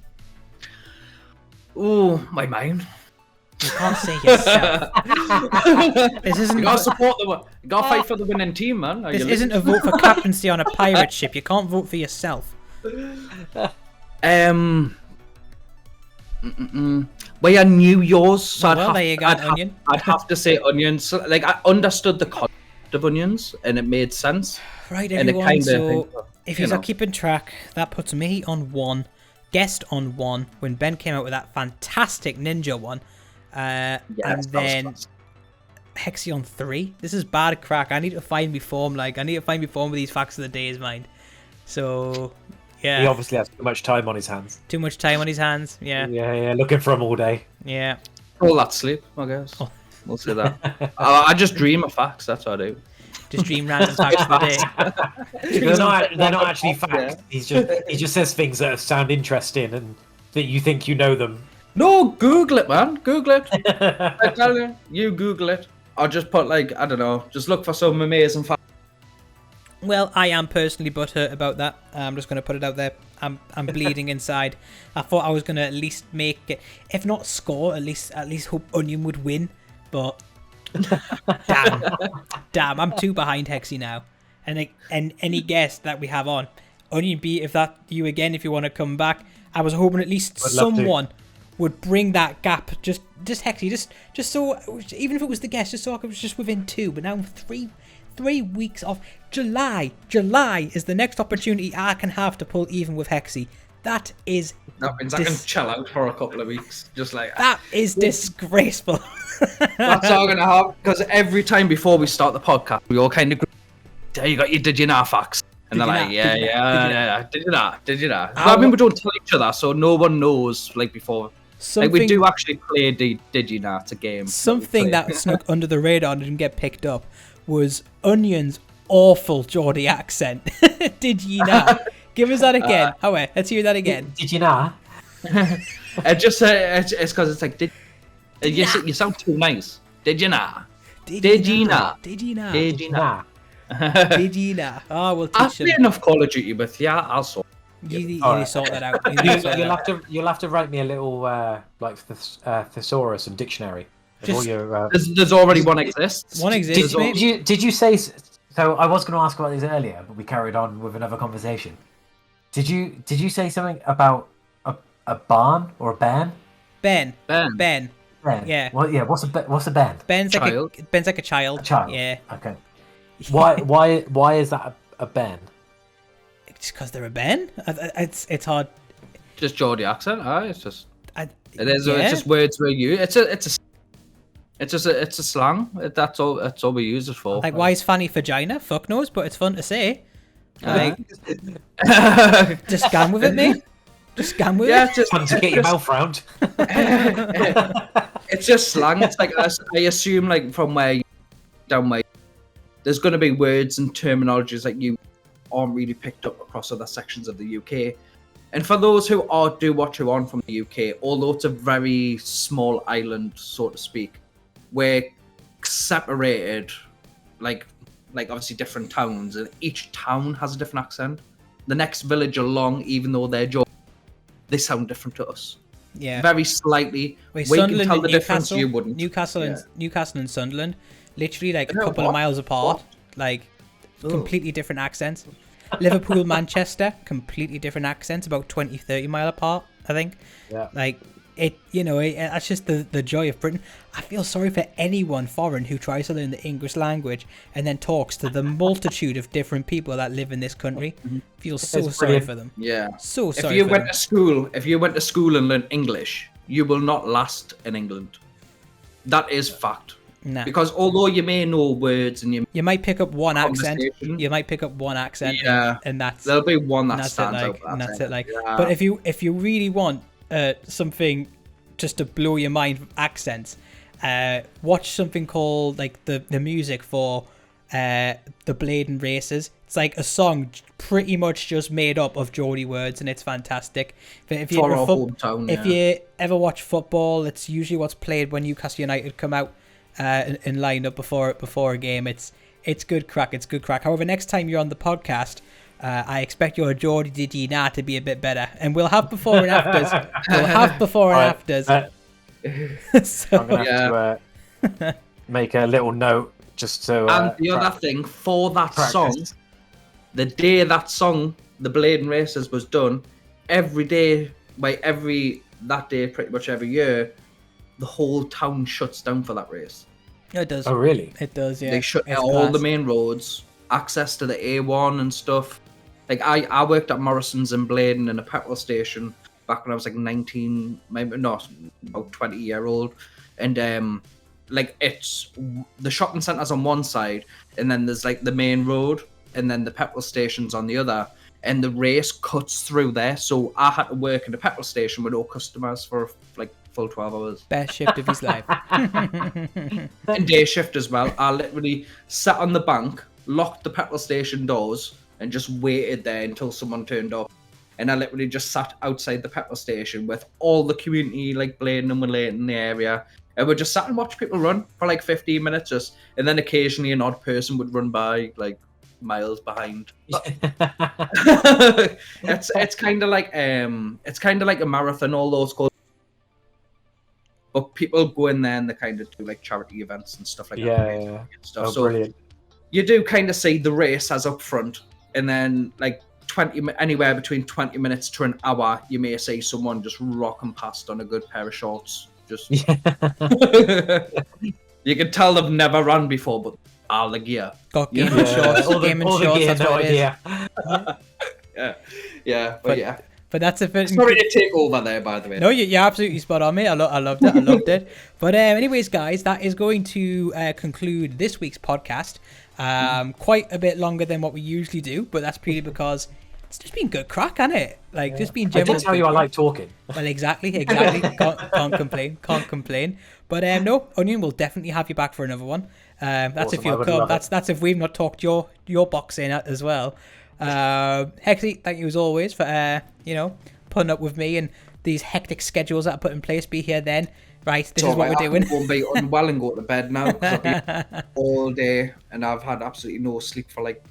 Oh, my mind. You can't say yourself. This isn't. You gotta support the. You gotta fight for the winning team, man. This isn't a vote for captaincy on a pirate ship. You can't vote for yourself. Well, I knew yours, so I'd have to say onions. So, like, I understood the concept of onions, and it made sense. Right, everyone. So, if you're keeping track, that puts me on 1, Guest on 1. When Ben came out with that fantastic ninja one. And then Hexy on 3. This is bad crack. I need to find me form. Like, I need to find me form with these facts of the day's mind. So, yeah. He obviously has too much time on his hands. Yeah. Yeah. Looking for him all day. Yeah. All that sleep, I guess. We'll say that. I just dream of facts. That's what I do. Just dream random facts of the day. They're not actually facts. He just says things that sound interesting and that you think you know them. No, Google it, man. Google it. I tell you, you Google it. Or just put, like, I don't know, just look for some amazing facts. Well, I am personally butthurt about that. I'm just going to put it out there. I'm bleeding inside. I thought I was going to at least make it, if not score, at least hope Onion would win. But damn, I'm 2 behind Hexy now. And any guest that we have on, Onion B, if that you again, if you want to come back, I was hoping at least someone would bring that gap, just Hexy, just so, even if it was the guest, just so I was just within 2, but now I'm 3 weeks off. July is the next opportunity I can have to pull even with Hexy. That means I can chill out for a couple of weeks, just like that is disgraceful. That's all gonna happen, because every time before we start the podcast, we all kind of there you got your did you know facts. And they're like, did you know? I mean, we don't tell each other, so no one knows, like, before. Like, we do actually play Did You Know? It's a game. Something that snuck under the radar and didn't get picked up was Onion's awful Geordie accent. Did you know? Give us that again. Let's hear that again. Did you know? It's because it's like, you sound too nice. Did you know? Did you know? Did you know? Did you know? Did you know? Oh, we'll teach I've played enough Call of Duty with you. I'll sort. You sort that out. You'll have to write me a little like thesaurus and dictionary. There's already one exists. One exists. Did you say? So I was going to ask about this earlier, but we carried on with another conversation. Did you say something about a barn or a ban? Ben. Ben. Yeah. Well, yeah. What's a ban? Ben's like a child. A child. Yeah. Okay. Why is that a ban? Just because they're a Ben? It's hard. Just Geordie accent. It's just. It is. It's just words we use. It's a slang. That's all we use it for. Like, why is fanny vagina? Fuck knows, but it's fun to say. Like, just scam with it, mate. Just scam with it. Just fun to get your mouth round. It's just slang. It's like I assume, like from where down where there's going to be words and terminologies that you aren't really picked up across other sections of the UK. And for those who do watch you on from the UK, although it's a very small island, so to speak, we're separated, like obviously different towns, and each town has a different accent. The next village along, even though they're Geordie, they sound different to us. Yeah, very slightly. Wait, we Sunderland can tell the and difference. You wouldn't. Newcastle and Sunderland, literally like a couple of miles apart, like completely different accents. Liverpool, Manchester, completely different accents, about 20-30 mile apart, I think. Yeah. Like that's just the joy of Britain. I feel sorry for anyone foreign who tries to learn the English language and then talks to the multitude of different people that live in this country. Feel so sorry for them. Yeah. So sorry. If you went to school and learned English, you will not last in England. That is fact. Nah. Because although you may know words and you might pick up one accent, and that's there'll be one that stands out. And that's it. Like, but if you really want something just to blow your mind with accents, watch something called like the music for the Blade and Races. It's like a song pretty much just made up of Geordie words, and it's fantastic. But if you ever watch football, it's usually what's played when Newcastle United come out and line up before a game. It's good crack. It's good crack. However, next time you're on the podcast, I expect your Geordie did ye nah to be a bit better, and we'll have before and afters. So, I'm gonna have to make a little note just to. And the other thing for that song, the day that song, the Blade and Races, was done, every day, that day, pretty much every year, the whole town shuts down for that race. It does. Oh, really? It does, yeah. They shut down all the main roads, access to the A1 and stuff. Like, I worked at Morrison's in Bladen in a petrol station back when I was like 19, maybe not, about 20-year-old. And, like, it's the shopping centre's on one side, and then there's, like, the main road, and then the petrol station's on the other. And the race cuts through there, so I had to work in the petrol station with no customers for, like, full 12 hours. Best shift of his life. And day shift as well. I literally sat on the bank, locked the petrol station doors, and just waited there until someone turned up. And I literally just sat outside the petrol station with all the community, like Bladen and Willate in the area. And we just sat and watched people run for like 15 minutes and then occasionally an odd person would run by, like, miles behind. It's kind of like a marathon, all those called. But people go in there and they kind of do like charity events and stuff like that. Yeah. Stuff. Oh, so brilliant. You do kind of see the race as up front, and then like anywhere between 20 minutes to an hour, you may see someone just rocking past on a good pair of shorts. Just you can tell they've never run before, but all the gear. Got gaming shorts. Gaming shorts. That's what it is. Yeah. But that's a bit. Sorry to take over there, by the way. No, you're absolutely spot on, mate. I loved it. But anyways, guys, that is going to conclude this week's podcast. Quite a bit longer than what we usually do, but that's purely because it's just been good crack, hasn't it? Like, just been general. I did tell you I like talking. Well, exactly. Can't complain. But no, Onion will definitely have you back for another one. That's awesome. If you'll come. That's if we've not talked your box in as well. Hexy, thank you as always for putting up with me and these hectic schedules that I put in place. Be here then. Right, this is what we're doing. I'm going to be unwell and go to bed now because I've been all day and I've had absolutely no sleep for like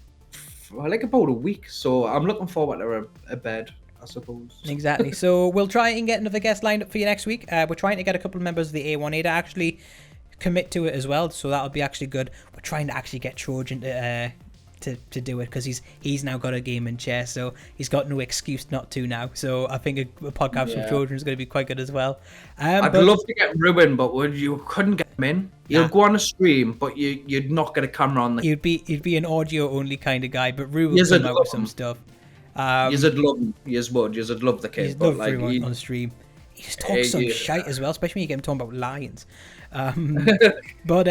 about a week. So I'm looking forward to a bed, I suppose. Exactly. So we'll try and get another guest lined up for you next week. We're trying to get a couple of members of the A1A to actually commit to it as well. So that'll be actually good. We're trying to actually get Trojan to do it because he's now got a gaming chair, so he's got no excuse not to now. So I think a podcast from Trojan is going to be quite good as well. I'd love to get Ruin, but you couldn't get him in. He'll go on a stream, but you'd not get a camera on. You'd be an audio only kind of guy, but Ru will come out with some stuff. You'd love him. You'd love the kid. He's But loved like, everyone on stream. He just talks some shite as well, especially when you get him talking about lions. But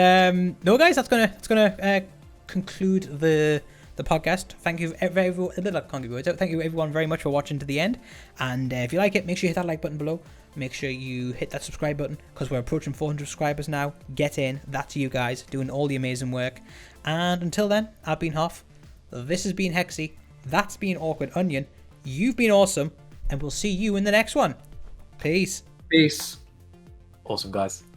no, guys, that's gonna conclude the podcast. Thank you everyone. Thank you everyone very much for watching to the end. And if you like it, make sure you hit that like button below. Make sure you hit that subscribe button because we're approaching 400 subscribers now. Get in. That's you guys doing all the amazing work. And until then, I've been Hoff. This has been Hexy. That's been Awkward Onion. You've been awesome, and we'll see you in the next one. Peace. Peace. Awesome, guys.